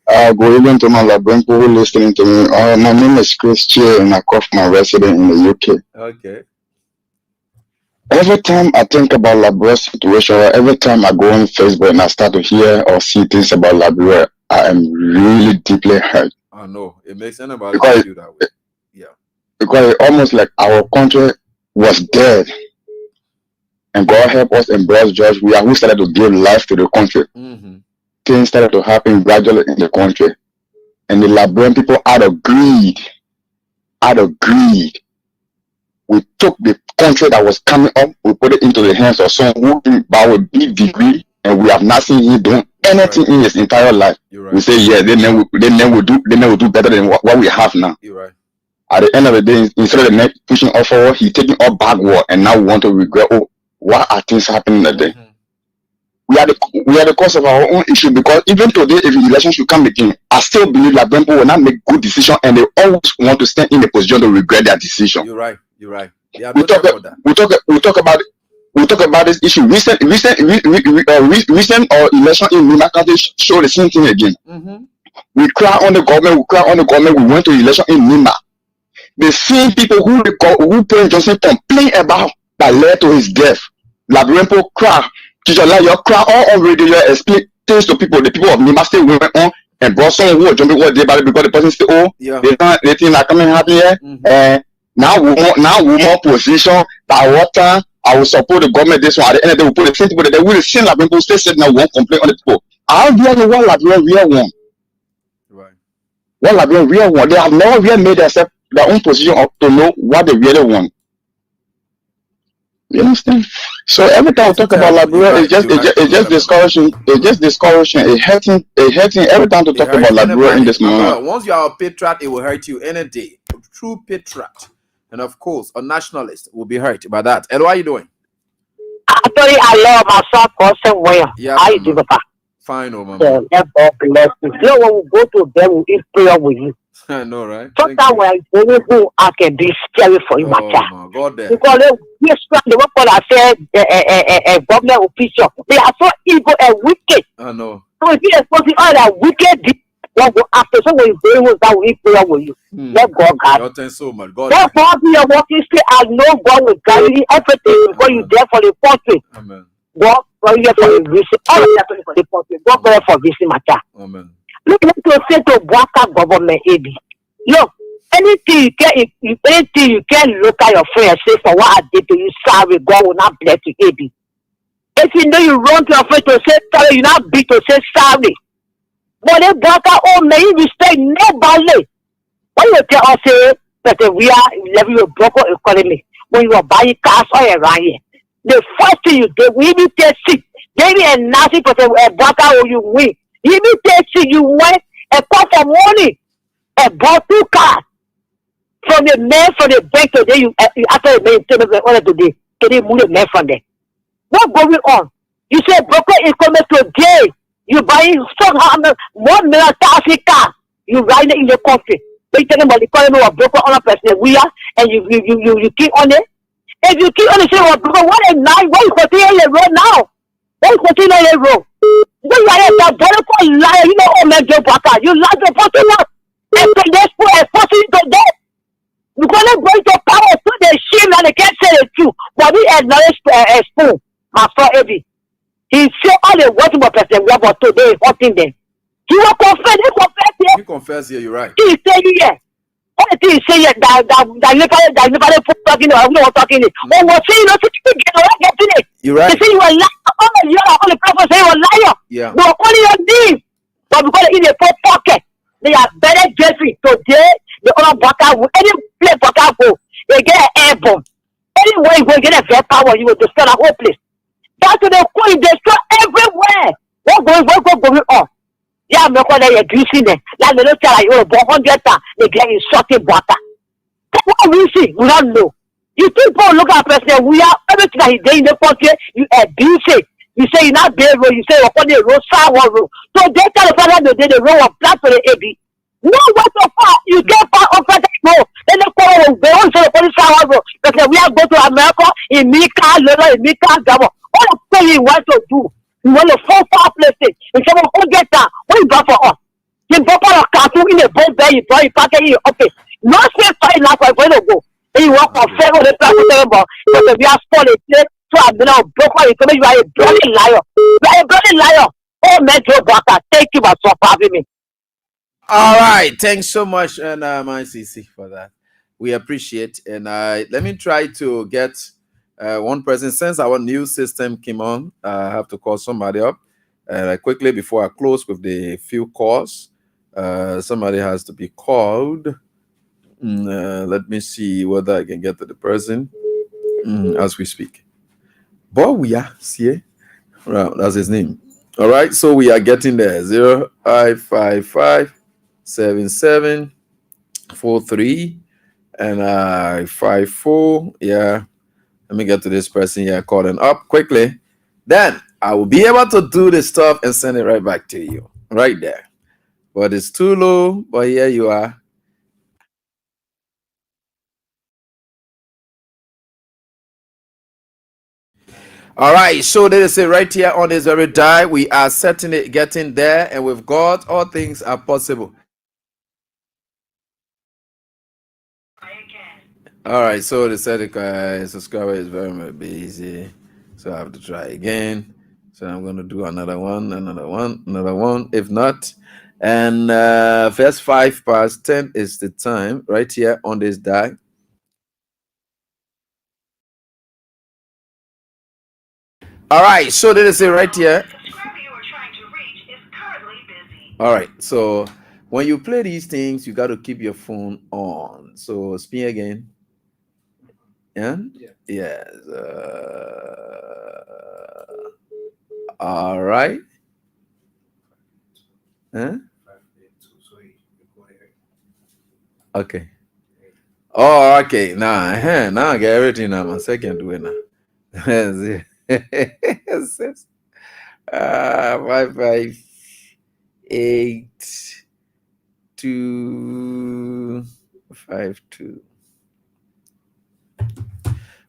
Speaker 16: Good evening to my Labrador who listening to me. My name is Chris Chia and I come from a resident in the UK.
Speaker 7: Okay.
Speaker 16: Every time I think about Labrador situation, or every time I go on Facebook and I start to hear or see things about Labrador, I am really deeply hurt.
Speaker 7: I know. It makes sense about you that way. Yeah.
Speaker 16: Because it's almost like our country was dead. And God help us and bless George. We are who started to give life to the country.
Speaker 7: Mm-hmm.
Speaker 16: Things started to happen gradually in the country. And the Liberian people, out of greed, we took the country that was coming up, we put it into the hands of someone who by a big degree, and we have not seen him doing anything in his entire life.
Speaker 7: Right.
Speaker 16: We say, yeah, they never do better than what we have now.
Speaker 7: You're right.
Speaker 16: At the end of the day, instead of the pushing us forward, he's taking us backward, and now we want to regret, why are things happening today?
Speaker 7: Mm-hmm.
Speaker 16: We are the cause of our own issue, because even today, if the election should come again, I still believe that people will not make good decisions, and they always want to stand in the position to regret their decision.
Speaker 7: You're right. Yeah,
Speaker 16: we talk about this issue. Recent election in Nima County show the same thing again.
Speaker 7: Mm-hmm.
Speaker 16: We cry on the government. We went to election in Nima. The same people who President Johnson complained about that led to his death. Labrador people cry. Teacher, like you cry all on radio, you explain things to people. The people of Nima State went on and brought someone who was jumping what they about because the person said, they think like coming happy here. Mm-hmm. Now we want position that what time I will support the government this one. At the end of the day, we put the same people that they will see like people still said now we won't complain on the people. I don't really want Labrador real one.
Speaker 7: Right.
Speaker 16: What Labrador real one. They have never really made themselves their own position up to know what they really want. You understand? So every time we talk about Labrador, it's just discouraging. It's just discouraging. It hurting every time to talk about Labrador in this moment.
Speaker 7: Once you are a patriot, it will hurt you any day. A true patriot, and of course, a nationalist will be hurt by that. Hello, how are you doing?
Speaker 17: Actually, I love myself person well.
Speaker 7: Yeah,
Speaker 17: how you doing, Papa?
Speaker 7: Fine, oh,
Speaker 17: So
Speaker 7: mama.
Speaker 17: let God bless you. You know, when we go to them, we eat prayer with you.
Speaker 7: I know, right?
Speaker 17: Sometimes when I go who I can be scary for you, my
Speaker 7: Oh
Speaker 17: child.
Speaker 7: my God, there.
Speaker 17: Because they work for I said government official. They are so evil and wicked.
Speaker 7: I know.
Speaker 17: So if you expose all that wicked, what will after so when you go with that, we eat prayer with you. Let God guide.
Speaker 7: God, thanks so much. God.
Speaker 17: Therefore, be a walking stick. I know God will guide you everything because you there for the country.
Speaker 7: Amen.
Speaker 17: God, for you for the vision. All of that for the country. God, God for vision matter.
Speaker 7: Amen.
Speaker 17: Look to say to Bwaka government, AB. Look, anything you can look at your friend and say for what I did to you, sorry, God will not bless you, AB. If you know you run to your friend to say sorry, you not be to say sorry. But if Bwaka, oh, may you respect nobody. When you tell us that we are living a broken economy, when you are buying cars all around here, the first thing you do, we even take sick. Maybe a nasty person, a Bwaka, or you win. You even take sick, you went and call for money. And bought 2 cars from the man from the bank today. You after the man tell me what today. Can you move the man from there? What going on? You say broken economy today. You buying some 1 million car. You ride it in the country. They talking about the economy of broken on a person. We are and you keep on it. If you keep on the same broken, what a night. Why you continue the road now? Why you continue the road? You are a political liar. You know, oh man, Joe Baka. You lie to fucking up. And so they expose you to death. Because they're going to power to the shame and they can't say the truth. But we acknowledge a spoon, my son Eddie. He said all the words about President Robert today, hurting them. He will confess,
Speaker 7: You confess here, you're right.
Speaker 17: He said, yeah. All the things he say, yeah, that never put talking, I'm not talking it. Oh, we're saying, getting it.
Speaker 7: You're right.
Speaker 17: They say you are lying. All the prophets say you are liar.
Speaker 7: Yeah.
Speaker 17: But only your name. But because in the pocket. They are better Jeffrey today. The other Baka will any place Baka go, they get an air bomb. Anywhere you go, get a fair power, you will destroy the whole place. That's what they call it, destroy everywhere. What going on? Yeah, I'm not going to agree there. Like they don't tell you, 100 times, they get insulted Baka. What we see, we don't know. You people look at President, we are everything that he did in the country, you abuse it. You say you're not there, you say you're on the road, sour road. So they tell the father they did the road of black for the AB. No, what the fuck? You get far off that road. Then they call they want to say the sour road. Because we are going to America, in Mika, Lola, in Mika, Gabo. What the fuck you want to do? You want to fall far places. And someone will get that. What you got for us? You go for a cartoon in a boat there, you pack it in your office. No safe fight now for going to go. And you walk on fair on the platform, because we are spoiled. So I'm going to broke my economy. You are a bloody liar. You are a bloody liar. Oh, Metro Baka, thank you for having me.
Speaker 7: All right. Thanks so much, and my CC for that. We appreciate. And let me try to get one person. Since our new system came on, I have to call somebody up quickly before I close with the few calls. Somebody has to be called. Let me see whether I can get to the person as we speak. Boy, we are see, right, that's his name. All right, so we are getting there. 0555 7743 and 54. Yeah, let me get to this person here calling up quickly. Then I will be able to do this stuff and send it right back to you right there. But it's too low. But here you are. All right, so there is it right here on this very die. We are certainly getting there, and with God, all things are possible. All right, so the static subscriber is very busy, so I have to try again. So I'm going to do another one. If not, and first 5 past 10 is the time right here on this die. All right, so there is it right here. All right, so when you play these things, you got to keep your phone on. So spin again. Yeah. Yes. All right. Huh? Okay. Oh, okay. Now I get everything. Now my second do it now. 558-252.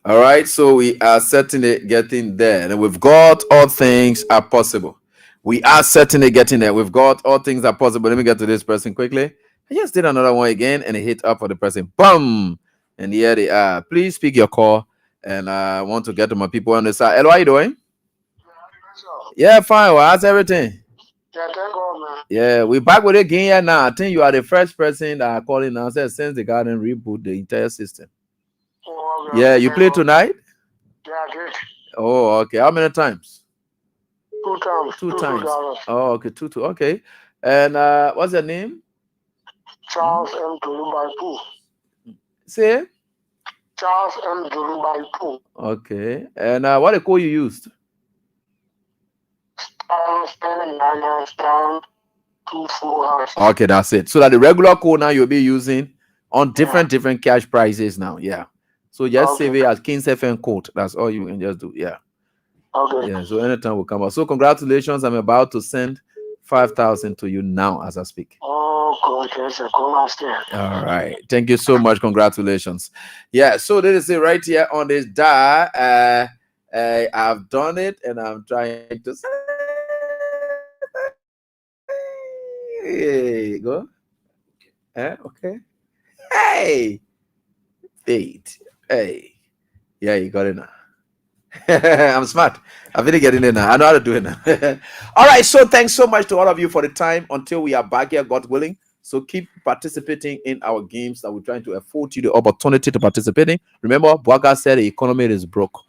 Speaker 7: All right, so we are certainly getting there, and with God, all things are possible. We are certainly getting there. With God, all things are possible. Let me get to this person quickly. I just did another one again, and it hit up for the person. Boom! And here they are. Please speak your call, and I want to get to my people on the side. Hello, how you doing? Yeah, fine. Well, how's everything?
Speaker 12: Yeah, thank God, man.
Speaker 7: Yeah, we're back with it again here now. I think you are the first person that are calling now. Says since the garden reboot the entire system.
Speaker 12: Oh, okay,
Speaker 7: Yeah, you play tonight?
Speaker 12: Yeah, I did.
Speaker 7: Oh, okay. How many times?
Speaker 12: 2 times.
Speaker 7: Two
Speaker 12: 2
Speaker 7: times.
Speaker 12: $2.
Speaker 7: Oh, okay. Two. Okay. And what's your name?
Speaker 12: Charles M. Dulubai.
Speaker 7: Say.
Speaker 12: Charles M. Dulubai.
Speaker 7: Okay. And what the code you used? Okay, that's it. So that the regular code now you'll be using on different cash prices now. Yeah. So just save it as Kings FM code. That's all you can just do. Yeah.
Speaker 12: Okay.
Speaker 7: Yeah. So anytime will come out. So congratulations. I'm about to send 5,000 to you now as I speak.
Speaker 12: Oh, congratulations.
Speaker 7: All right. Thank you so much. Congratulations. Yeah. So this is it right here on this die. I've done it and I'm trying to say. Hey, go. Okay. Hey. 8. Hey. Yeah, you got it now. I'm smart. I'm really getting it now. I know how to do it now. All right. So thanks so much to all of you for the time until we are back here, God willing. So keep participating in our games that we're trying to afford you the opportunity to participate in. Remember, Bwaga said the economy is broke.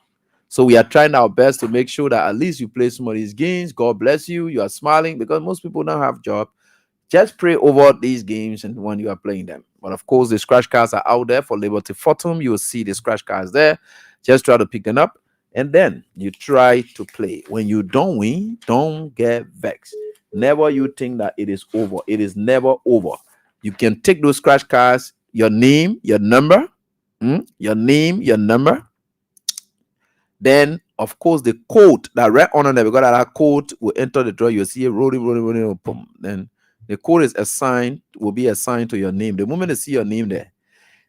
Speaker 7: So we are trying our best to make sure that at least you play some of these games. God bless you. You are smiling because most people don't have job. Just pray over these games and when you are playing them. But of course, the scratch cards are out there for Liberty Fortum. You will see the scratch cards there. Just try to pick them up. And then you try to play. When you don't win, don't get vexed. Never you think that it is over. It is never over. You can take those scratch cards, your name, your number, your name, your number. Then, of course, the code that right under there, because that code will enter the draw. You'll see it rolling, boom. Then the code is assigned, will be assigned to your name. The moment you see your name there,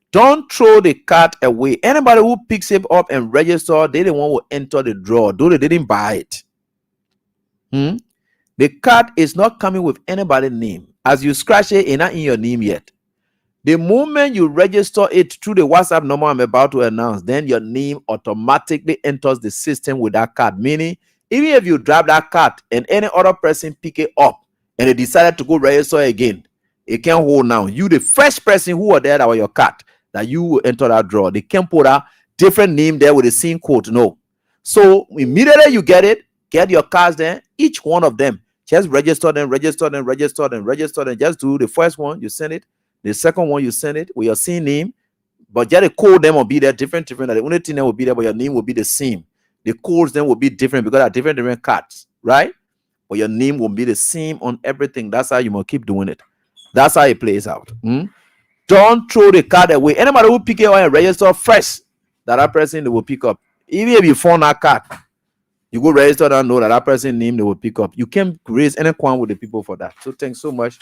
Speaker 7: don't throw the card away. Anybody who picks it up and register, they the one will enter the draw, though they didn't buy it. The card is not coming with anybody's name. As you scratch it, it's not in your name yet. The moment you register it through the WhatsApp number I'm about to announce, then your name automatically enters the system with that card. Meaning, even if you drop that card and any other person pick it up and they decided to go register again, it can't hold now. You, the first person who are there that was your card, that you will enter that draw. They can't put a different name there with the same code. No. So immediately you get it, get your cards there, each one of them. Just register them. Just do the first one, you send it. The second one, you send it with your same name, but just the code them will be there different. The only thing that will be there, but your name will be the same. The codes then will be different because they're different cards, right? But your name will be the same on everything. That's how you must keep doing it. That's how it plays out. Don't throw the card away. Anybody who pick it up and register first, that person they will pick up. Even if you found that card, you go register and know that person name they will pick up. You can't raise any qualm with the people for that. So thanks so much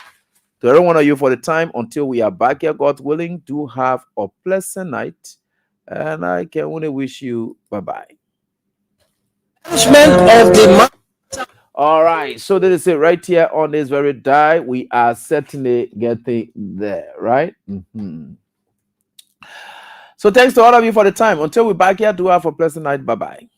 Speaker 7: to every one of you for the time until we are back here, God willing. Do have a pleasant night, and I can only wish you bye-bye. All right, so this is it right here on this very die. We are certainly getting there, right? So thanks to all of you for the time. Until we're back here, do have a pleasant night. Bye-bye.